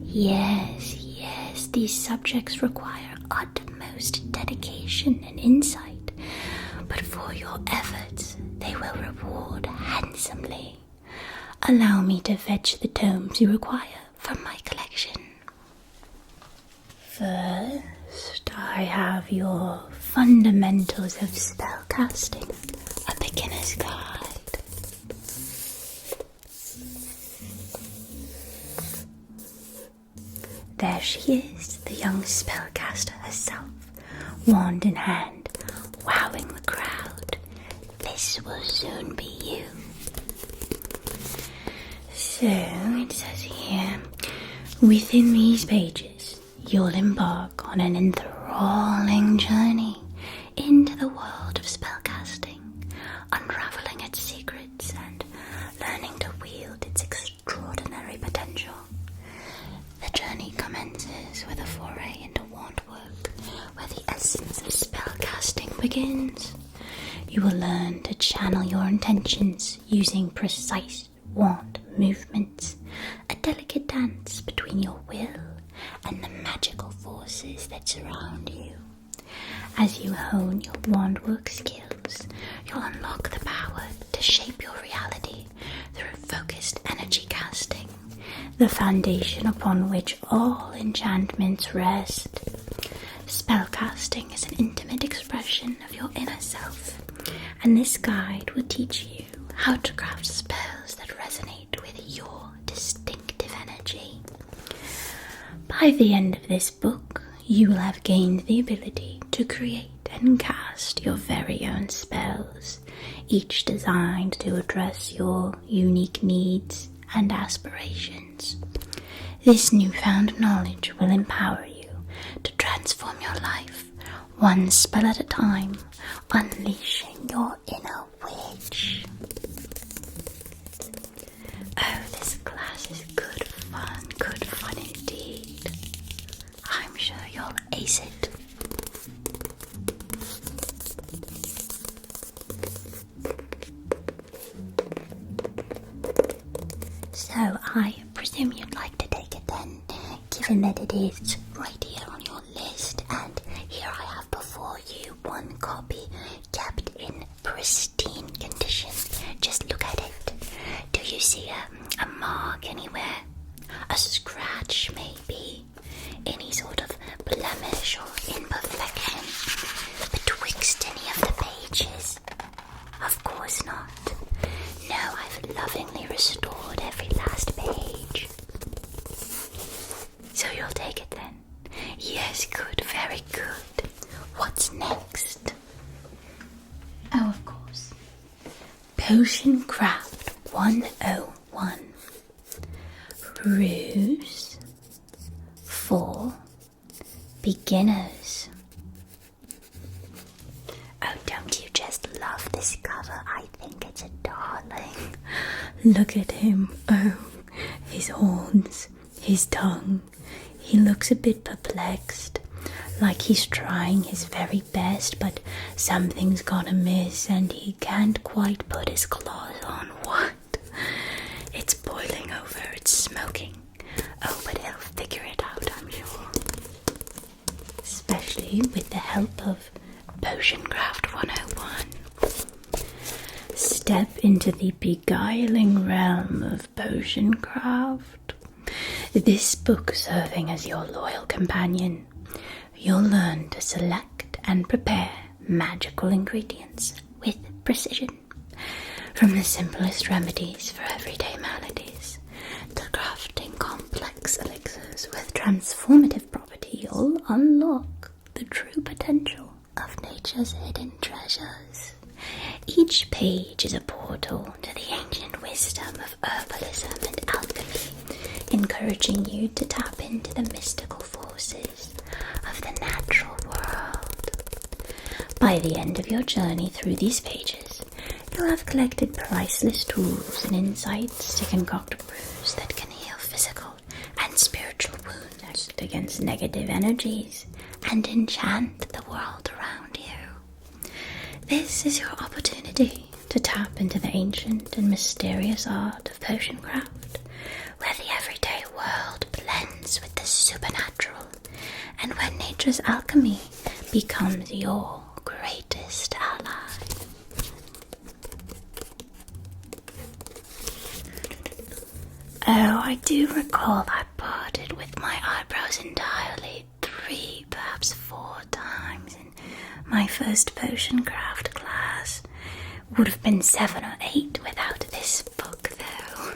Yes, these subjects require utmost dedication and insight, but for your efforts, they will reward handsomely. Allow me to fetch the tomes you require from my collection. First, I have your Fundamentals of Spellcasting, a Beginner's Guide. There she is, the young spellcaster herself, wand in hand, wowing the crowd. This will soon be you. So, it says here, within these pages, you'll embark on an enthralling journey into the world of spellcasting, unraveling its secrets and learning to wield its extraordinary potential. The journey commences with a foray into wand work, where the essence of spellcasting begins. You will learn to channel your intentions using precise wand movements, a delicate dance between your will and the magical forces that surround you. As you hone your wand work skills, you'll unlock the power to shape your reality through focused energy casting, the foundation upon which all enchantments rest. Spellcasting is an intimate expression of your inner self, and this guide will teach you how to craft spells that resonate with your distinctive energy. By the end of this book, you will have gained the ability to create and cast your very own spells, each designed to address your unique needs and aspirations. This newfound knowledge will empower you to transform your life, one spell at a time, unleashing your inner witch. Oh, this class is good fun indeed. I'm sure you'll ace it. So I presume you'd like to take it then, given that it is right here on your list, and here I have before you one copy kept in pristine condition. Just look at it. Do you see a mark anywhere? A scratch maybe? Any sort of blemish or imperfection betwixt any of the pages? Of course not. No, I've lovingly restored every last page. So you'll take it then? Yes, good, very good. What's next? Oh, of course. Potioncraft 101. Ruse for beginners. Oh, don't you just love this cover? I think it's a darling. Look at him. Oh, his horns, his tongue. He looks a bit perplexed, like he's trying his very best, but something's gone amiss and he can't quite put his claws on. What? It's boiling over, it's smoking. Oh, but he'll figure it out, I'm sure. Especially with the help of Potioncraft 101. Step into the beguiling realm of potioncraft. This book serving as your loyal companion, you'll learn to select and prepare magical ingredients with precision. From the simplest remedies for everyday maladies to crafting complex elixirs with transformative property, you'll unlock the true potential of nature's hidden treasures. Each page is a portal to the ancient wisdom of herbalism and alchemy, encouraging you to tap into the mystical forces of the natural world. By the end of your journey through these pages, you'll have collected priceless tools and insights to concoct brews that can heal physical and spiritual wounds against negative energies and enchant the world around you. This is your opportunity to tap into the ancient and mysterious art of potioncraft, where the everyday world blends with the supernatural, and where nature's alchemy becomes your greatest ally. Oh, I do recall I parted with my eyebrows entirely 3, perhaps 4 times in my first potioncraft class. Would have been 7 or 8 without this book, though.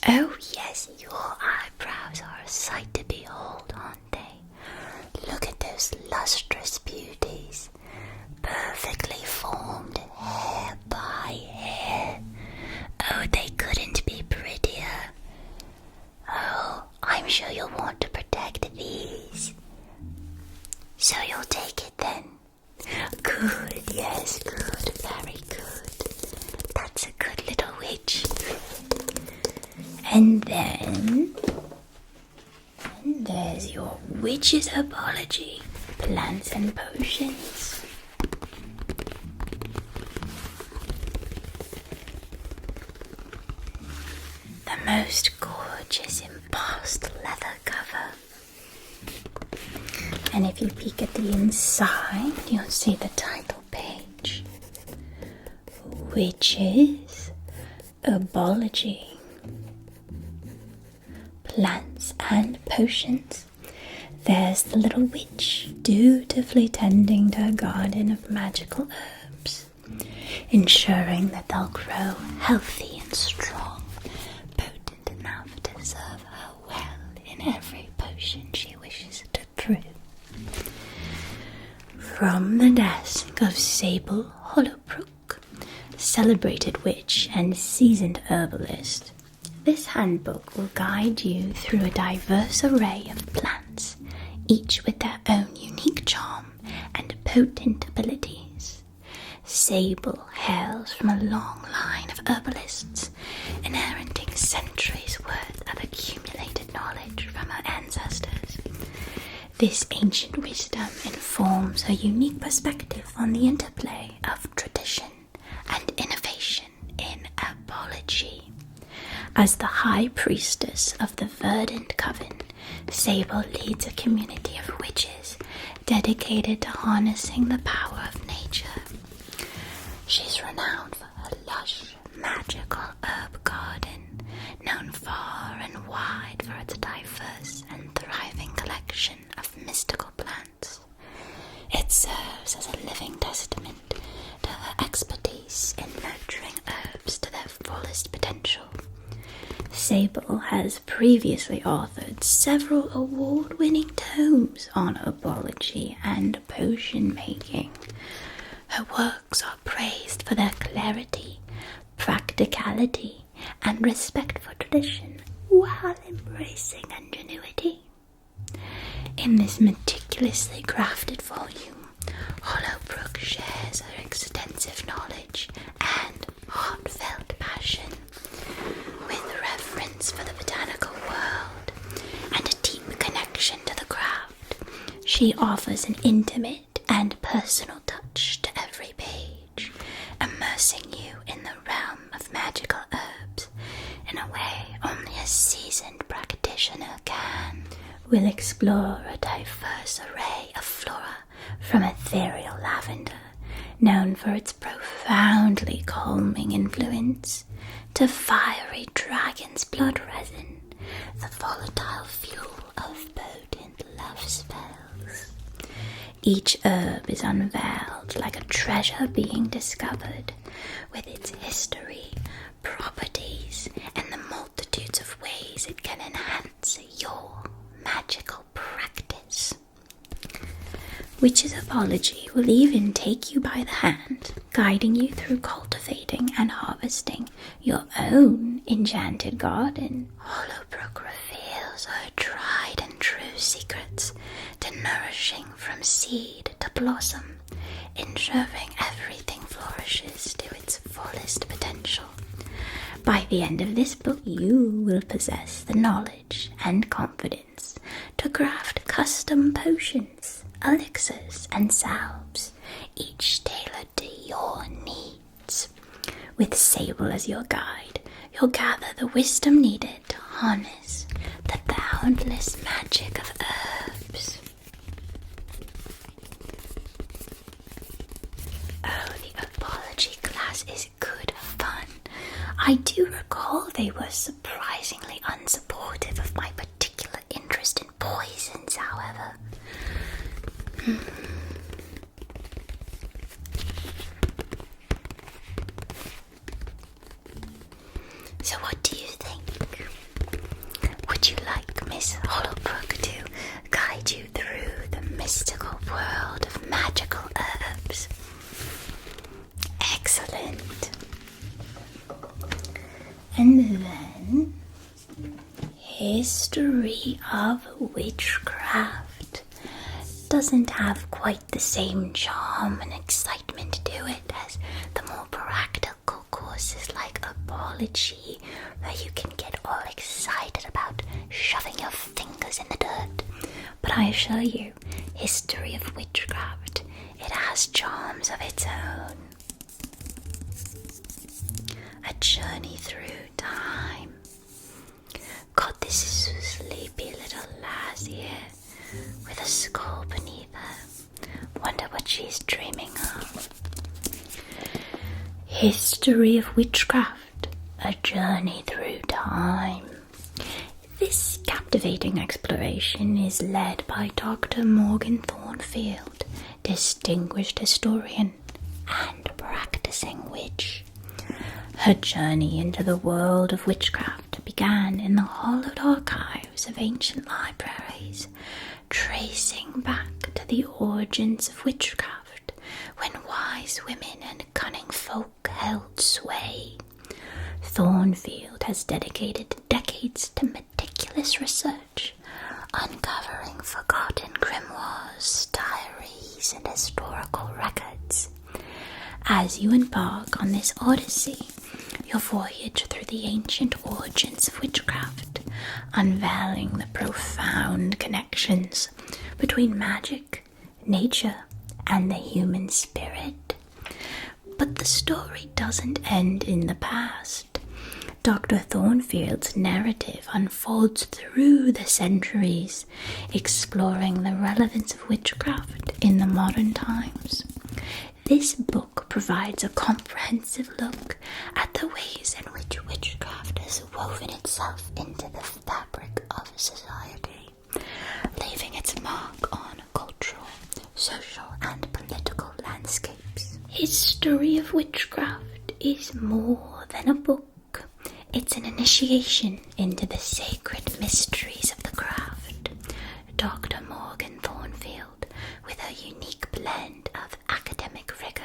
Oh, yes, your eyebrows are a sight to behold, aren't they? Look at those lustrous beauties, perfectly formed hair by hair. Oh, they couldn't be prettier. Oh, I'm sure you'll want to protect these. So you'll take it then? Good, yes, good, very good. That's a good little witch. And then there's your witch's herbology, plants and potions. The most gorgeous embossed leather cover. And if you peek at the inside, you'll see the title page, Witch's Herbology, Plants and Potions. There's the little witch dutifully tending to her garden of magical herbs, ensuring that they'll grow healthy and strong, potent enough to serve her well in every potion she wishes to brew. From the desk of Sable Hollowbrook, celebrated witch and seasoned herbalist, this handbook will guide you through a diverse array of plants, each with their own unique charm and potent abilities. Sable hails from a long line of herbalists, inheriting centuries' worth of accumulated knowledge from her ancestors. This ancient wisdom informs her unique perspective on the interplay of tradition and innovation in herbology. As the High Priestess of the Verdant Coven, Sable leads a community of witches dedicated to harnessing the power of nature. She's renowned for her lush, magical herb garden, known far and wide for its diverse and thriving collection of mystical plants. It serves as a living testament to her expertise in nurturing herbs to their fullest potential. Sable has previously authored several award-winning tomes on herbology and potion making. Her works are praised for their clarity, practicality, and respect for tradition, while embracing ingenuity. In this meticulously crafted volume, Hollowbrook shares her extensive knowledge and heartfelt passion, with reverence for the botanical world and a deep connection to the craft. She offers an intimate and personal touch to every page, immersing you in the realm of magical herbs in a way only a seasoned practitioner can. We'll explore a diverse array of flora, from ethereal lavender, known for its profoundly calming influence, to fiery dragon's blood resin, the volatile fuel of potent love spells. Each herb is unveiled like a treasure being discovered, with its history, properties, and the multitudes of ways it can enhance your magical practice. Witchesapology will even take you by the hand, guiding you through cultivating and harvesting your own enchanted garden. Hollowbrook reveals her tried and true secrets to nourishing from seed to blossom, ensuring everything flourishes to its fullest potential. By the end of this book, you will possess the knowledge and confidence to craft custom potions, elixirs, and salves, each tailored to your needs. With Sable as your guide, you'll gather the wisdom needed to harness the boundless magic of herbs. Oh, the herbology class is good fun. I do recall they were surprisingly unsupportive of my particular interest in poisons, however. So what do you think? Would you like Miss Hollowbrook to guide you through the mystical world of magical herbs? Excellent. And then, History of Witchcraft doesn't have quite the same charm and excitement to it as the more practical courses like Herbology, where you can get all excited about shoving your fingers in the dirt. But I assure you, History of Witchcraft, it has charms of its own. A journey through time. God, this is a sleepy little lass here, with a skull beneath her. Wonder what she's dreaming of. History of Witchcraft, a journey through time. This captivating exploration is led by Dr. Morgan Thornfield, distinguished historian and practicing witch. Her journey into the world of witchcraft began in the hollowed archives of ancient libraries, tracing back to the origins of witchcraft when wise women and cunning folk held sway. Thornfield has dedicated decades to meticulous research, uncovering forgotten grimoires, diaries, and historical records. As you embark on this odyssey, your voyage through the ancient origins of witchcraft, unveiling the profound connections between magic, nature, and the human spirit. But the story doesn't end in the past. Dr. Thornfield's narrative unfolds through the centuries, exploring the relevance of witchcraft in the modern times. This book provides a comprehensive look at the ways in which witchcraft has woven itself into the fabric of society, leaving its mark on cultural, social, and political landscapes. History of Witchcraft is more than a book. It's an initiation into the sacred mysteries of the craft. Dr. Morgan Thornfield, with her unique blend of academic rigor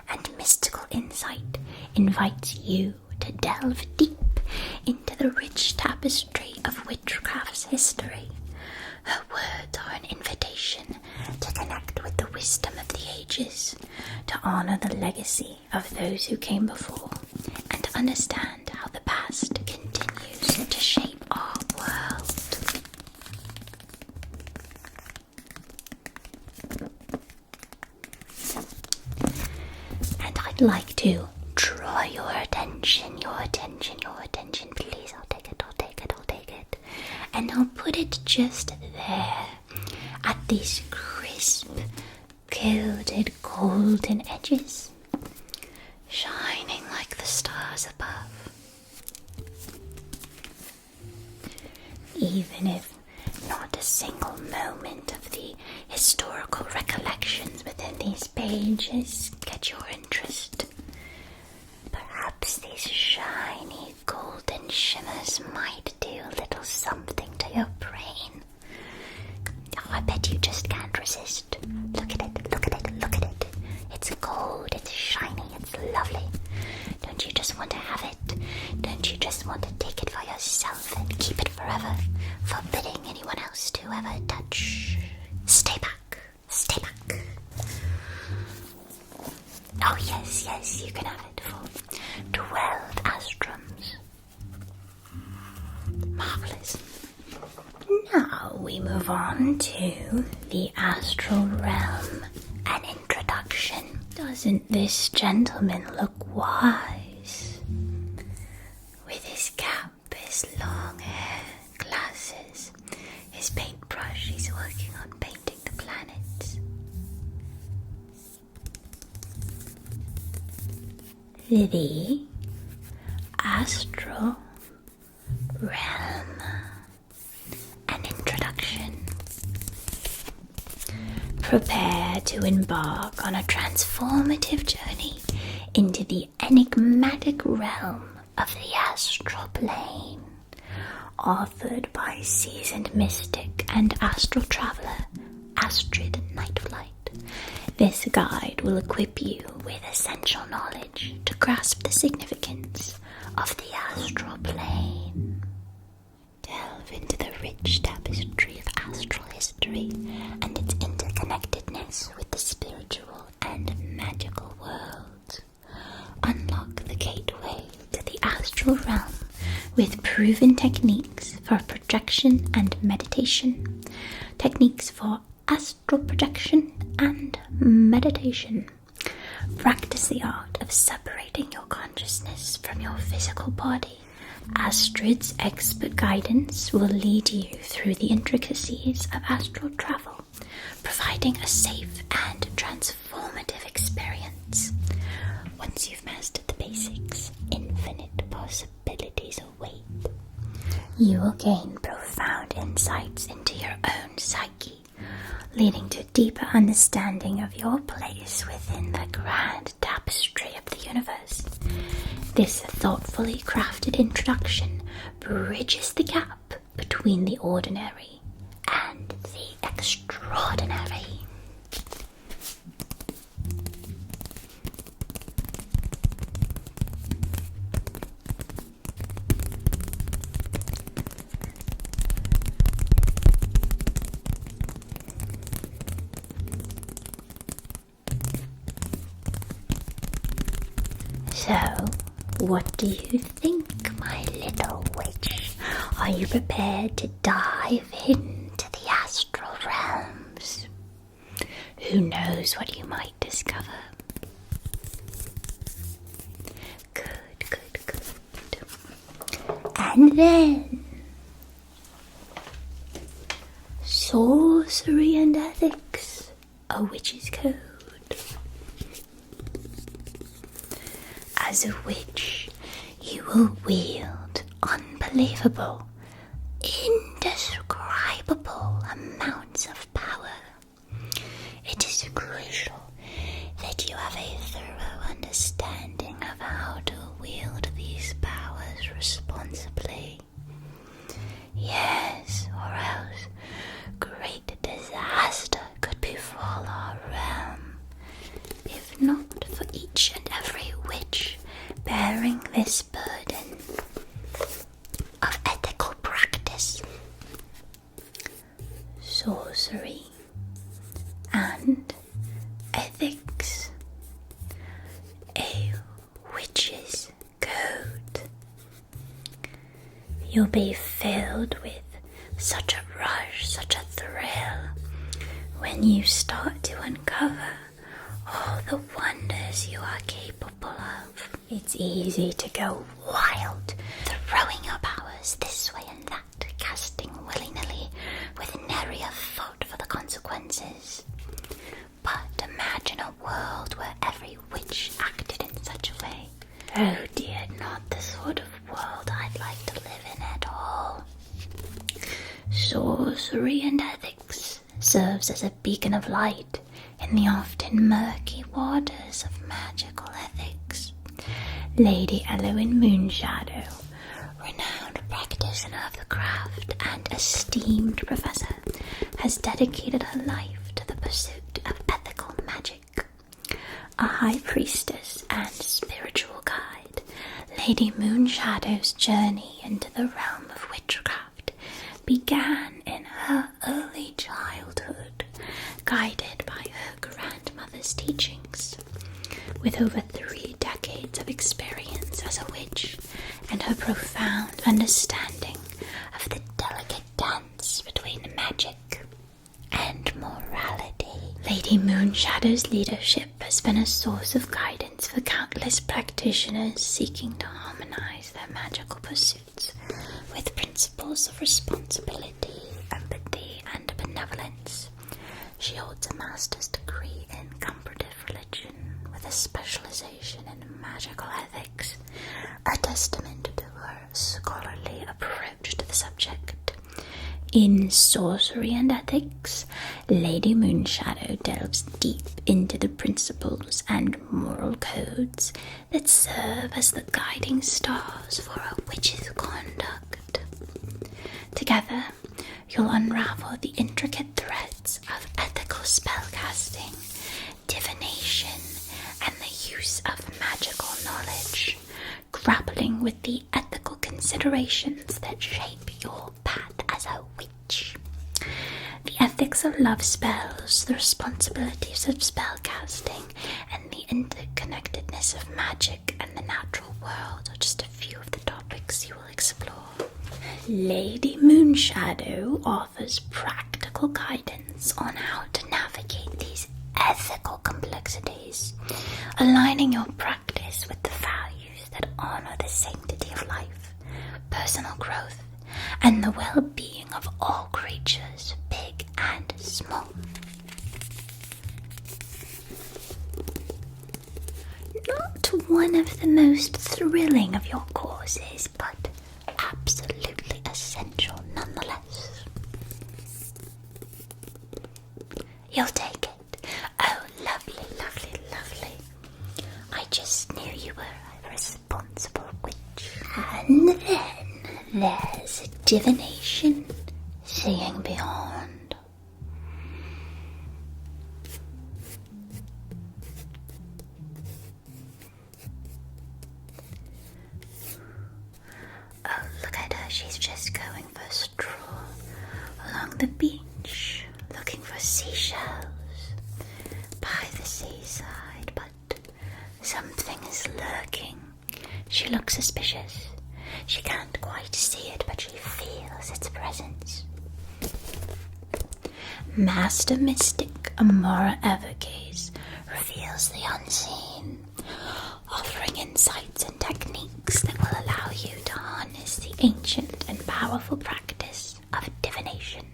and mystical insight, invites you to delve deep into the rich tapestry of witchcraft's history. Her words are an invitation to connect with the wisdom of the ages, to honor the legacy of those who came before, and to understand how the past continues to shape our world. And I'd like to draw your attention, please. I'll take it. And I'll put it just there these crisp, gilded golden edges, shining like the stars above. Even if not a single moment of the historical recollections within these pages get your interest, perhaps these shiny golden shimmers might do a little something to your brain. Oh, I bet you just can't resist. Look at it, look at it, look at it. It's gold, it's shiny, it's lovely. Don't you just want to have it? Don't you just want to take it for yourself and keep it forever, forbidding anyone else to ever touch? Stay back, stay back. Oh yes, yes, you can have it for 12 astrums. Marvelous. Now we move on to the astral realm. An introduction. Doesn't this gentleman look wise? With his cap, his long hair, glasses, his paintbrush, he's working on painting the planets. The astral realm. An introduction. Prepare to embark on a transformative journey into the enigmatic realm of the astral plane. Authored by seasoned mystic and astral traveler Astrid Nightflight. This guide will equip you with essential knowledge to grasp the significance of the astral plane. Delve into the rich tapestry of astral history and its interconnectedness with the spiritual and magical worlds. Unlock the gateway to the astral realm with proven techniques for projection and meditation, techniques for astral projection and meditation. Practice the art of separating your consciousness from your physical body. Astrid's expert guidance will lead you through the intricacies of astral travel, providing a safe and transformative experience. Once you've mastered the basics, infinite possibilities await. You will gain profound insights into your own psyche, leading to deeper understanding of your place within the grand tapestry of the universe. This thoughtfully crafted introduction bridges the gap between the ordinary and the extraordinary. So, what do you think, my little witch? Are you prepared to dive into the astral realms? Who knows what you might discover? Good, good, good. And then, sorcery and ethics, a witch's code. As a witch, you will wield unbelievable, indescribable amounts of power. It is crucial that you have a thorough understanding of how to wield these powers responsibly. Yes, or else great disaster could befall our realm, if not for each and every witch bearing this burden of ethical practice. Sorcery and ethics. A witch's code. You'll be filled with such a rush, such a thrill when you start to uncover all the wonders you are capable of. It's easy to go wild, throwing your powers this way and that, casting willy-nilly with nary a thought for the consequences. senses. But imagine a world where every witch acted in such a way. Oh dear, not the sort of world I'd like to live in at all. Sorcery and ethics serves as a beacon of light in the often murky waters of magical ethics. Lady Elowen Moonshadow, renowned practitioner of the craft and esteemed professor, has dedicated her life to the pursuit of ethical magic. A high priestess and spiritual guide, Lady Moonshadow's journey into the realm of witchcraft began in her early childhood, guided by her grandmother's teachings. With over 3 decades of experience as a witch and her profound understanding of the delicate dance between magic and morality, Lady Moonshadow's leadership has been a source of guidance for countless practitioners seeking to harmonize their magical pursuits with principles of responsibility, empathy, and benevolence. She holds a master's degree in comparative religion with a specialization in magical ethics, a testament to her scholarly approach to the subject. In Sorcery and Ethics, Lady Moonshadow delves deep into the principles and moral codes that serve as the guiding stars for a witch's conduct. Together, you'll unravel the intricate threads of ethical spellcasting, divination, and the use of magical knowledge, grappling with the ethical considerations that shape your path as a witch. The ethics of love spells, the responsibilities of spellcasting, and the interconnectedness of magic and the natural world are just a few of the topics you will explore. Lady Moonshadow offers practical guidance on how to navigate these ethical complexities, aligning your practice with the values that honor the sanctity of life, personal growth, and the well-being of all creatures, big and small. Not one of the most thrilling of your courses, but absolutely essential nonetheless. You'll take it. Oh, lovely, lovely, lovely. I just knew you were a responsible witch. And then there's divination, seeing beyond. Oh, look at her. She's just going for a stroll along the beach, looking for seashells by the seaside, but something is lurking. She looks suspicious. She can't quite see it, but she feels its presence. Master Mystic Amora Evergaze reveals the unseen, offering insights and techniques that will allow you to harness the ancient and powerful practice of divination.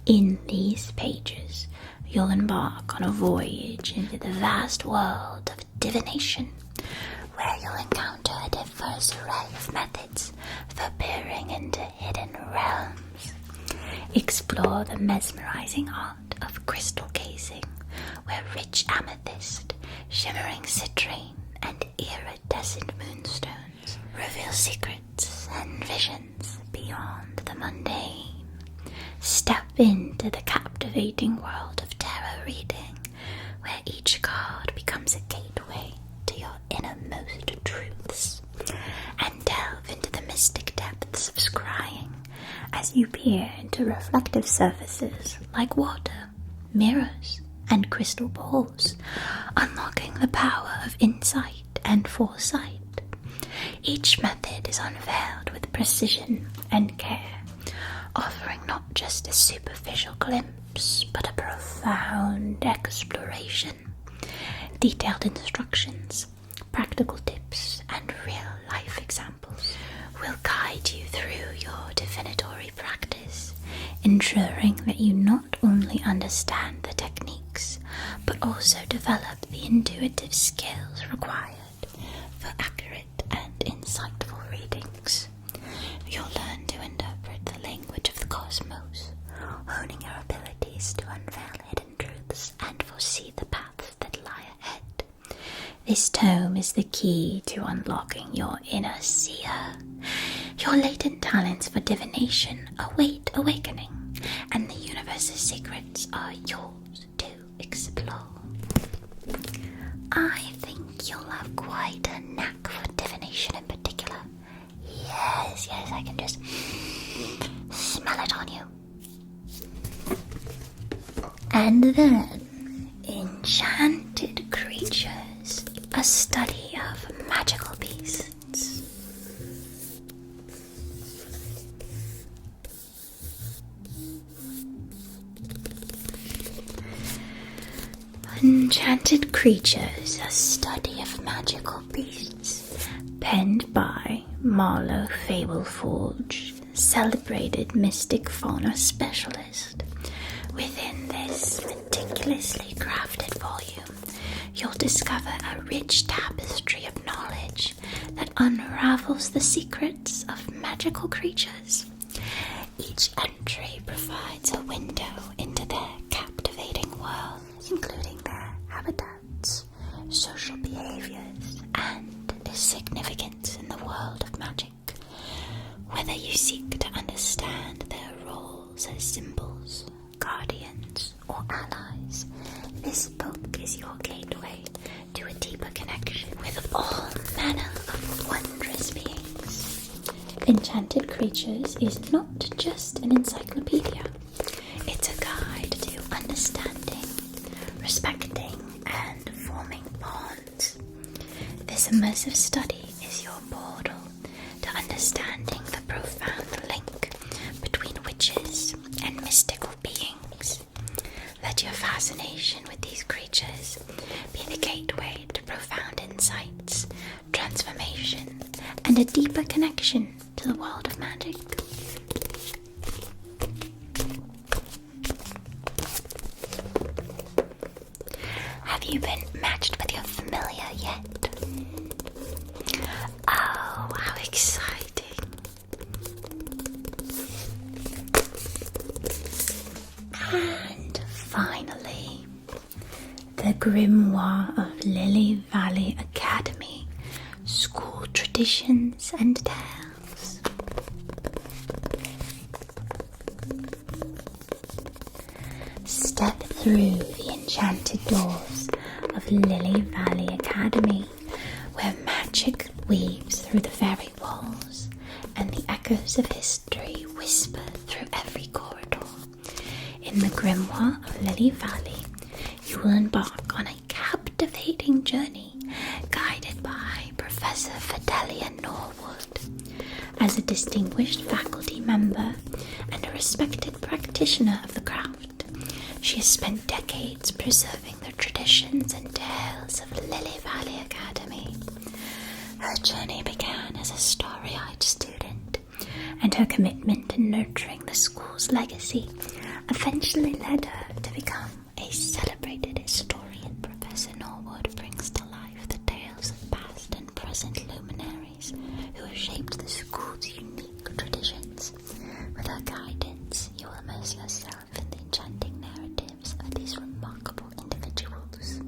In these pages, you'll embark on a voyage into the vast world of divination, where you'll encounter a diverse array of methods for peering into hidden realms. Explore the mesmerizing art of crystal gazing, where rich amethyst, shimmering citrine, and iridescent moonstones reveal secrets and visions beyond the mundane. Step into the captivating world of tarot reading, where each card becomes a gateway to your innermost truths, and delve into the mystic depths of scrying as you peer into reflective surfaces like water, mirrors, and crystal balls, unlocking the power of insight and foresight. Each method is unveiled with precision and care, offering not just a superficial glimpse, but a profound exploration. Detailed instructions, practical tips, and real-life examples will guide you through your divinatory practice, ensuring that you not only understand the techniques, but also develop the intuitive skills required for accurate and insightful readings. You'll learn to interpret the language of the cosmos, honing your abilities to unveil hidden truths and foresee the paths that lie ahead. This tome is the key to unlocking your inner seer. Your latent talents for divination await awakening, and the universe's secrets are yours to explore. I think you'll have quite a knack for divination in particular. Yes, I can just smell it on you. And then, enchanted creatures, a study of magical beasts. Enchanted Creatures, a study of magical beasts, penned by Marlowe Fableforge, celebrated mystic fauna specialist. Within this meticulously crafted volume, you'll discover a rich tapestry of knowledge that unravels the secrets of magical creatures. Each entry provides a window into their captivating world, including their habitats, social behaviors, and their significance in the world of magic. Whether you seek to understand their roles as symbols, guardians, or allies, this book is your gateway to a deeper connection with all manner of wondrous beings. Enchanted Creatures is not just an encyclopedia. It's a guide to understanding, respecting, and forming bonds. This immersive study is your portal to understanding the profound link between witches and mystical beings. Let your fascination with these creatures be the gateway to profound insights, transformation, and a deeper connection to the world of magic. Have you been matched with your familiar yet? Oh, how exciting! And finally, the Grimoire of Lily Valley Academy, School Traditions and Tales. Step through the enchanted doors of Lily Valley Academy, where magic weaves through the very walls and the echoes of history whisper through every corridor. In the Grimoire of Lily Valley, you will embark on a captivating journey guided by Professor Fidelia Norwood. As a distinguished faculty member and a respected practitioner of the craft, she has spent decades preserving the traditions and tales of Lily Valley Academy. Her journey began as a starry-eyed student, and her commitment to nurturing the school's legacy eventually led her to become a celebrated historian. Professor Norwood brings to life the tales of past and present luminaries who have shaped the school's unique traditions. With her guidance, you will immerse yourself in the enchanting narratives of these remarkable individuals,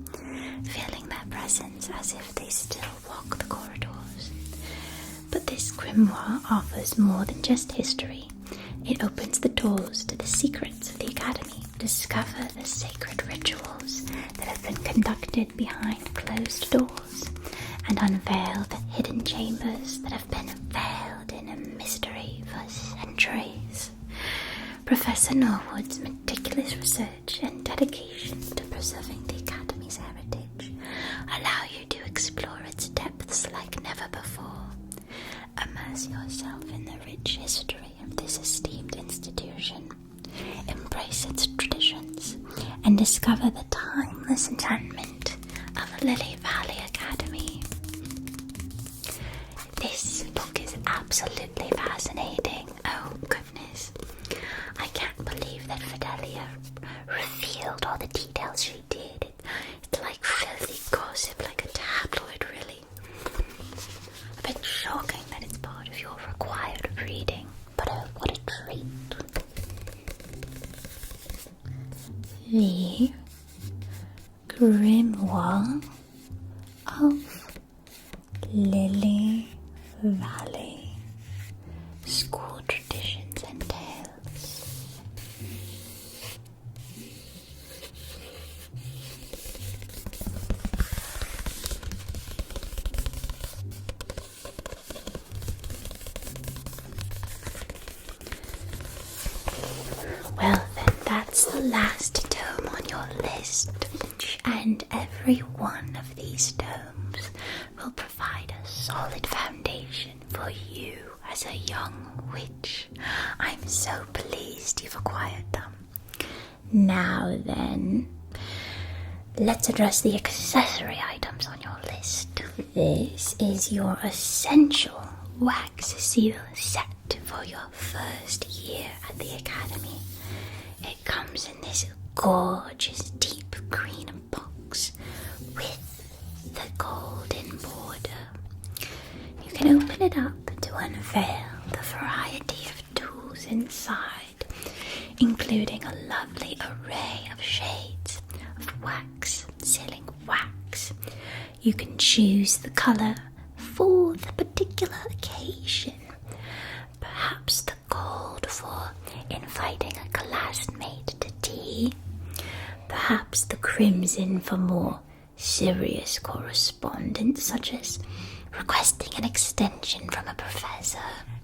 feeling their presence as if they still walk the corridors. But this grimoire offers more than just history. It opens the doors to the secrets of the Academy. Discover the sacred rituals that have been conducted behind closed doors, and unveil the hidden chambers that have been veiled in a mystery for centuries. Professor Norwood's meticulous research and dedication to preserving the Academy's heritage allow you to explore its depths like never before. Immerse yourself in the rich history of this esteemed institution. Embrace its traditions and discover the timeless enchantment of Lily Valley Academy. This book is absolutely fascinating. Oh goodness, I can't that Fidelia revealed all the details she did. It's like filthy gossip, like a tabloid, really. A bit shocking that it's part of your required reading, but what a treat. The Grimoire of Lily Valley. School Traditions and Tales. Well then, that's the last tome on your list, and every one of these tomes will provide a solid foundation for you as a young witch. I'm so pleased you've acquired them. Now then, let's address the accessory items on your list. This is your essential wax seal set for your first year at the academy. It comes in this gorgeous deep green box with the golden border. You can open it up to unveil the variety of tools inside, including a lovely array of shades of wax, sealing wax. You can choose the colour for the particular occasion. Perhaps the gold for inviting a classmate to tea. Perhaps the crimson for more serious correspondence, such as requesting an extension from a professor.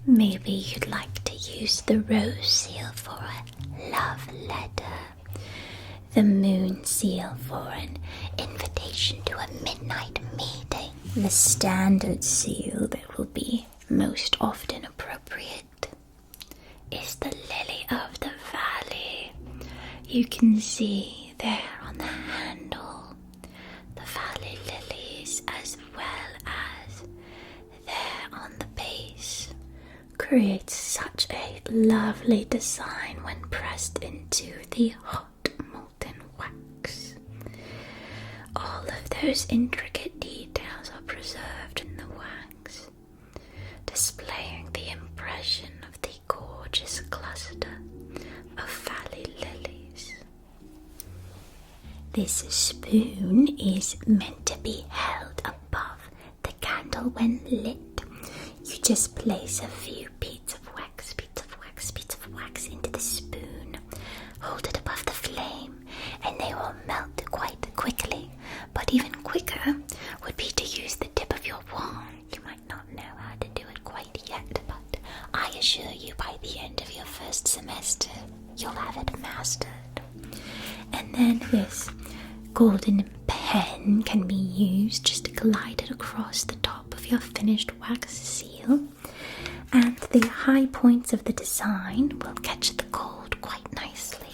Maybe you'd like to use the rose seal for a love letter. The moon seal for an invitation to a midnight meeting. The standard seal that will be most often appropriate is the lily of the valley. You can see there on the handle the valley lilies, as well as there on the base. Creates such a lovely design when pressed into the hot molten wax. All of those intricate details are preserved in the wax, displaying the impression of the gorgeous cluster of valley lilies. This spoon is meant to be held above the candle when lit. You just place a few beads of wax into the spoon, hold it above the flame, and they will melt quite quickly. But even quicker would be to use the tip of your wand. You might not know how to do it quite yet, but I assure you by the end of your first semester, you'll have it mastered. And then this golden pen can be used just to glide it across the top of your finished wax seal, and the high points of the design will catch the gold quite nicely.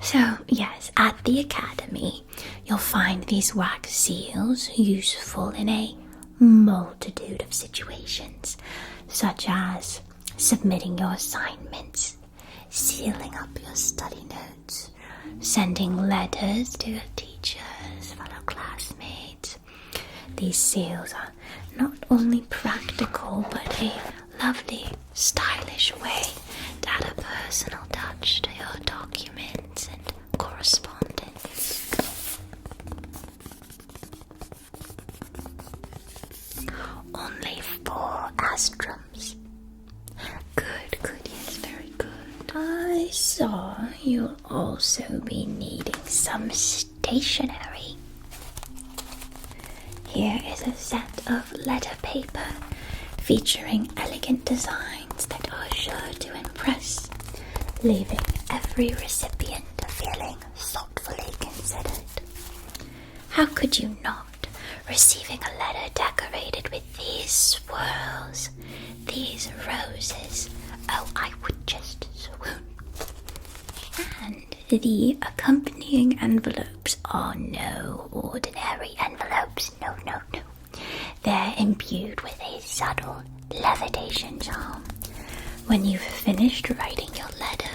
So yes, at the academy you'll find these wax seals useful in a multitude of situations, such as submitting your assignments, sealing up your study notes, sending letters to your teachers, fellow classmates. These seals are not only practical, but a lovely, stylish way to add a personal touch to your documents and correspondence. Only 4 astrums. Good, yes, very good. I saw you'll also be needing some stationery. Here is a set of letter paper featuring elegant designs that are sure to impress, leaving every recipient feeling thoughtfully considered. How could you not, receiving a letter decorated with these swirls, these roses? Oh, I would just swoon. And the accompanying envelopes are no ordinary envelopes. No. They're imbued with a subtle levitation charm, When you've finished writing your letter,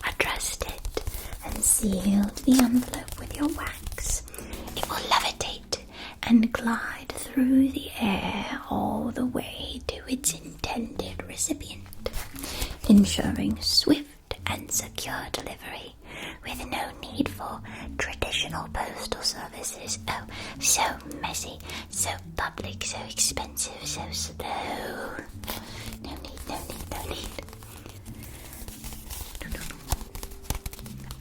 addressed it, and sealed the envelope with your wax, it will levitate and glide through the air all the way to its intended recipient, ensuring swift and secure delivery with no need for traditional postal services. Oh, so messy, so public, so expensive, so slow. No need, no need, no need.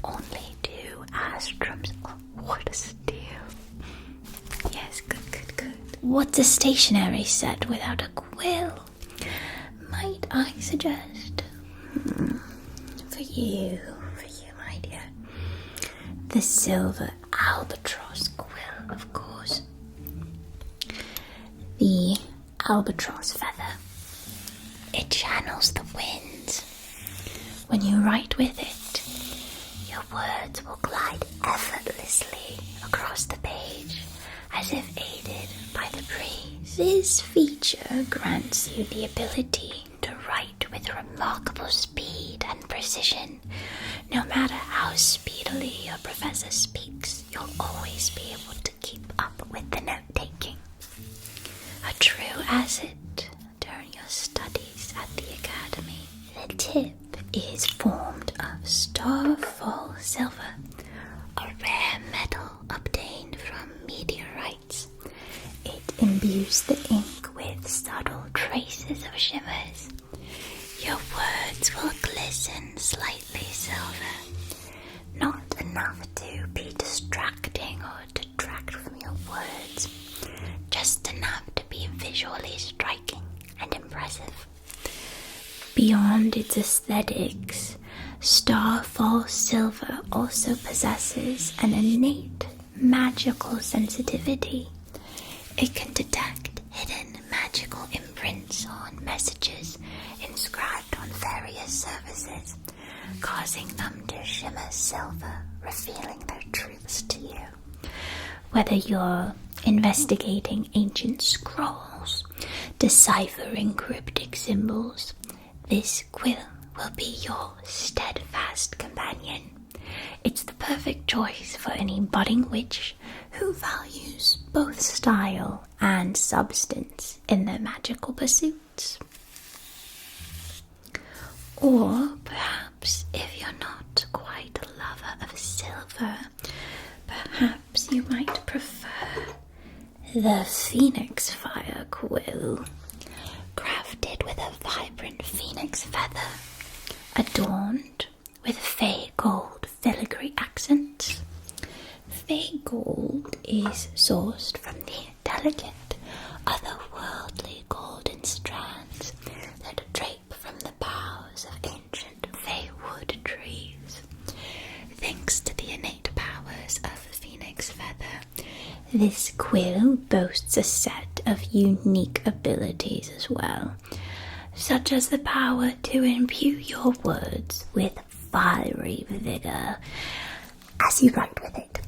Only 2 astrums. Oh, what a steal. Yes, good, good, good. What's a stationery set without a quill? Might I suggest? For you, my dear. The silver albatross quill, of course. The albatross feather. It channels the winds. When you write with it, your words will glide effortlessly across the page, as if aided by the breeze. This feature grants you the ability to write with remarkable speed and precision. No matter how speedily your professor speaks, you'll always be able to keep up with the note-taking. A true asset during your studies at the academy. The tip is formed of starfall silver, a rare metal obtained from meteorites. It imbues the ink with subtle traces of shimmers. Your words will glisten slightly silver, not enough to be distracting or detract from your words, just enough to be visually striking and impressive. Beyond its aesthetics, starfall silver also possesses an innate magical sensitivity. It can detect hidden magical imprints on messages inscribed on various surfaces, causing them to shimmer silver, revealing their truths to you. Whether you're investigating ancient scrolls, deciphering cryptic symbols, this quill will be your steadfast companion. It's the perfect choice for any budding witch who values both style and substance in their magical pursuits. Or perhaps if you're not quite a lover of silver, perhaps you might prefer the Phoenix Fire Quill, crafted with a vibrant phoenix feather, adorned with fey gold filigree accents. Fey gold is sourced from the delicate, otherworldly golden strands that drape from the boughs of ancient fey wood trees. Thanks to the innate powers of the phoenix feather, this quill boasts a set of unique abilities as well, such as the power to imbue your words with fiery vigor. As you write with it,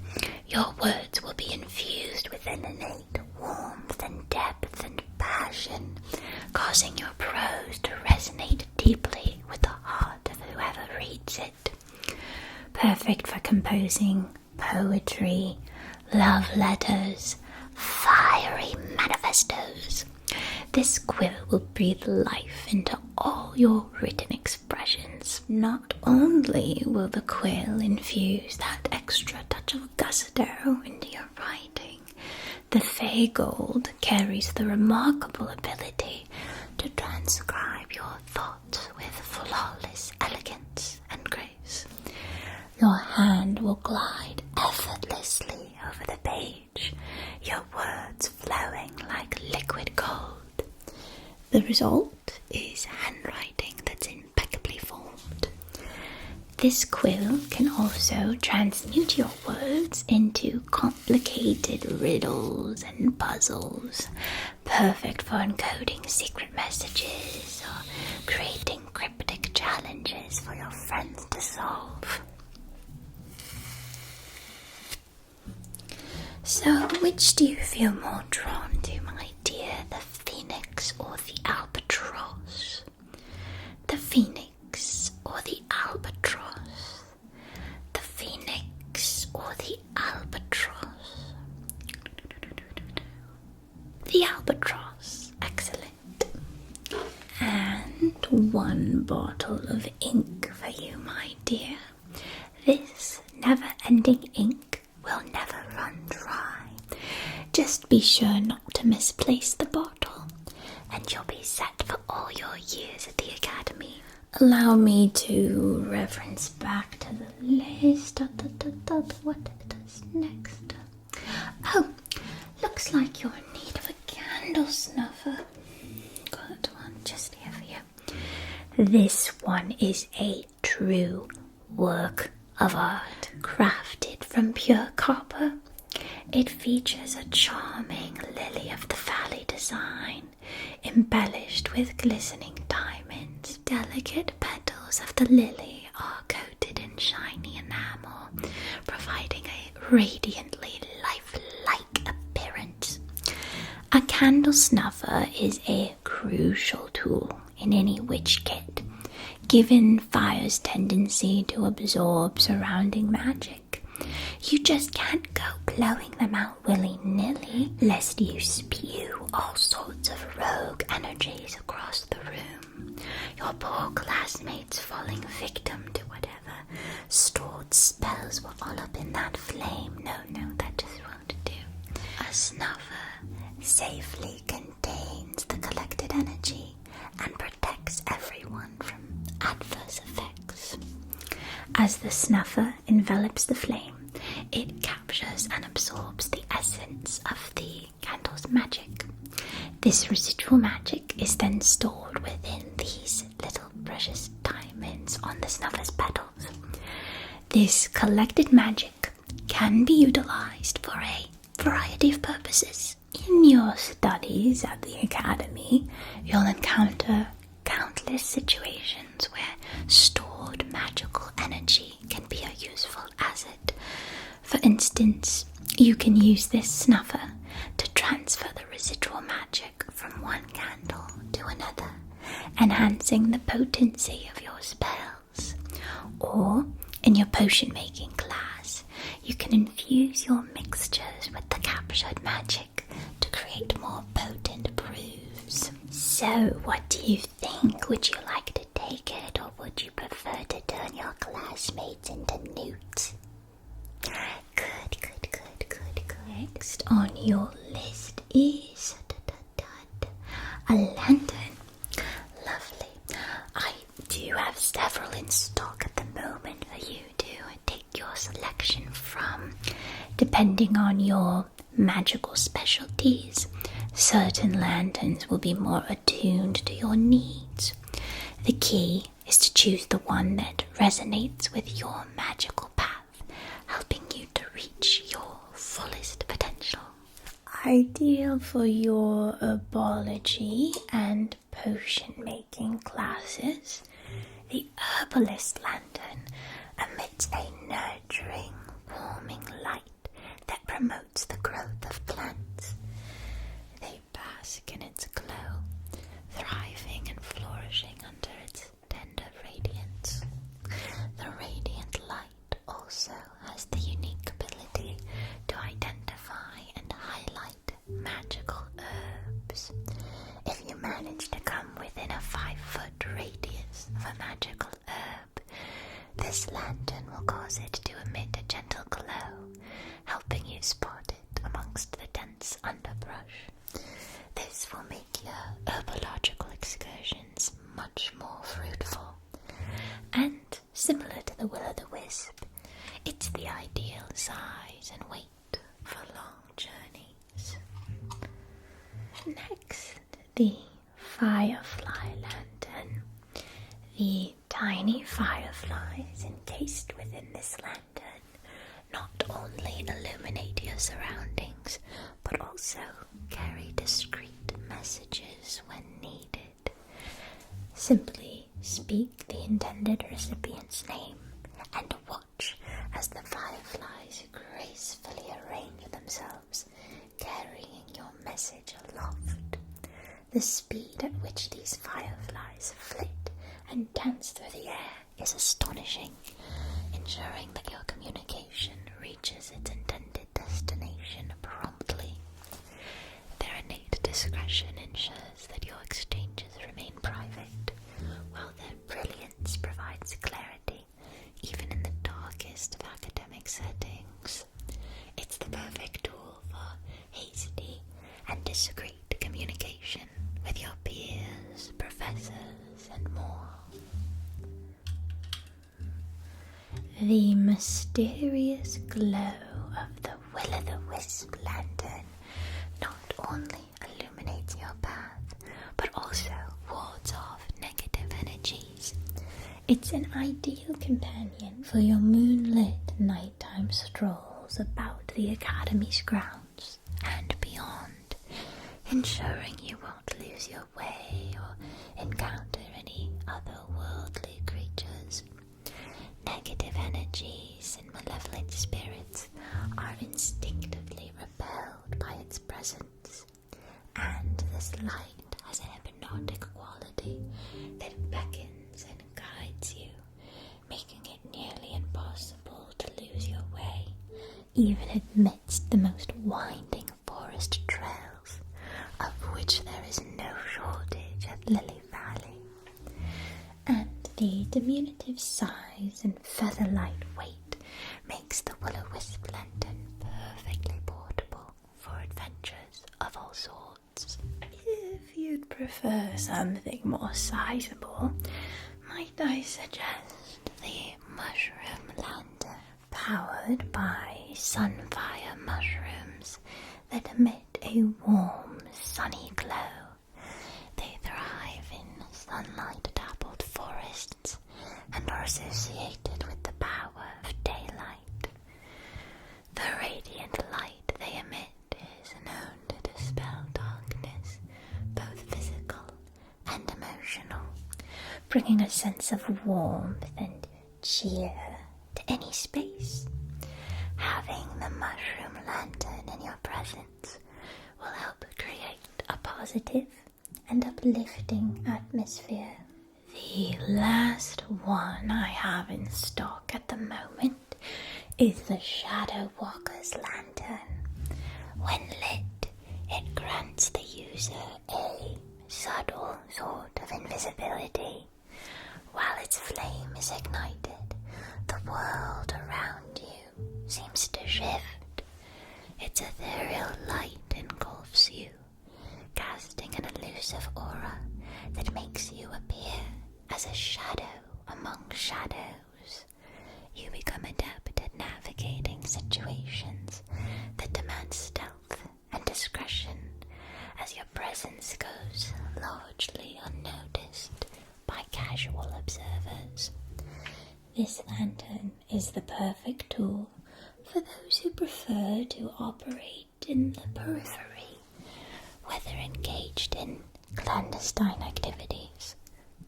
your words will be infused with an innate warmth and depth and passion, causing your prose to resonate deeply with the heart of whoever reads it. Perfect for composing poetry, love letters, fiery manifestos. This quill will breathe life into all your written expressions. Not only will the quill infuse that extra touch of gusto into your writing, the fey gold carries the remarkable ability to transcribe your thoughts with flawless elegance and grace. Your hand will glide effortlessly over the page, your words flowing like liquid gold. The result is handwriting that's impeccably formed. This quill can also transmute your words into complicated riddles and puzzles, perfect for encoding secret messages or creating cryptic challenges for your friends to solve. So, which do you feel more drawn to, my dear, the phoenix or the albatross? The bottle of ink for you, my dear. This never-ending ink will never run dry. Just be sure not to misplace the bottle, and you'll be set for all your years at the Academy. Allow me to reference back to the list. What does next? Oh, looks like you're in need of a candle snuffer. Got one just here for you. This one is a true work of art, crafted from pure copper. It features a charming lily of the valley design, embellished with glistening diamonds. Delicate petals of the lily are coated in shiny enamel, providing a radiantly lifelike appearance. A candle snuffer is a crucial tool in any witch kit, given fire's tendency to absorb surrounding magic. You just can't go blowing them out willy-nilly, lest you spew all sorts of rogue energies across the room, your poor classmates falling victim to whatever stored spells were all up in that flame. No, that just won't do. A snuffer safely contains the collected energy and protects everyone from adverse effects. As the snuffer envelops the flame, it captures and absorbs the essence of the candle's magic. This residual magic is then stored within these little precious diamonds on the snuffer's petals. This collected magic can be utilized for a variety of purposes. In your studies at the Academy, you'll encounter countless situations where stored magical energy can be a useful asset. For instance, you can use this snuffer to transfer the residual magic from one candle to another, enhancing the potency of your spells. Or, in your potion-making class, you can infuse your mixtures with the captured magic to create more potent brews. So, what do you think? Would you like to take it, or would you prefer to turn your classmates into newts? Good. Next on your list is a lantern. Lovely. I do have several in stock at the moment for you to take your selection from. Depending on your magical specialties, certain lanterns will be more attuned to your needs. The key is to choose the one that resonates with your magical path, helping you to reach your fullest potential. Ideal for your herbology and potion-making classes, the Herbalist Lantern emits a nurturing, warming light that promotes the growth of plants. They bask in its glow, thriving and flourishing under its tender radiance. The radiant light also has the unique ability to identify and highlight magical herbs. If you manage to come within a 5-foot radius of a magical herb, this lantern will cause it to emit a gentle glow, helping you spot it amongst the dense underbrush. This will make your herbological excursions much more fruitful. And similar to the will-o'-the-wisp, it's the ideal size and weight for long journeys. Next, the Firefly Lantern. The tiny fireflies encased within this lantern not only illuminate your surroundings, but also carry discreet messages when needed. Simply speak the intended recipient's name and watch as the fireflies gracefully arrange themselves, carrying your message aloft. The speed at which these fireflies flit and dance through the air is astonishing, ensuring that your communication reaches its intended destination promptly. Their innate discretion ensures that your exchanges remain private, while their settings. It's the perfect tool for hasty and discreet communication with your peers, professors, and more. The mysterious glow of the Will-o'-the-Wisp lantern not only illuminates your path, but also wards off negative energies. It's an ideal companion for your moonlit nighttime strolls about the Academy's grounds and beyond, ensuring you won't lose your way or encounter any otherworldly creatures. Negative energies and malevolent spirits are instinctively repelled by its presence, and this light has a hypnotic quality that beckons and guides you, making it nearly impossible to lose your way, even amidst the most winding forest trails, of which there is no shortage at Lily Valley. And the diminutive size and feather-light weight makes the Will-o'-Wisp lantern perfectly portable for adventures of all sorts. If you'd prefer something more sizable, might I suggest The Mushroom Lantern, powered by sunfire mushrooms that emit a warm, sunny glow. They thrive in sunlight-dappled forests and are associated with the power of daylight. The radiant light they emit is known to dispel darkness, both physical and emotional, bringing a sense of warmth and cheer to any space. Having the mushroom lantern in your presence will help create a positive and uplifting atmosphere. the last one I have in stock at the moment is the Shadow Walker's lantern. When lit, it grants the user a subtle sort of invisibility. While its flame is ignited, the world around you seems to shift. Its ethereal light engulfs you, casting an elusive aura that makes you appear as a shadow among shadows. You become adept at navigating situations that demand stealth and discretion, as your presence goes largely unnoticed by casual observers. This lantern is the perfect tool for those who prefer to operate in the periphery, Whether engaged in clandestine activities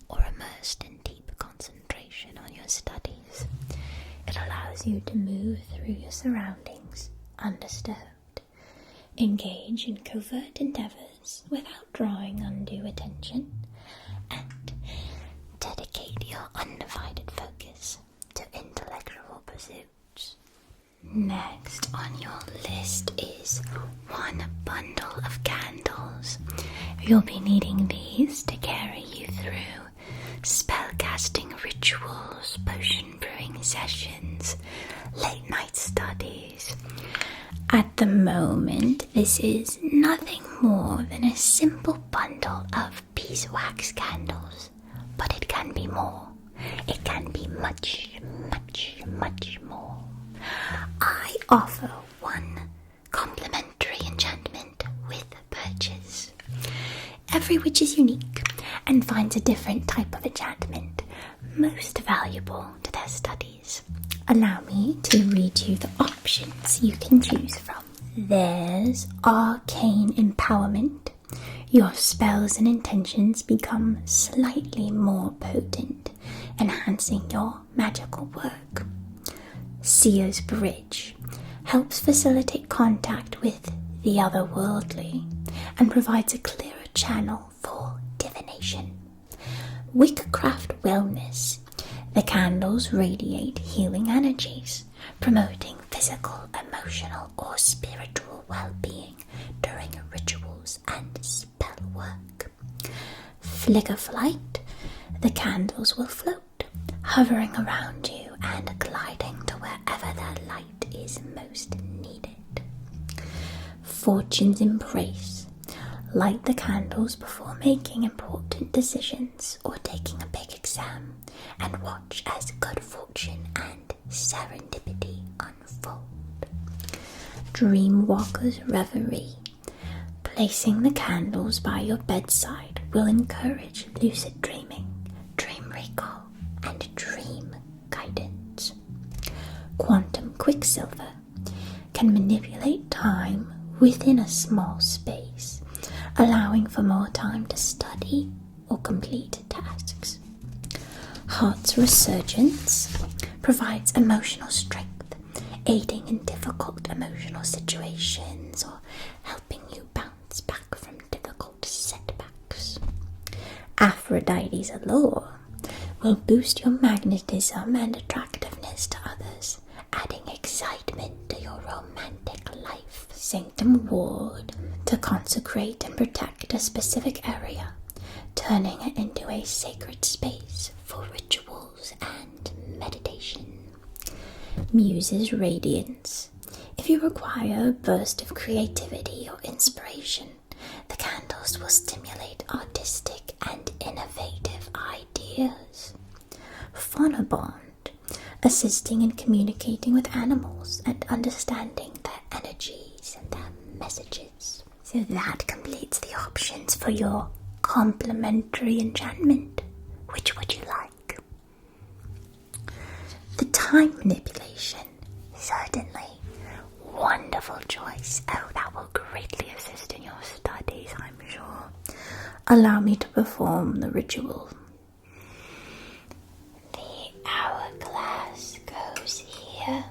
or immersed in deep concentration on your studies. It allows you to move through your surroundings undisturbed, engage in covert endeavors without drawing undue attention, and dedicate your undivided focus to intellectual pursuits. Next on your list is one bundle of candles. you'll be needing these to carry you Through spellcasting rituals, potion brewing sessions, late night studies. At the moment, this is nothing more than a simple Bundle of beeswax candles, but it can be more. It can be much, much, much more. I offer one complimentary enchantment with purchase. Every witch is unique and finds a different type of enchantment most valuable to their studies. Allow me to read you the options you can choose from. There's Arcane Empowerment. Your spells and intentions become slightly more potent, enhancing your magical work. Seer's Bridge helps facilitate contact with the otherworldly and provides a clearer channel for divination. Wickcraft Wellness. The candles radiate healing energies, promoting physical, emotional, or spiritual well-being during rituals and spell work. Flicker Flight. The candles will float, hovering around you and gliding to wherever their light fortune's embrace. Light the candles before making important decisions or taking a big exam, and watch as good fortune and serendipity unfold. Dreamwalker's Reverie. Placing the candles by your bedside will encourage lucid dreaming, dream recall, and dream guidance. Quantum Quicksilver can manipulate time within a small space, allowing for more time to study or complete tasks. Heart's Resurgence provides emotional strength, aiding in difficult emotional situations or helping you bounce back from difficult setbacks. Aphrodite's Allure will boost your magnetism and attractiveness to others, adding excitement to your romantic life. Sanctum Ward to consecrate and protect a specific area, turning it into a sacred space for rituals and meditation. Muse's Radiance. If you require a burst of creativity or inspiration, the candles will stimulate artistic and innovative ideas. Faunabond, assisting in communicating with animals and understanding their energies and their messages. So that completes the options for your complementary enchantment. Which would you like? The time manipulation, certainly. Wonderful choice. Oh, that will greatly assist in your studies, I'm sure. Allow me to perform the ritual. The hourglass goes here,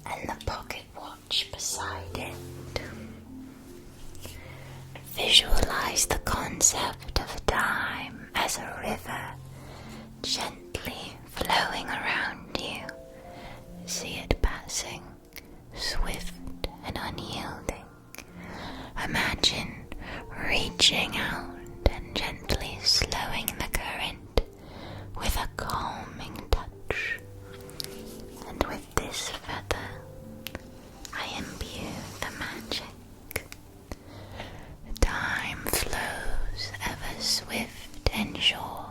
and the pocket watch beside it. Visualize the concept of time as a river gently flowing around you. See it passing, swift and unyielding. Imagine reaching out and gently slowing the current with a calming touch. And with this feather, I imbue the magic. Time flows ever swift and sure,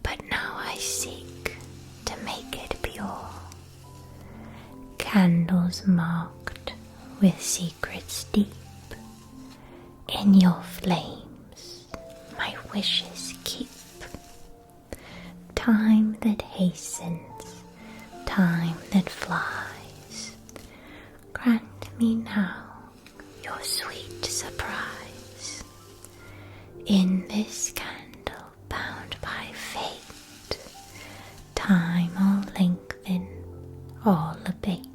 but now I seek to make it pure. Candles marked with secrets deep, in your flames my wishes keep. Time that hastens, time that flies, grant me now your sweet surprise. In this candle bound by fate, time all lengthen, all abate.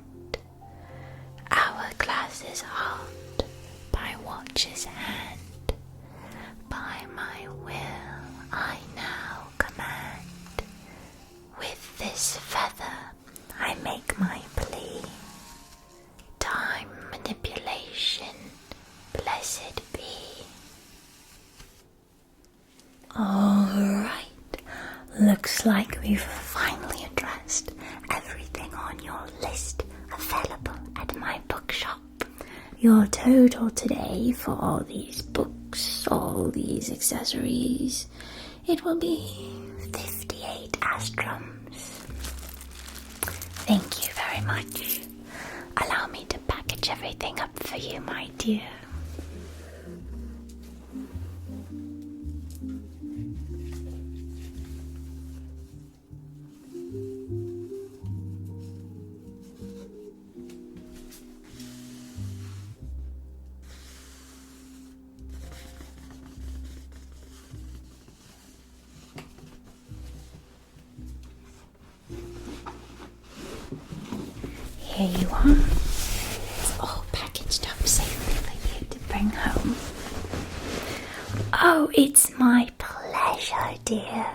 Hourglass's heart by watch's hand, by my will I now command. With this feather I make my plea. Time manipulation, blessed be. Alright, looks like we've finally addressed everything on your list available at my bookshop. Your total today for all these books, all these accessories, it will be 58 astrums. Thank you very much. Allow me to package everything up for you, my dear. Here you are. It's all packaged up safely for you to bring home. Oh, it's my pleasure, dear.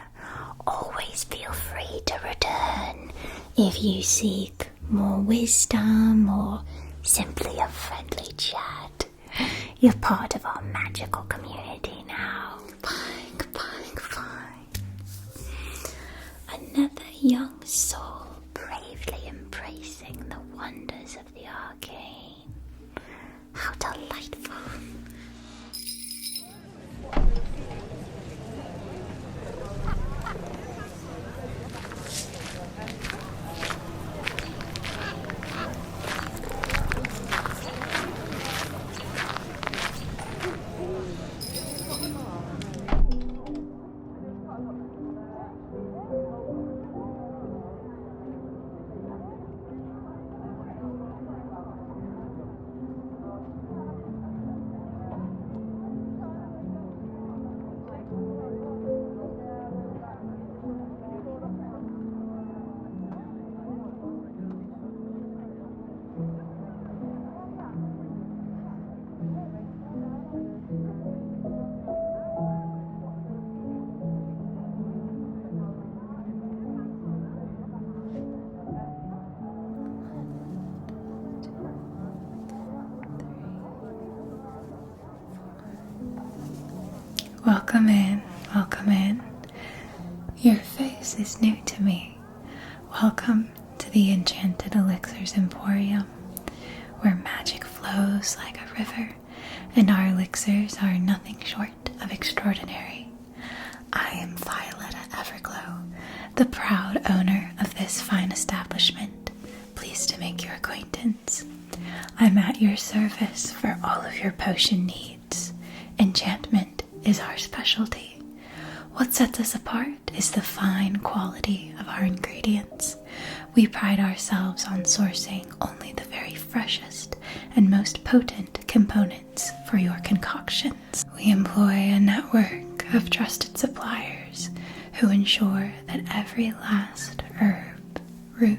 Always feel free to return if you seek more wisdom or simply a friendly chat. You're part of our magical community now. Fine, fine, fine. Another young soul bravely embraced embracing the wonders of the arcane. How delightful. Welcome in, welcome in. Your face is new to me. Welcome to the Enchanted Elixirs Emporium, where magic flows like a river, and our elixirs are nothing short of extraordinary. I am Violetta Everglow, the proud owner of this fine establishment. Pleased to make your acquaintance. I'm at your service for all of your potion needs. Enchantment is our specialty. What sets us apart is the fine quality of our ingredients. We pride ourselves on sourcing only the very freshest and most potent components for your concoctions. We employ a network of trusted suppliers who ensure that every last herb, root,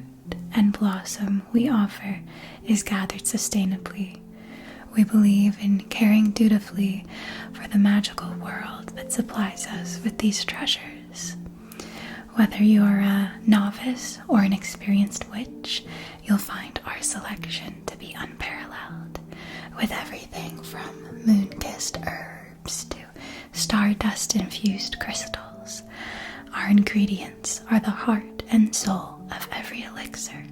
and blossom we offer is gathered sustainably. We believe in caring dutifully for the magical world that supplies us with these treasures. Whether you're a novice or an experienced witch, you'll find our selection to be unparalleled, with everything from moon-kissed herbs to stardust-infused crystals. Our ingredients are the heart and soul of every elixir.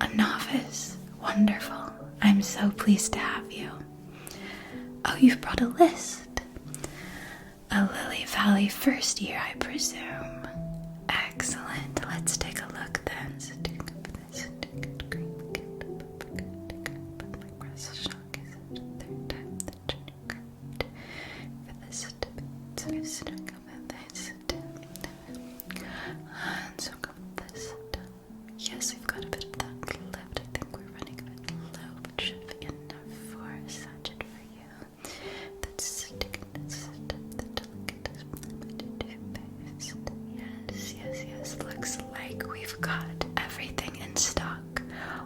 A novice? Wonderful. I'm so pleased to have you. Oh, you've brought a list. A Lily Valley first year, I presume. Excellent. Let's take a look then. Yes, we've got a bit of that left. I think we're running a bit low, but should be enough for a sachet for you. That's yes. Looks like we've got everything in stock.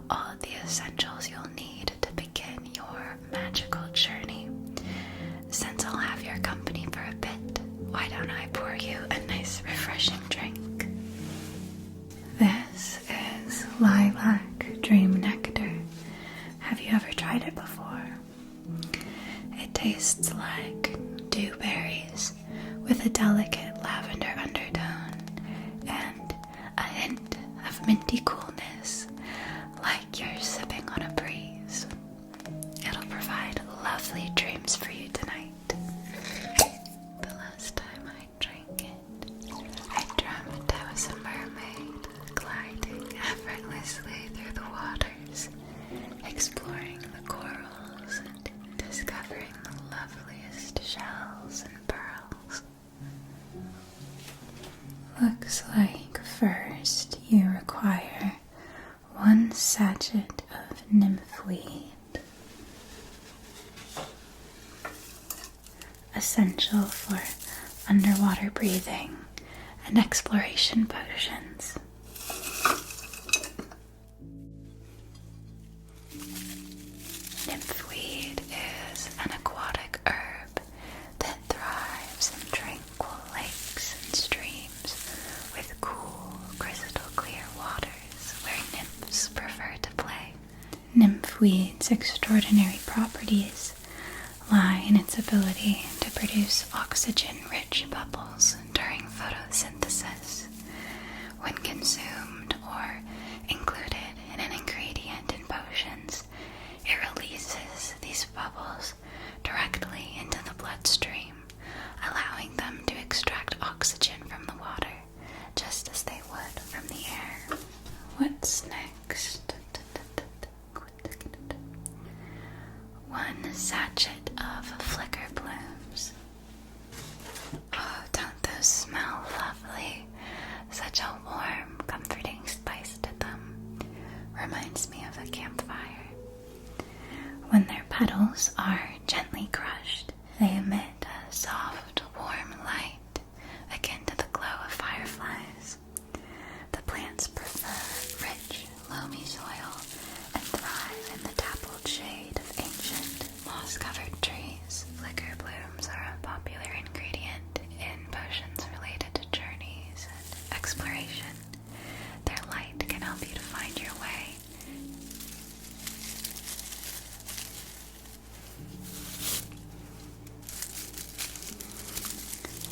All of the essentials you'll need to begin your magical journey. Since I'll have your company for a bit, why don't I pour you a nice refreshing drink? This is Lilac Dream Nectar. Have you ever tried it before? It tastes like dewberries with a delicate lavender undertone and a hint of minty coolness, like you're sipping on a breeze. It'll provide lovely dreams for you tonight. The last time I drank it, I dreamt I was a mermaid gliding effortlessly through the waters, exploring the corals and discovering the loveliest shells and pearls. Looks like first you require 1 sachet of nymphweed, essential for underwater breathing and exploration potions. Nymphweed is an aquatic herb that thrives in tranquil lakes and streams with cool, crystal clear waters where nymphs prefer to play. Nymphweed's extraordinary properties lie in its ability to produce oxygen-rich bubbles during photosynthesis. When consumed or included oxygen from the water, just as they would from the air. What's next? 1 sachet of flicker blooms. Oh, don't those smell lovely? Such a warm, comforting spice to them. Reminds me of a campfire. When their petals are gently crushed, they emit a soft, warm light akin to the glow of fireflies. The plants prefer rich, loamy soil and thrive in the dappled shade of ancient, moss-covered trees. Flicker blooms are a popular ingredient in potions related to journeys and exploration. Their light can help you to find your way.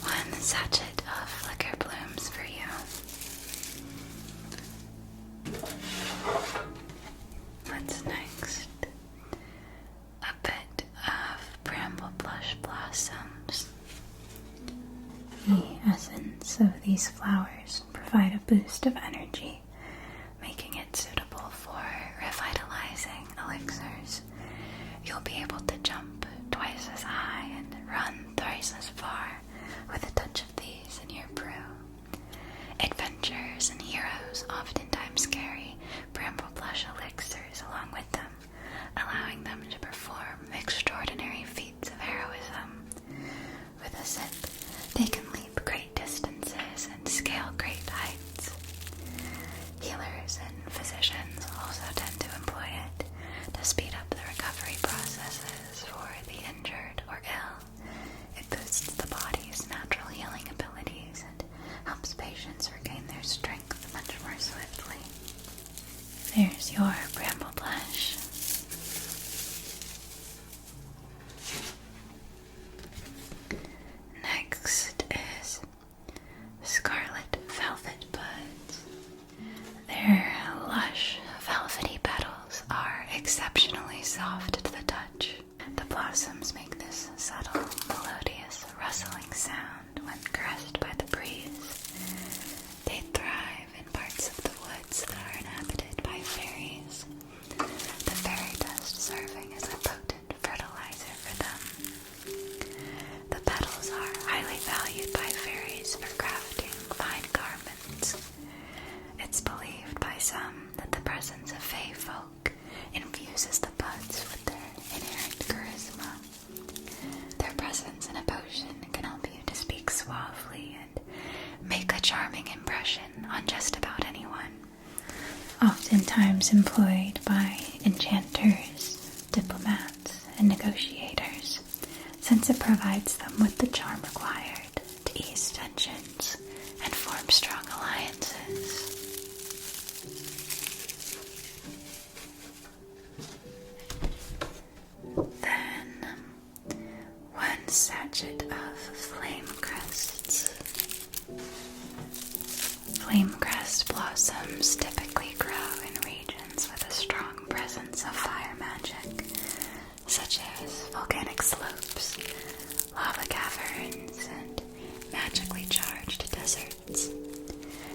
One sachet of flicker blooms for you. What's next? A bit of bramble blush blossoms. The essence of these flowers provide a boost of energy, making it suitable for revitalizing elixirs. You'll be able to jump twice as high and run thrice as far with a touch of these in your brew. Adventurers and heroes oftentimes carry bramble blush elixirs along with them, allowing them to perform extraordinary feats of heroism. With a sip, they can leap great distances and scale great heights. Healers and physicians also tend to employ it to speed up the recovery processes for the injured or ill. It boosts the body's natural healing abilities and helps patients regain their strength much more swiftly. There's your bramble blush. Next is scarlet velvet buds. Their lush, velvety petals are exceptionally soft to the touch. The blossoms make this subtle, melodious, rustling sound when caressed by the breeze. They thrive in parts of the woods that are inhabited by fairies, the fairy dust serving as a potent fertilizer for them. The petals are highly valued by fairies for crafting fine garments. It's believed by some that the presence of fae folk infuses the buds with their inherent charisma. Their presence in a potion can help you to speak suavely and make a charming impression on just about anyone. Oftentimes employed by enchanters, diplomats, and negotiators, since it provides them with the charm required to ease tensions and form strong alliances. Then, 1 sachet of flame crests. Flame crest blossoms typically grow in regions with a strong presence of fire magic, such as volcanic slopes, lava caverns, and magically charged deserts.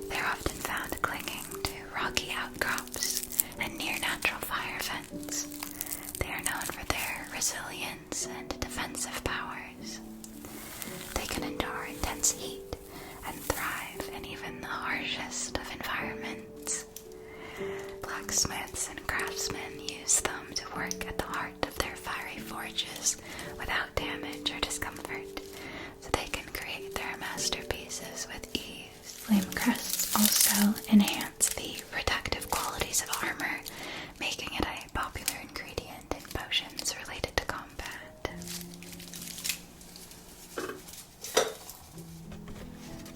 They're often found clinging to rocky outcrops and near natural fire vents. They are known for their resilience and defensive powers. They can endure intense heat and thrive in even the harshest of environments. Blacksmiths and craftsmen use them to work at the heart of their fiery forges without damage or discomfort, so they can create their masterpieces with ease. Flame crests also enhance the protective qualities of armor, making it a popular ingredient in potions related to combat.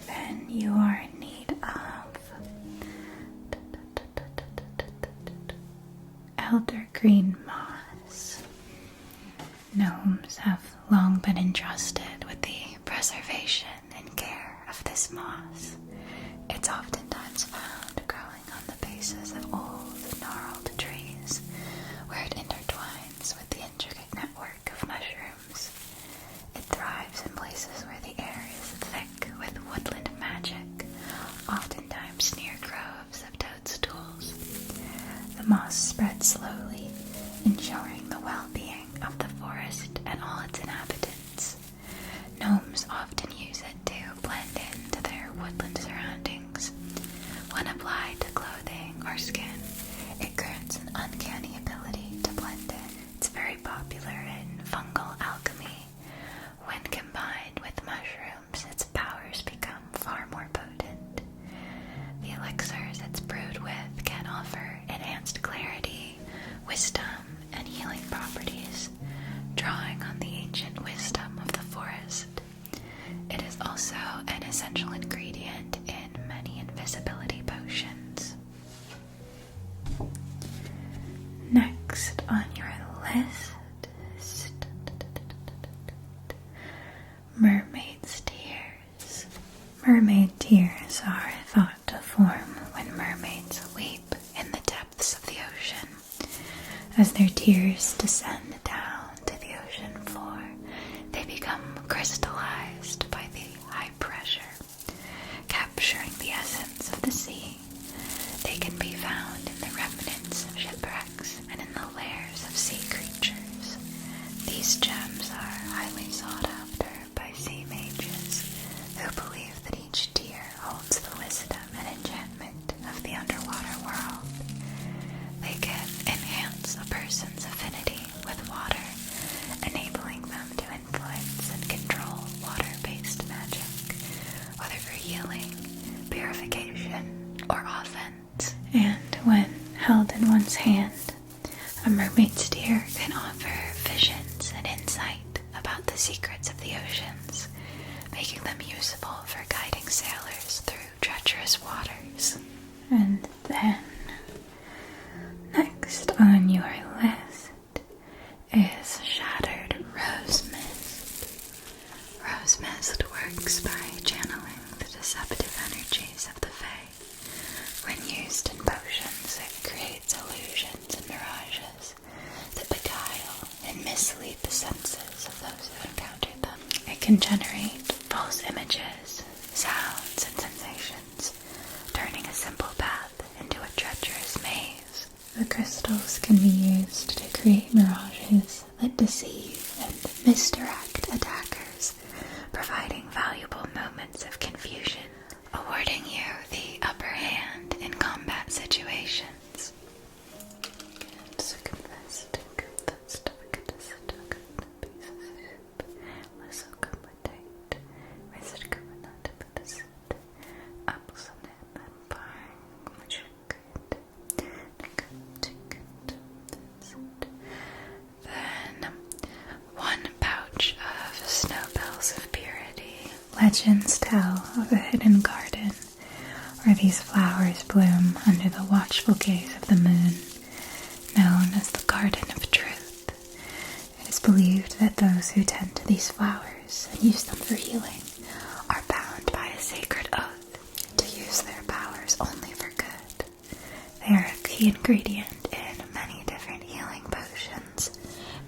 Then you are in need of elder green moss. Gnomes have long been entrusted with the preservation and care of this moss. It's oftentimes found growing on the bases of old, gnarled trees, where it intertwines with the intricate network of mushrooms. It thrives in places where the air is thick with woodland the moss spreads slowly, ensuring the well-being of the forest and all its inhabitants. Gnomes often use it to blend into their woodland surroundings. When applied to clothing or skin, it grants an uncanny ability to blend in. It's very popular in fungal alchemy. When combined with mushrooms, its powers become far more potent. The elixirs it's brewed with can offer enhanced clarity, wisdom, and healing properties, drawing on the ancient wisdom of the forest. It is also an essential ingredient in many invisibility potions. Next on your list is mermaid's tears. Mermaid tears are thought to form when mermaids weep in the depths of the ocean. As their tears descend down to the ocean floor, they become crystallized by the high pressure, capturing the essence of the sea. They can be found in the remnants of shipwrecks and in the lairs of sea creatures. These gems are highly sought after by sea mages who believe that each tear holds the wisdom and enchantment of the underwater world. They can enhance a person's affinity with water, enabling them to influence and control water-based magic, whether for healing, purification, or offense. And when held in one's hand, a mermaid's tear can offer visions and insight about the secrets of the oceans, making them useful for guiding sailors through treacherous waters. And then, next on your list is Shattered Rose Mist. Rose Mist works by channeling the deceptive energies of the Fae. When used in potions, it creates illusions and mirages that beguile and mislead the senses of those who encounter them. It can generate false images, sounds, and sensations, turning a simple path into a treacherous maze. The crystals can be used to create mirages that deceive and misdirect attackers, providing valuable moments of confusion, awarding you the upper hand in combat situations. Then, 1 pouch of snow pills of purity. Legends tell of a hidden garden where these flowers bloom under the watchful gaze of the moon, known as the Garden of Truth. It is believed that those who tend to these flowers and use them for healing are bound by a sacred oath to use their powers only for good. They are a key ingredient in many different healing potions,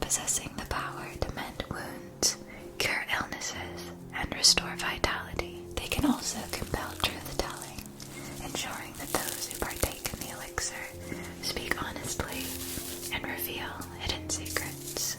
possessing the power to mend wounds, cure illnesses, and restore vitality. They can also compel truth-telling, ensuring that those who partake in the elixir speak honestly and reveal hidden secrets.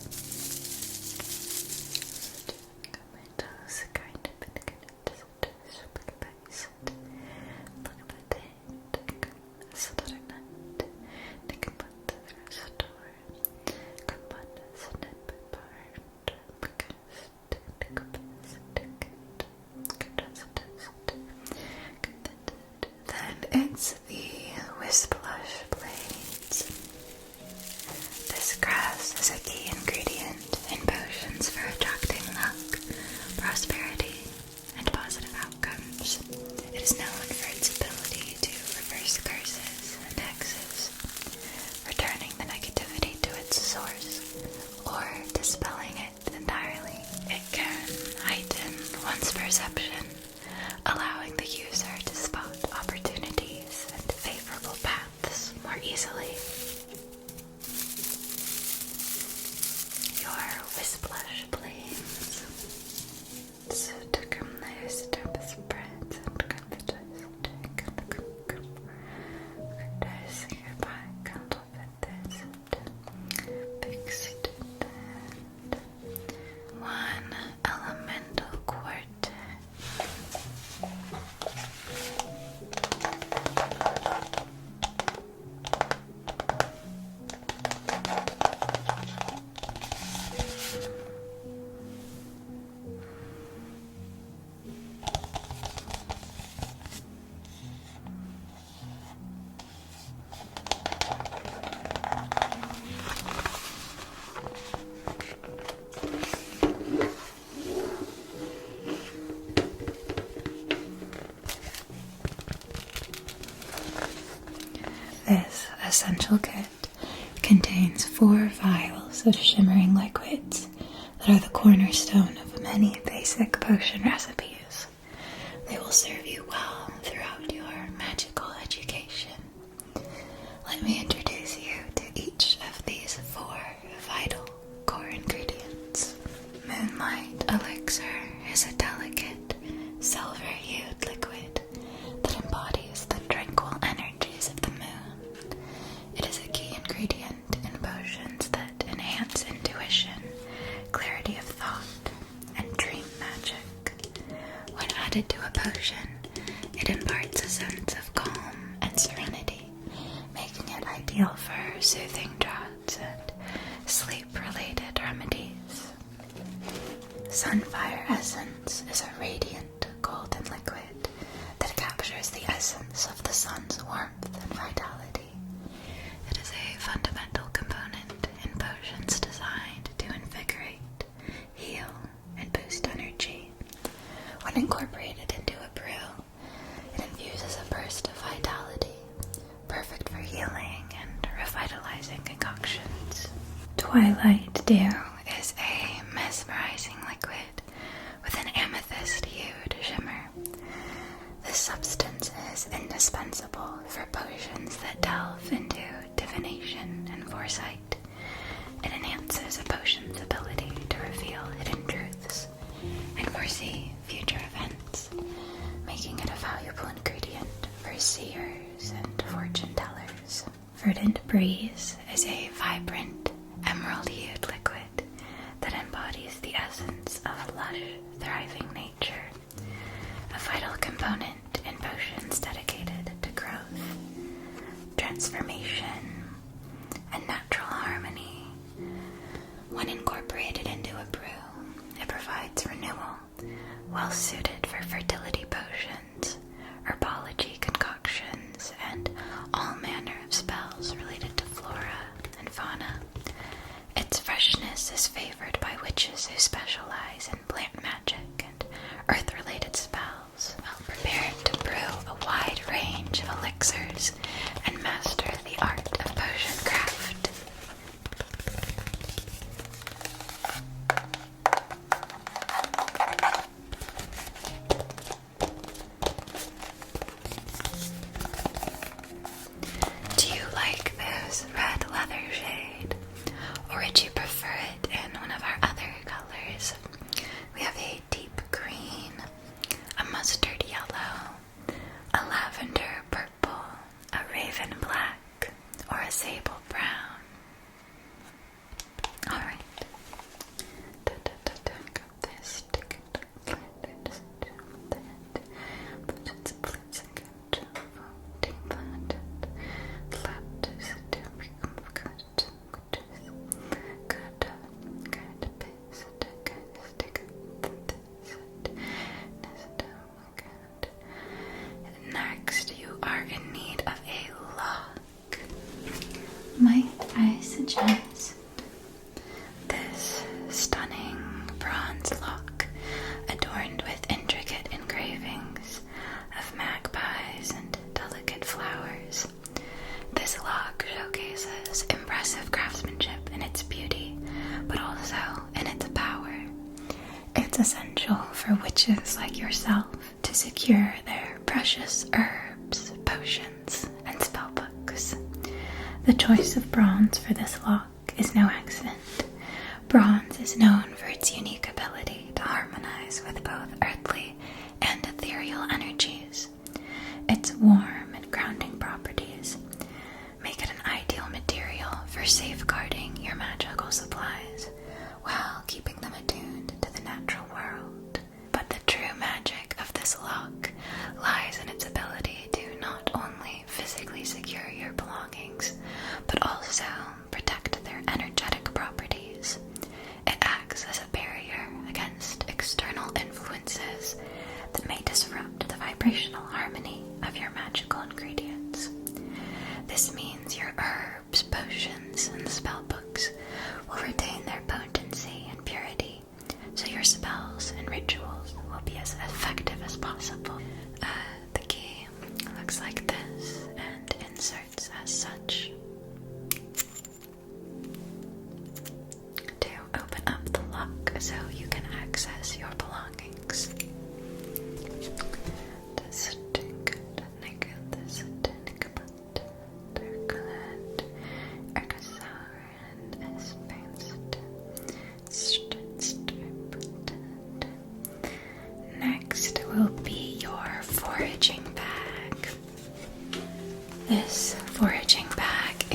Then it's the Whisplush Blades. This grass is a key ingredient in potions for attracting luck, prosperity, and positive outcomes. It is known for its ability to reverse curses and hexes, returning the negativity to its source, or dispelling it entirely. It can heighten one's perception, allowing the user to spot opportunities and favorable paths more easily. Your Whisplush Blades. So to come there, step spreads and cut the dust, cut the candle essential kit contains 4 vials of shimmering liquids that are the cornerstone of many basic potion recipes. They will serve you well throughout your magical education. Let me introduce you to each of these 4 vital core ingredients. Moonlight Elixir is a delicate, silver-hued liquid that embodies the tranquil energies of the moon. It is a key ingredient in potions that enhance intuition, clarity of thought, and dream magic. When added to a potion, it imparts a sense of calm and serenity, making it ideal for soothing draughts and sleep-related remedies. Sunfire Essence is a radiant golden liquid that captures the essence of the sun's warmth and vitality. It is a fundamental component in potions designed to invigorate, heal, and boost energy. When incorporated into a brew, it infuses a burst of vitality, perfect for healing and revitalizing concoctions. Twilight Dew is a mesmerizing liquid with an amethyst-hued shimmer. This substance is indispensable for potions that delve into divination and foresight. It enhances a potion's ability to reveal hidden truths and foresee future events, making it a valuable ingredient for seers and fortune tellers. Verdant Breeze is a vibrant, emerald-hued liquid that embodies the essence of lush, thriving nature, a vital component in potions dedicated to growth, transformation, and natural harmony. When incorporated into a brew, it provides renewal, well suited for fertility potions, herbology concoctions, and all manner of spells related to flora and fauna. Its freshness is favored by witches who specialize in plant magic and earth-related spells, well prepared to brew a wide range of elixirs and master the art of potion craft. Do you like this red leather shade? Or would you prefer it in one of our other colors? We have a deep green, a mustard yellow, a lavender purple, a raven black, or a sable brown. Alright. Got this. Next, you are in need of a lock. Might I suggest this stunning bronze lock adorned with intricate engravings of magpies and delicate flowers. This lock showcases impressive craftsmanship in its beauty, but also in its power. It's essential for witches like yourself to secure their precious herbs, potions, and spellbooks. The choice of bronze for this lock is no accident. Bronze is known for its unique ability to harmonize with both earthly and ethereal energies. Its warm and grounding properties make it an ideal material for safeguarding your magical supplies while keeping them attuned to the natural world. But the true magic of this lock lies in its ability to not only physically secure your belongings, but also protect their energetic properties. It acts as a barrier against external influences that may disrupt the vibrational harmony of your magical ingredients. This means your herbs, potions, and spellbooks will retain their potency and purity, so your spells and rituals will be as effective as possible. The key looks like this and inserts as such.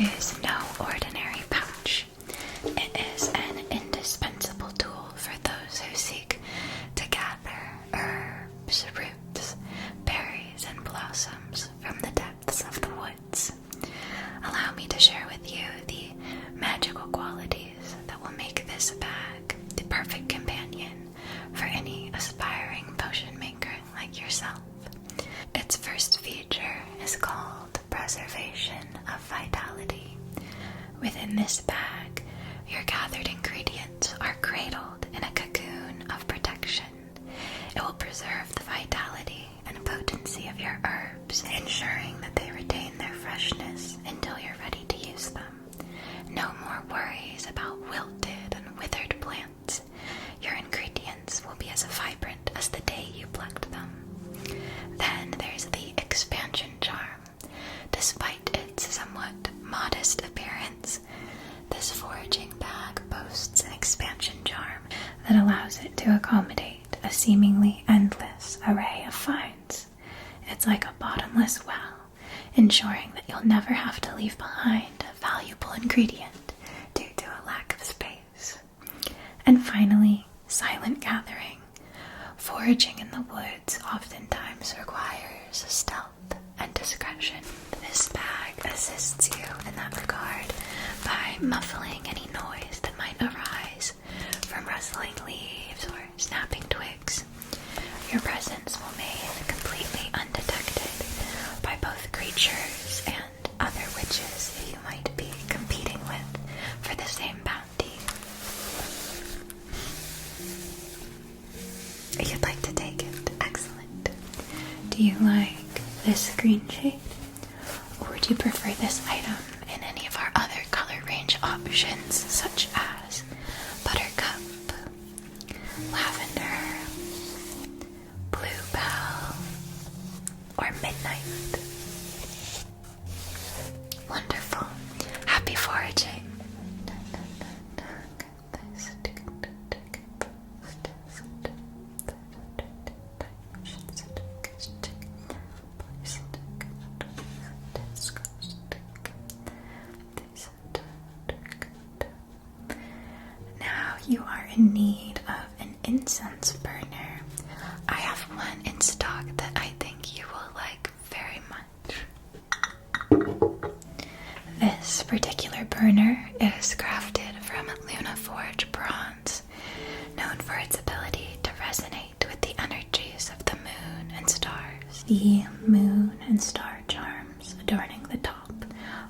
is no ordinary pouch. It is an indispensable tool for those who seek to gather herbs, roots, berries, and blossoms from the depths of the woods. Allow me to share with you the magical qualities that will make this bag the perfect companion for any aspiring potion maker like yourself. Its first feature is called Preservation of Vitality. Within this bag, your gathered ingredients are cradled in a cocoon of protection. It will preserve the vitality and potency of your herbs, ensuring that they retain their freshness until you're ready to use them. No more worries about wilted and withered plants. Your ingredients will be as vibrant as the day you plucked them. Then there's the expansion charm. Despite its somewhat modest appearance, this foraging bag boasts an expansion charm that allows it to accommodate a seemingly endless array of finds. It's like a bottomless well, ensuring that you'll never have to leave behind a valuable ingredient due to a lack of space. And finally, silent gathering. Foraging in the woods oftentimes requires stealth and discretion. This bag assists you in that regard by muffling any noise that might arise from rustling leaves or snapping twigs. Your presence will be made completely undetected by both creatures and other witches who you might be competing with for the same bounty. You'd like to take it? Excellent. Do you like this green shade? Or would you prefer this item in any of our other color range options, such as buttercup, lavender, bluebell, or midnight? Wonderful. Happy foraging. Now you are in need of an incense burner. I have one in stock that I think you will like very much. This particular burner is crafted from Luna Forge bronze, known for its ability to resonate with the energies of the moon and stars. The moon and star charms adorning the top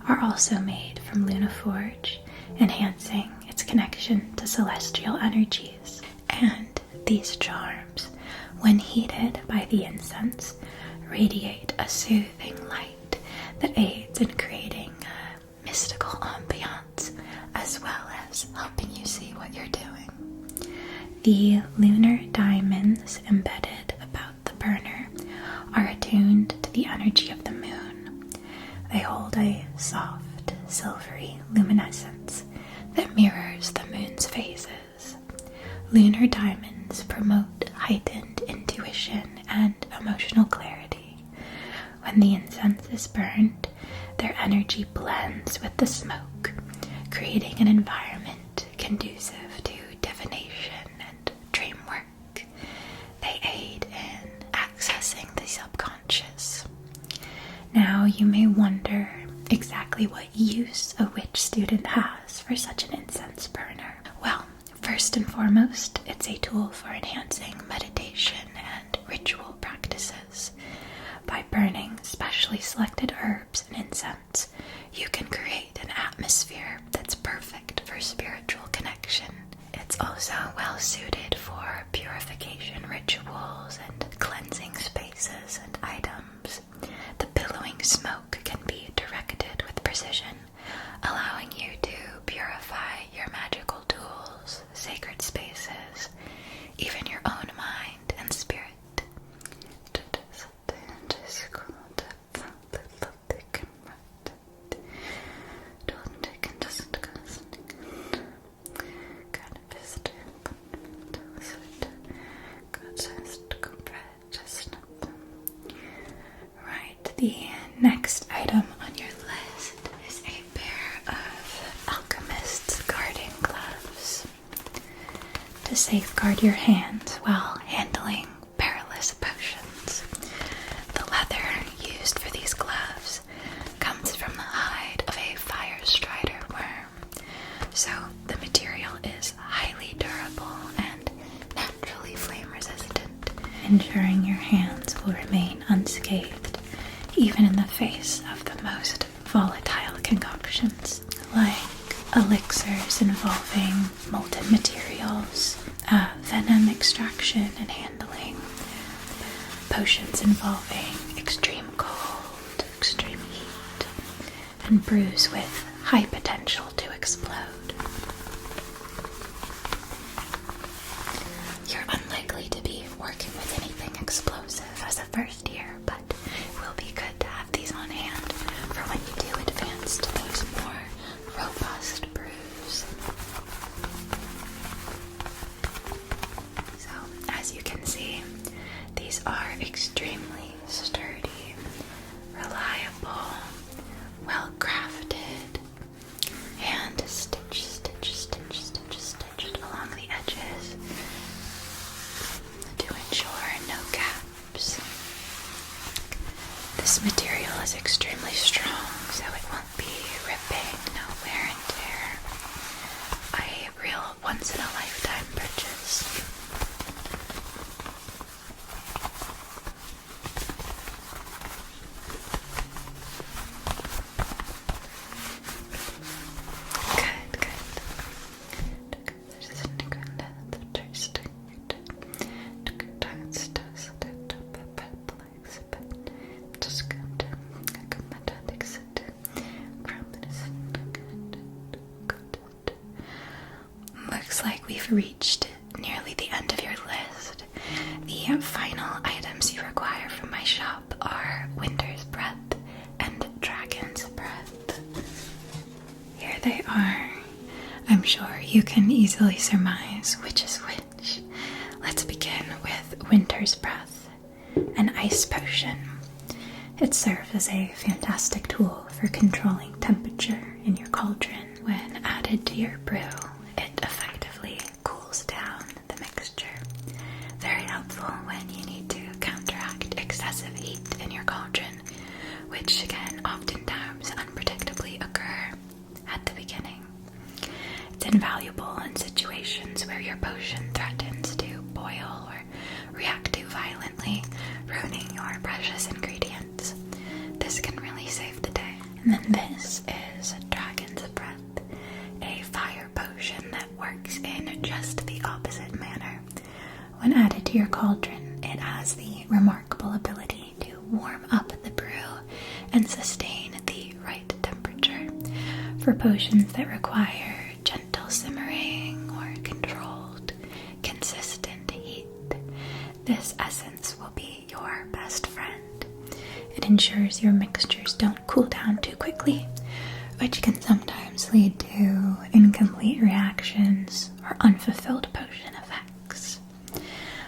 are also made from Luna Forge, enhancing its connection to celestial energies. And these charms, when heated by the incense, radiate a soothing light that aids in creating a mystical ambiance, as well as helping you see what you're doing. The lunar diamonds embedded about the burner are attuned to the energy of the moon. They hold a soft, silvery luminescence that mirrors the moon's phases. Lunar diamonds promote heightened intuition and emotional clarity. When the incense is burned, their energy blends with the smoke, creating an environment conducive to divination and dream work. They aid in accessing the subconscious. Now you may wonder exactly what use a witch student has for such an incense burner. Well, first and foremost, it's a tool for enhancing meditation and ritual practices. By burning specially selected herbs and incense, you can create an atmosphere that's perfect for spiritual connection. It's also well suited for purification rituals and cleansing spaces and items. The billowing smoke can be directed with precision, allowing you to purify your magical tools, sacred spaces, even your own mind and spirit. Right, the next item on your list is a pair safeguard your hands while handling perilous potions. The leather used for these gloves comes from the hide of a fire strider worm, so the material is highly durable and naturally flame resistant, ensuring your hands will remain unscathed even in the face of the most volatile concoctions, like elixirs involving molten materials, venom extraction and handling, potions involving extreme cold, extreme heat, and brews with high potential to explode. You're unlikely to be working with anything explosive as a first year, but it will be good to have these on hand for when you do advance to those more robust brews. So, as you can see, these are extremely sturdy, reliable, well crafted, and stitched along the edges to ensure no gaps. This material is extremely strong, so it won't be ripping, no wear and tear. A real once-in-a-lifetime purchase. Good. Looks like we've reached nearly the end of your list. The final items you require from my shop are Winter's Breath and Dragon's Breath. Here they are. I'm sure you can easily surmise which is which. Let's begin with Winter's Breath, an ice potion. It serves as a fantastic tool for controlling temperature in your cauldron. When added to your brew, it effectively cools down the mixture. Very helpful when you need to counteract excessive heat in your cauldron, which can oftentimes unpredictably occur at the beginning. It's invaluable in situations where your potion threatens to boil or react too violently, ruining your precious ingredients. This can really save the day. And then this is Dragon's Breath, a fire potion that works in just the opposite manner. When added to your cauldron, it has the remarkable ability to warm up the brew and sustain the right temperature. For potions that require gentle simmering or controlled, consistent heat, this essence will be your best friend. It ensures your mixtures don't cool down too quickly, which can sometimes lead to incomplete reactions or unfulfilled potion effects.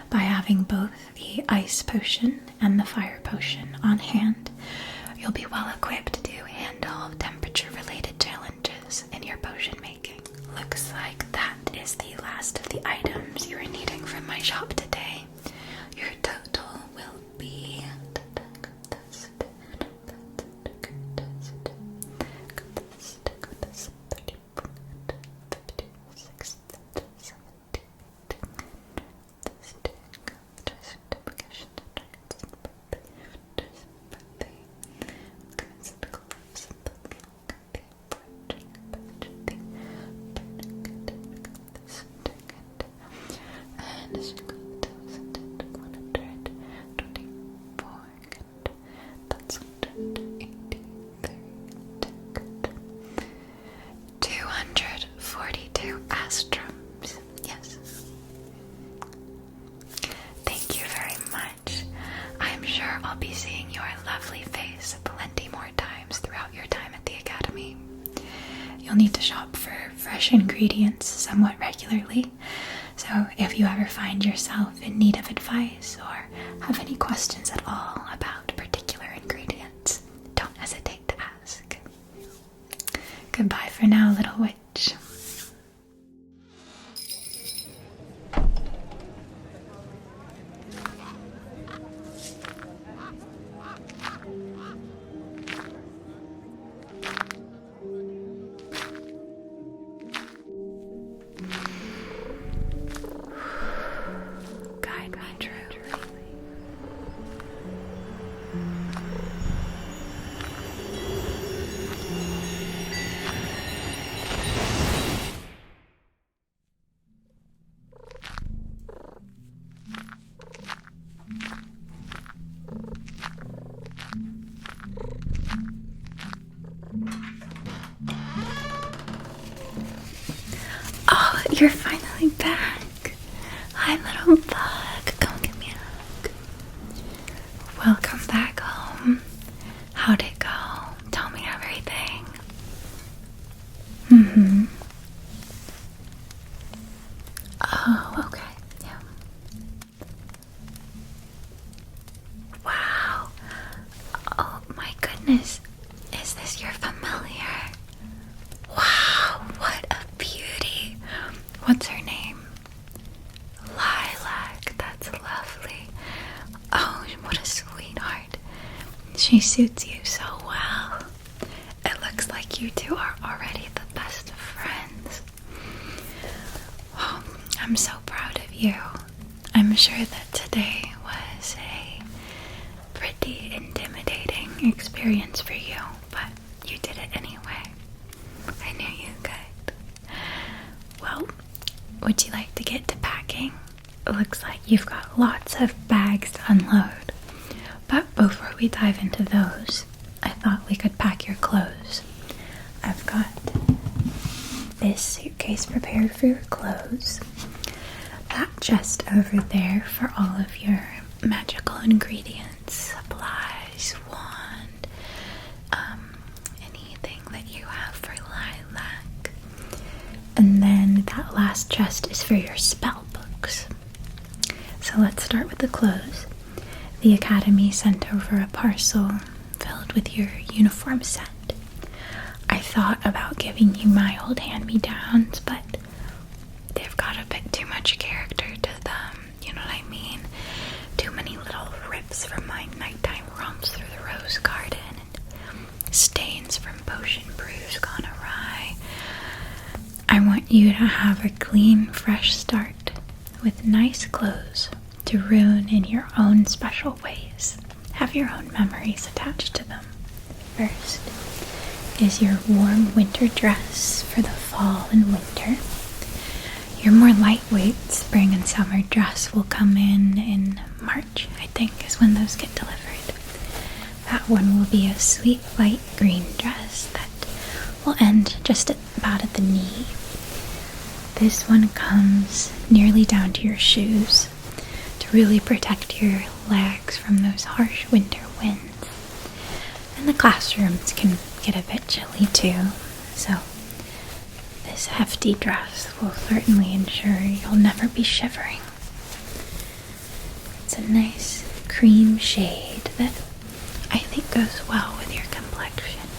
By having both the ice potion and the fire potion on hand, you'll be well equipped to handle temperature-related challenges in your potion making. Looks like that is the last of the items you are needing from my shop today. Your total will be 242 astrums. Yes. Thank you very much. I'm sure I'll be seeing your lovely face plenty more times throughout your time at the Academy. You'll need to shop for fresh ingredients somewhat regularly, so if you ever find yourself in need of advice or have any questions at all about particular ingredients, don't hesitate to ask. Goodbye for now, little witch. You're finally back. Hi, little bug. Come give me a hug. Welcome back home. How'd it go? Tell me everything. Oh, okay. Yeah. Wow. Oh my goodness. Is this your familiar? Wow, what a beauty. What's her name? Lilac. That's lovely. Oh, what a sweetheart. She suits you so well. It looks like you two are already the best of friends. Oh, I'm so proud of you. I'm sure that today was a pretty intimidating experience for you, but you did it anyway. I knew you could. Well, would you like to get to packing? It looks like you've got lots of bags to unload. But before we dive into those, I thought we could pack your clothes. I've got this suitcase prepared for your clothes. That chest over there for all of your magical ingredients, supplies, wand, anything that you have for lilac. And then that last chest is for your spell books. So let's start with the clothes. The Academy sent over a parcel filled with your uniform set. I thought about giving you my old hand-me-downs, but they've got a bit too much character to them, you know what I mean? Too many little rips from my nighttime romps through the rose garden, and stains from potion brews gone awry. I want you to have a clean, fresh start with nice clothes to ruin in your own special ways. Have your own memories attached to them. First is your warm winter dress for the fall and winter. Your more lightweight spring and summer dress will come in March, I think, is when those get delivered. That one will be a sweet light green dress that will end just about at the knee. This one comes nearly down to your shoes to really protect your legs from those harsh winter winds. And the classrooms can get a bit chilly too, so this hefty dress will certainly ensure you'll never be shivering. It's a nice cream shade that I think goes well with your complexion.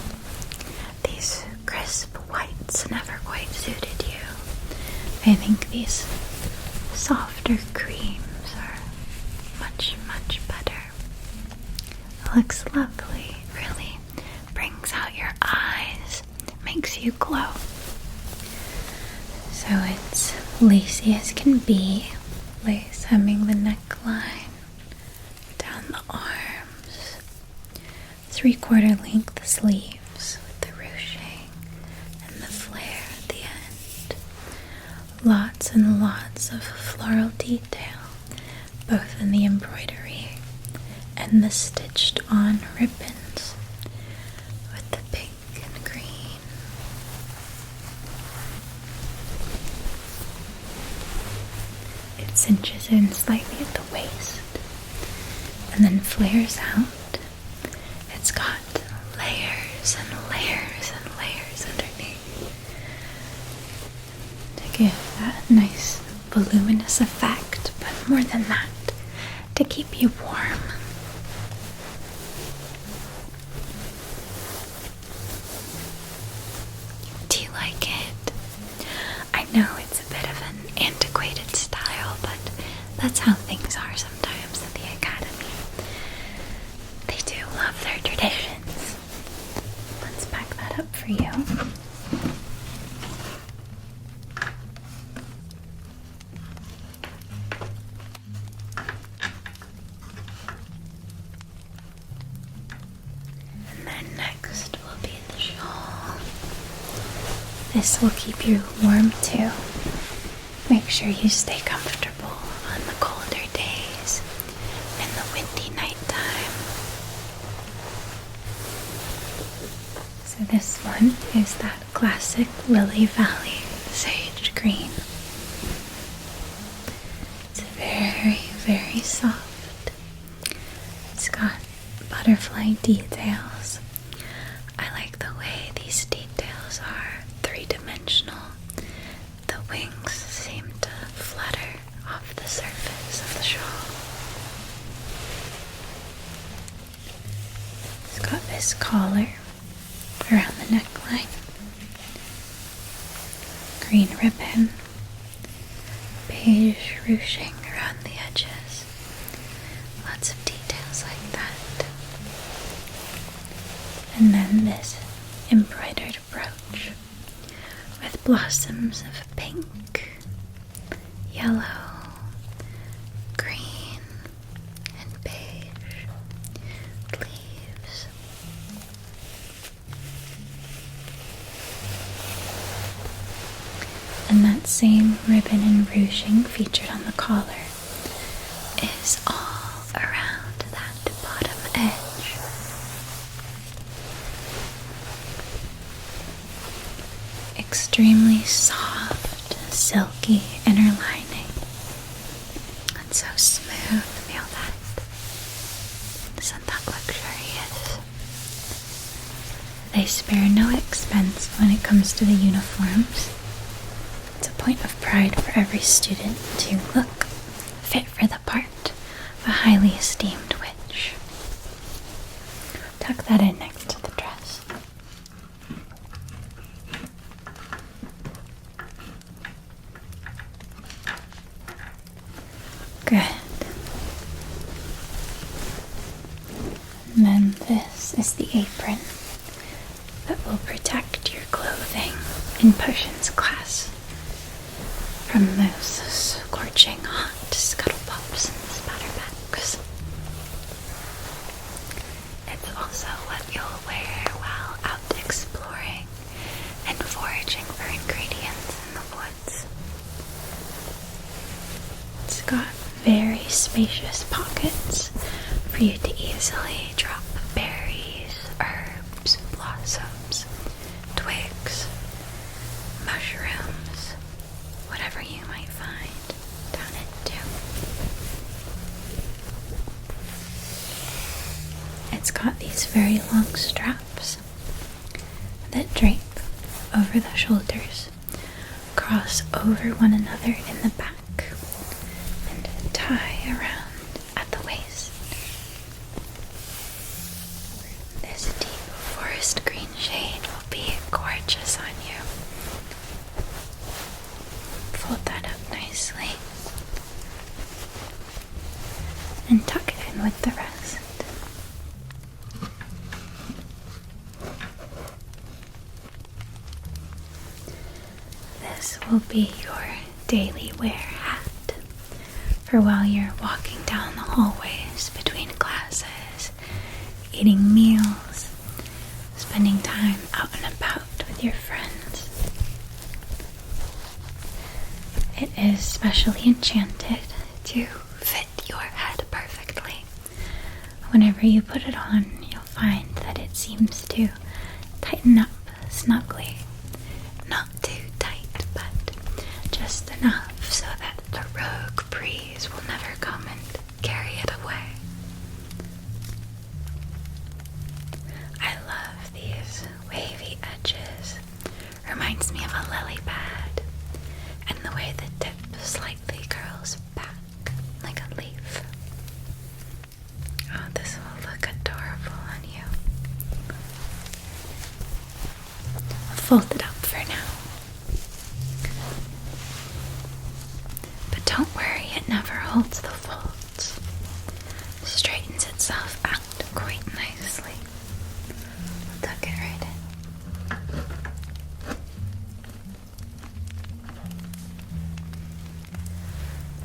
These crisp whites never quite suited you. I think these softer creams are much, much better. It looks lovely, really brings out your eyes, makes you glow. So it's lacy as can be, lace hemming the neckline, down the arms, 3/4 length sleeves with the ruching and the flare at the end. Lots and lots of floral detail, both in the embroidery and the stitched on ribbons with the pink and green. It cinches in slightly at the waist and then flares out. It's got layers and layers and layers underneath to give that nice voluminous effect, but more than that, to keep you warm. Do you like it? I know it's a bit of an antiquated style, but that's how things are sometimes at the Academy. They do love their traditions. Let's back that up for you. And then next will be the shawl. This will keep you warm too. Make sure you stay comfortable on the colder days and the windy nighttime. So this one is that classic Lily Valley sage green. very, very soft. It's got butterfly details. I like the way these details are three-dimensional. The wings seem to flutter off the surface of the shawl. It's got this collar around the neckline, green ribbon, beige ruching around the edges, lots of details like that. And then this embroidered brooch with blossoms of pink, yellow, green, and beige leaves. And that same ribbon and ruching featured on the collar is all around that bottom edge. Extremely soft, silky inner lining. And so smooth. Feel that. Isn't that luxurious? They spare no expense when it comes to the uniforms. It's a point of pride for every student to look fit for the part of a highly esteemed witch. Tuck that in next to the dress. Good. And then this is the apron that will protect your clothing in potions class from those scorching hot scuttlepops and spatterbacks. It's also what you'll wear while out exploring and foraging for ingredients in the woods. It's got very spacious pockets for you to easily drop berries, herbs, blossoms, twigs, mushrooms, whatever you might find down into. It's got these very long straps that drape over the shoulders, cross over one another in the back, and tie around at the waist. This deep forest green shade will be gorgeous on you. Fold that up nicely and tuck it in with the rest. This will be your daily wear hat for while you're walking down the hallways between classes, eating meals, spending time out and about with your friends. It is specially enchanted to fit your head perfectly. Whenever you put it on, you'll find that it seems to tighten up snugly. Not too tight, but just enough so that the rogue breeze will never come and carry it away. I love these wavy edges. Reminds me of a lily pad, and the way the tip slightly curls back like a leaf. Oh, this will look adorable on you. I'll fold it up for now. But don't worry, it never holds the folds. Straightens itself out quite nicely. I'll tuck it right in.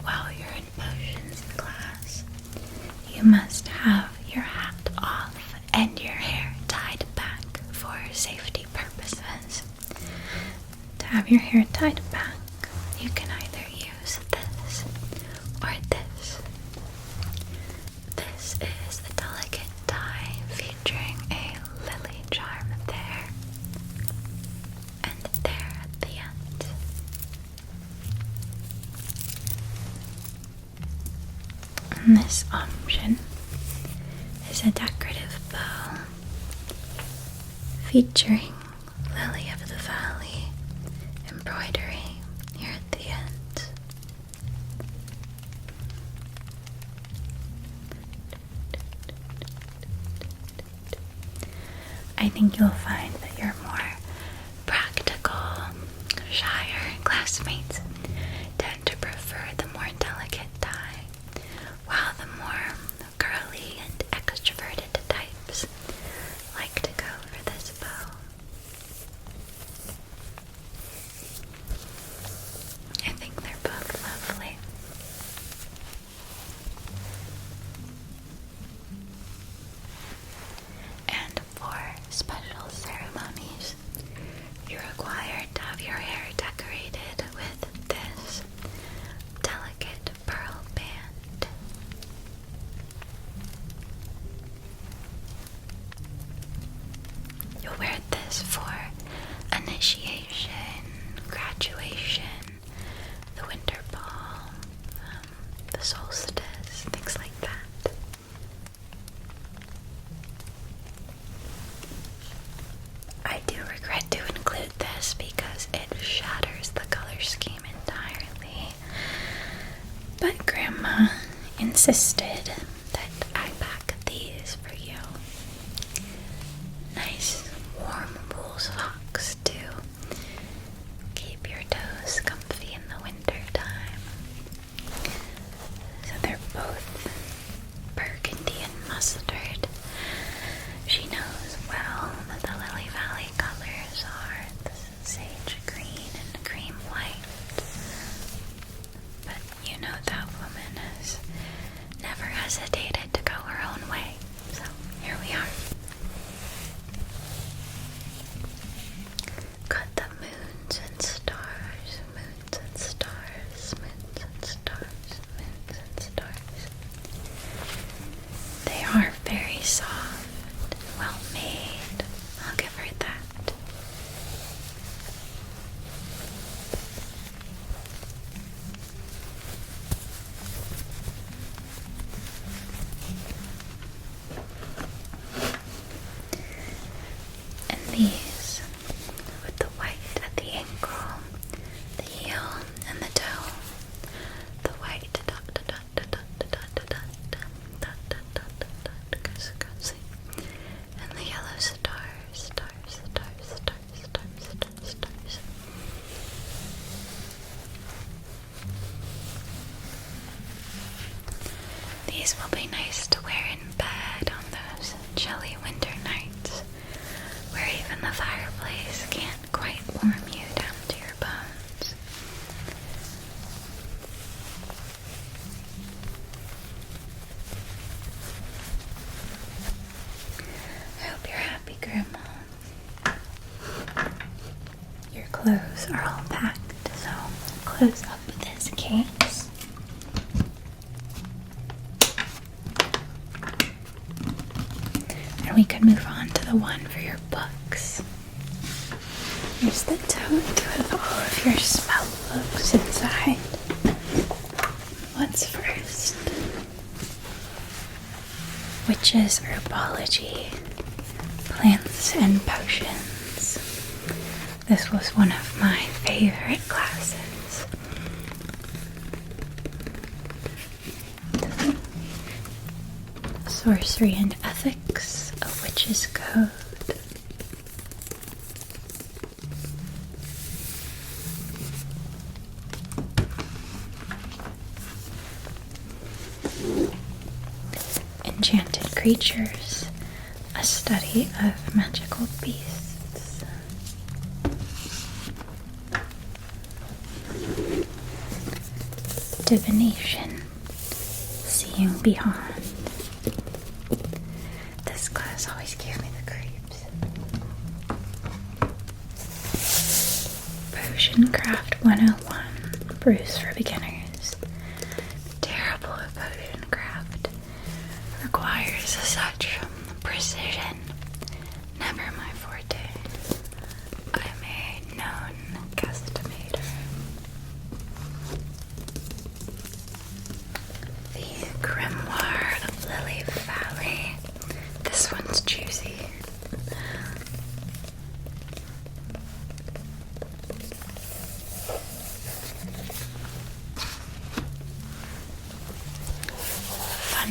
While you're in potions class, you must have your hat off and your hair tied back for safety purposes. To have your hair tied back, you can either use this or this. This is a delicate tie featuring a lily charm there and there at the end. And this option is a decorative bow featuring lily of the valley embroidery here at the end. I think you'll find that your more practical, shyer classmates tend to prefer the more delicate tie, while the more girly and extroverted types like to go for this bow. I think they're both lovely. And for special ceremonies, you're required to have your hair decorated with this delicate pearl band. You'll wear this for initiation, graduation, the winter ball, the solstice, things like that. I do regret to include this because it shatters the color scheme entirely, but Grandma insisted that I pack these for you. Nice warm wool socks to keep your toes comfy in the winter time. So they're both burgundy and mustard. She knows well that the Lily Valley colors are the sage green and cream white. But you know that woman has never hesitated to go her own way. So here we are. Cut the moons and stars, moons and stars, moons and stars, moons and stars. They are very soft, well made. I'll give her that. And these, with the white at the ankle, the heel, and the toe, the white dot dot dot dot dot dot dot dot dot dot dot, and the yellow stars, stars, stars, stars, stars, stars, stars. These will be nice to wear in bed on those chilly winter nights where even the fireplace can't quite warm you down to your bones. I hope you're happy, Grandma. Your clothes are all packed, so close up this case. And we could move on to the one for your books. Here's the tote with all of your spell books inside. What's first? Witches, Herbology, Plants and Potions. This was one of my favorite classes. Sorcery and Ethics, A Witch's Code. Enchanted Creatures, A Study of Magical Beasts. Divination, Seeing Beyond. This class always gave me the creeps. Potion Craft 101, Brews for Beginners. Terrible at potion craft. Requires such precision. Never my forte. I'm a known guesstimator. The Grimoire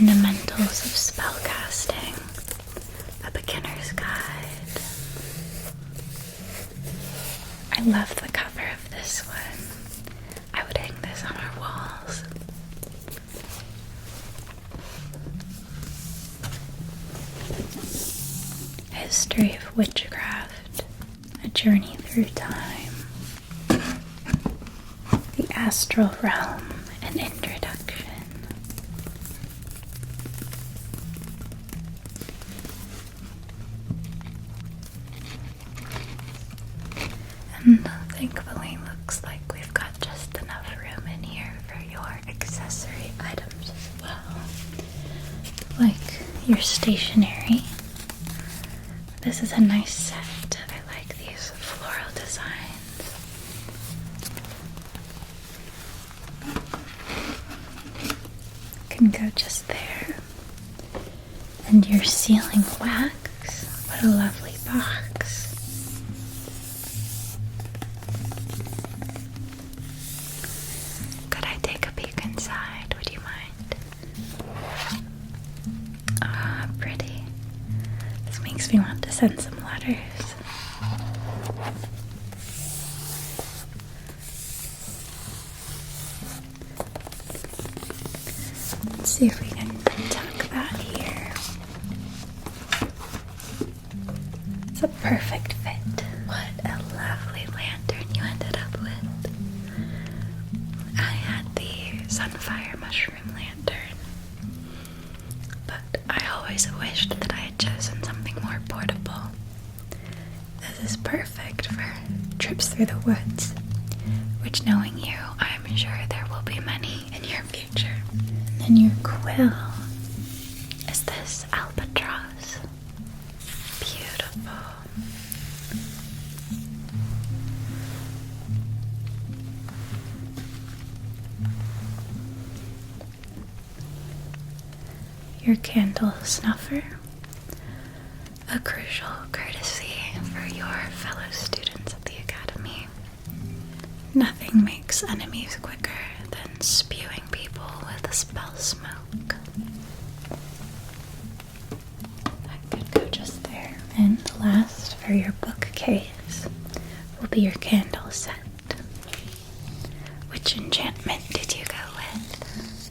Fundamentals of Spellcasting, a beginner's guide. I love the cover of this one. I would hang this on our walls. History of Witchcraft, a journey through time. The Astral Realm, an introduction. And thankfully looks like we've got just enough room in here for your accessory items as well. Like your stationery. This is a nice set. I like these floral designs. Can go just there. And your sealing wax. What a lovely box. Could I take a peek inside? Would you mind? Ah, pretty. This makes me want to send some letters. Let's see if we can tuck that here. It's a perfect fit. What a lovely lantern you ended up with. I had the Sunfire Mushroom Lantern, but I always wished that I had chosen something more portable. This is perfect for trips through the woods, which, knowing you, I'm sure there will be many in your future. And then your quill is this albatross. Beautiful. Your candle snuffer, a crucial courtesy for your fellow students at the Academy. Nothing makes enemies quicker than spewing people with a spell smoke. That could go just there. And last, for your bookcase, will be your candle set. Which enchantment did you go with?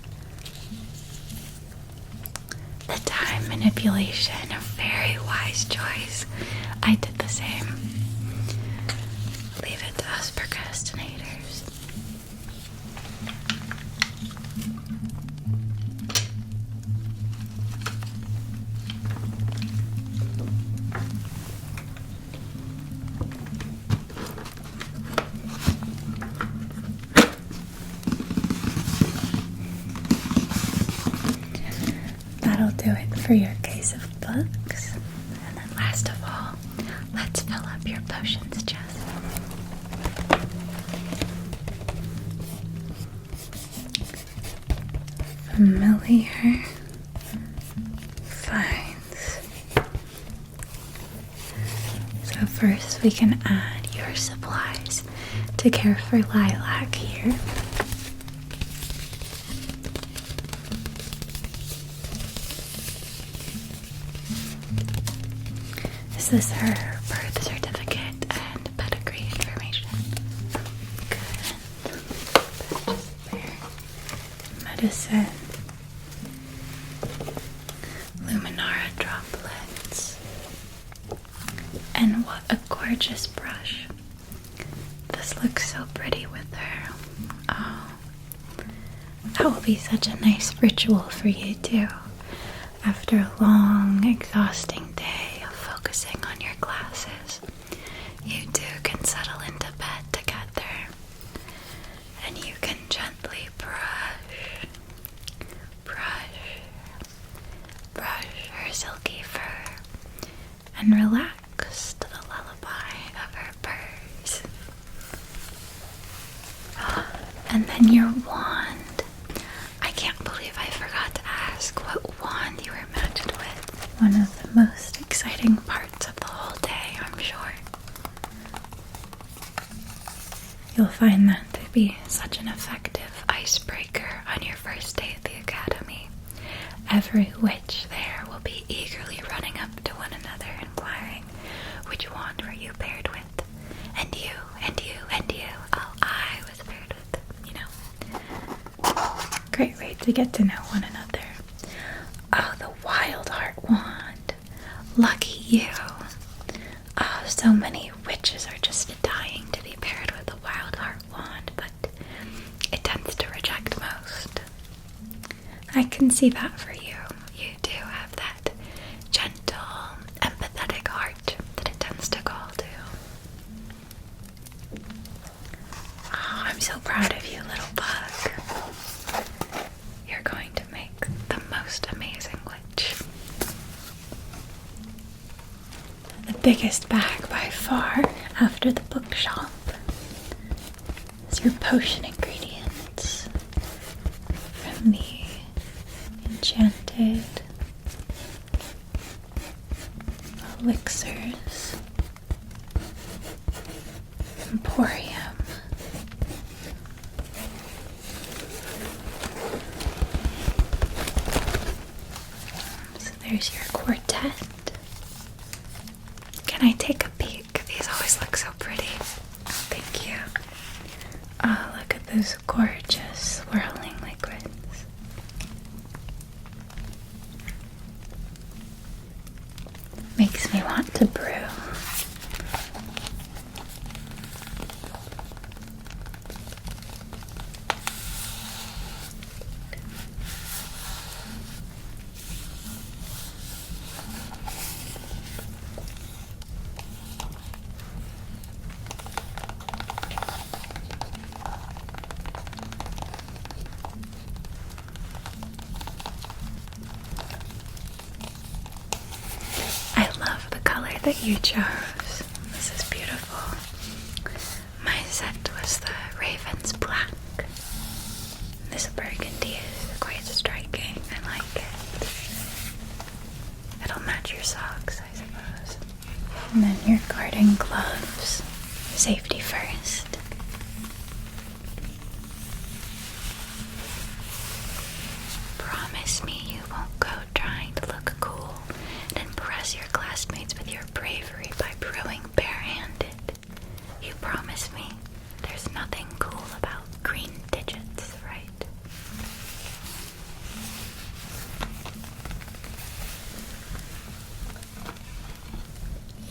The time manipulation, a very wise choice. I did the same. Leave it to us procrastinators. That'll do it for your case of books. And then last of all, let's fill up your potions chest. Familiar finds. So first we can add your supplies to Care for Lilac here. Is this her birth certificate and pedigree information? Good. Just there. Medicine. Luminara droplets. And what a gorgeous brush. This looks so pretty with her. Oh. That will be such a nice ritual for you too. After a long, exhausting day of focusing on your classes, you two can settle into bed together, and you can gently brush her silky fur, and relax to the lullaby of her purrs. And then your wand. I can't believe I forgot to ask what wand you were matched with. One of the most exciting parts of the whole day, I'm sure. You'll find that to be such an effective icebreaker on your first day at the Academy, Every witch there will be eagerly running up to one another, inquiring, which wand were you paired with? And you, and you, and you. Oh, I was paired with, Great way to get to know one another. Oh, the Wild Heart Wand. Lucky you. Oh, so many witches are just dying to be paired with the Wild Heart Wand, but it tends to reject most. I can see that for you. You do have that gentle, empathetic heart that it tends to call to. Oh, I'm so proud of you, little bug. You're going to make the most amazing witch. The biggest bag by far after the bookshop is your potion ingredients from the Enchanted Elixirs Emporium. So there's your quartet. Can I take a peek? These always look so pretty. Oh, thank you. Oh, look at those gorgeous swirling liquids. Makes me want to brew. That you chose. This is beautiful. My set was the Raven's Black. This burgundy is quite striking. I like it. It'll match your socks, I suppose. And then your garden gloves. Safety first. Promise me you won't go trying to look cool and impress your classmates with your bravery by brewing barehanded. You promise me there's nothing cool about green digits, right?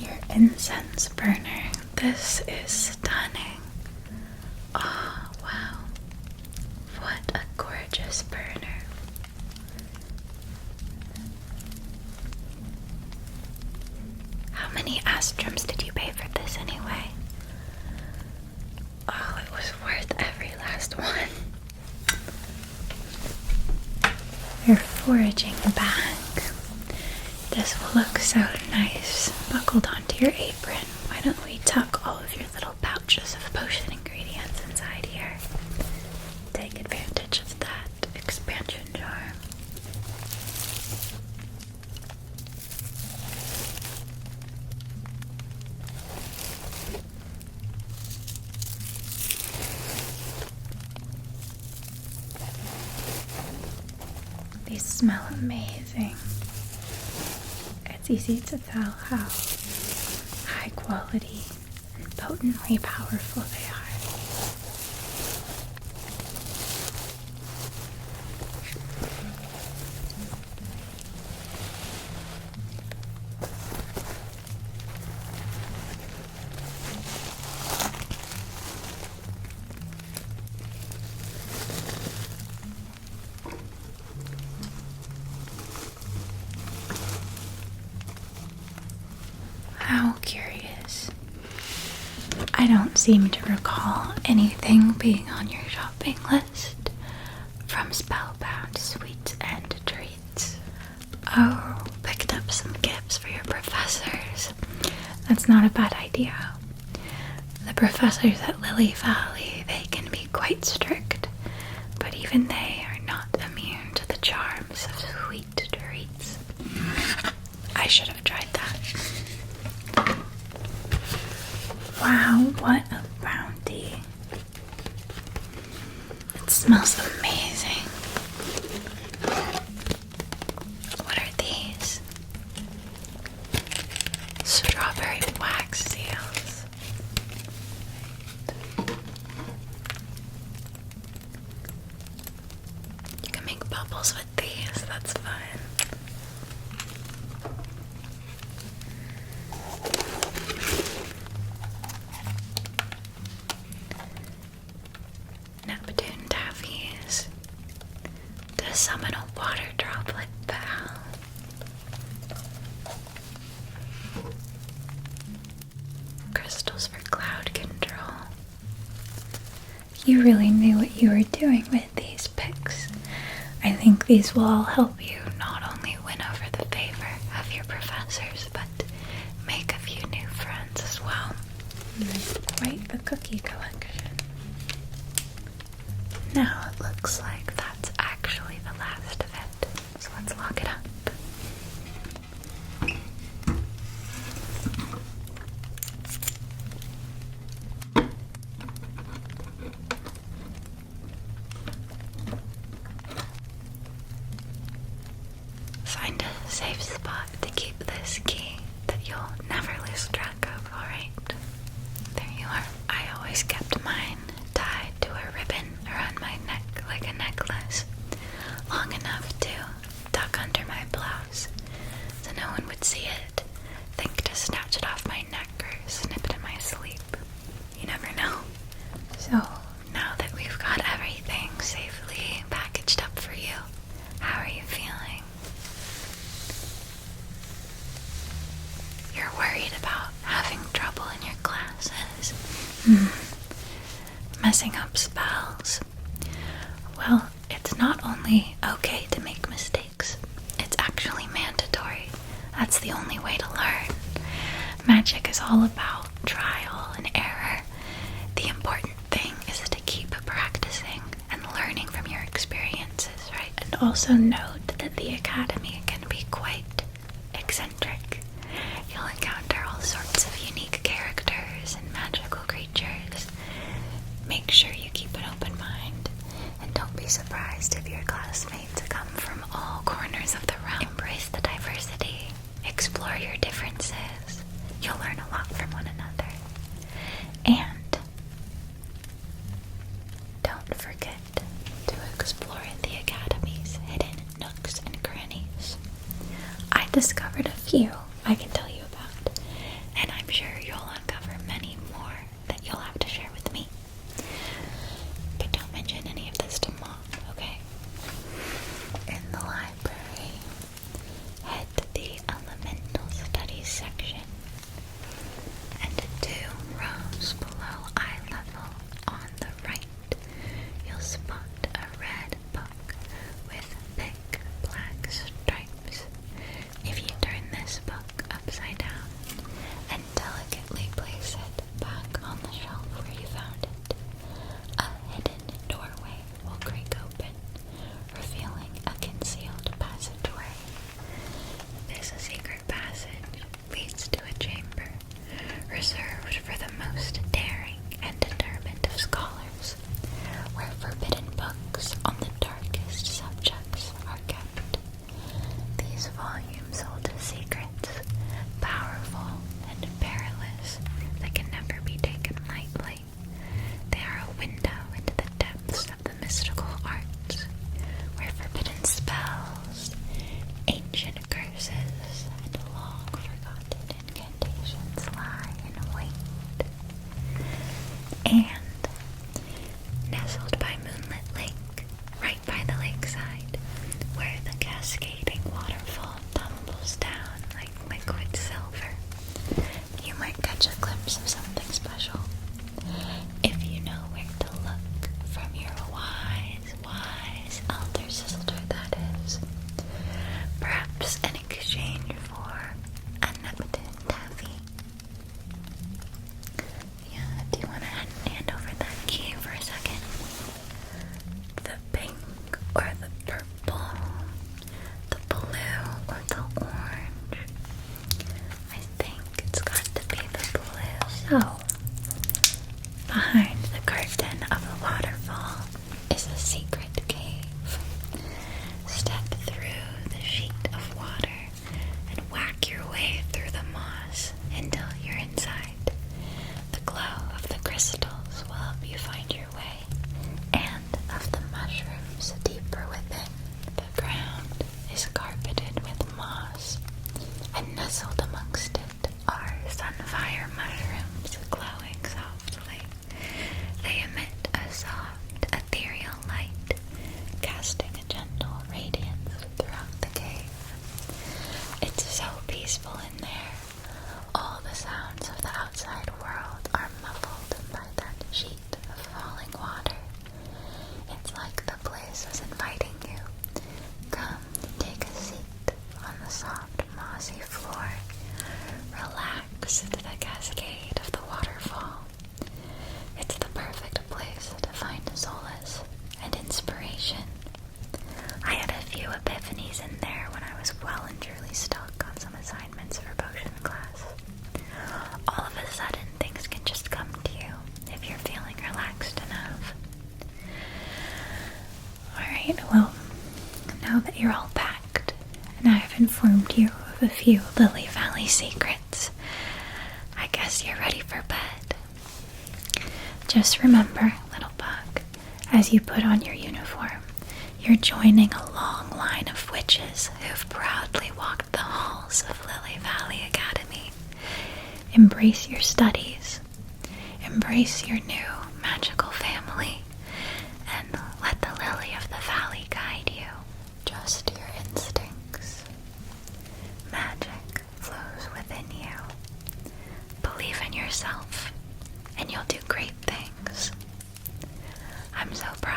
Your incense burner. This is stunning. Oh, wow. What a gorgeous burner. How many astrums did you pay for this anyway? Oh, it was worth every last one. Your foraging bag. This will look so nice buckled onto your apron. Why don't we tuck all of your little pouches of potion ingredients inside here? Take advantage of that expansion jar. These smell amazing. It's easy to tell how high quality and potently powerful they are. How curious. I don't seem to recall anything being on your shopping list from Spellbound Sweets and Treats. Oh, picked up some gifts for your professors. That's not a bad idea. The professors at Lily Valley, they can be quite strict, but even they are not immune to the charms of sweet treats. I should have tried that. Wow, what a bounty. It smells amazing. levels with these. That's fun. Neptune Taffies to summon a water droplet bow. Crystals for cloud control. You really knew what you were doing with these picks. I think these will all help you not only win over the favor of your professors, but make a few new friends as well. Quite the cookie collection. Now it looks like that's actually the last of it, so let's lock it up. Find a safe spot to keep this key that you'll never lose track of, alright? There you are. I always kept mine tied to a ribbon around my neck like a necklace, long enough to tuck under my blouse so no one would see it, think to snatch it off my neck or snip it in my sleep. You never know. So, now that we've got everything safely packaged up for you, how are you feeling? You're worried about having trouble in your classes. Messing up spells. Well, it's not only okay to make mistakes, it's actually mandatory. That's the only way to learn. Magic is all about trial and error. The important thing is to keep practicing and learning from your experiences, right? And also note that the Academy can be quite eccentric. You'll encounter all sorts of unique characters and magical creatures. Make sure you keep an open mind, and don't be surprised if your classmates come from all corners of the realm. Embrace the diversity. Explore your differences. You'll learn a lot from one another. And don't forget to explore the Academy's hidden nooks and crannies. I discovered a few I can tell you about, and I'm sure you'll uncover many more that you'll have to share with me. But don't mention any of this to Mom, okay? In the library, head to the Elemental Studies section, and 2 rows below eye level on the right, you'll spot a red book with thick black stripes. If you turn this book upside Alright, well, now that you're all packed and I have informed you of a few Lily Valley secrets, I guess you're ready for bed. Just remember, little bug, as you put on your uniform, you're joining a long line of witches who've proudly walked the halls of Lily Valley Academy. Embrace your studies, embrace your new magical family, and let the Lily of the Valley guide you. Trust your instincts. Magic flows within you. Believe in yourself, and you'll do great things. I'm so proud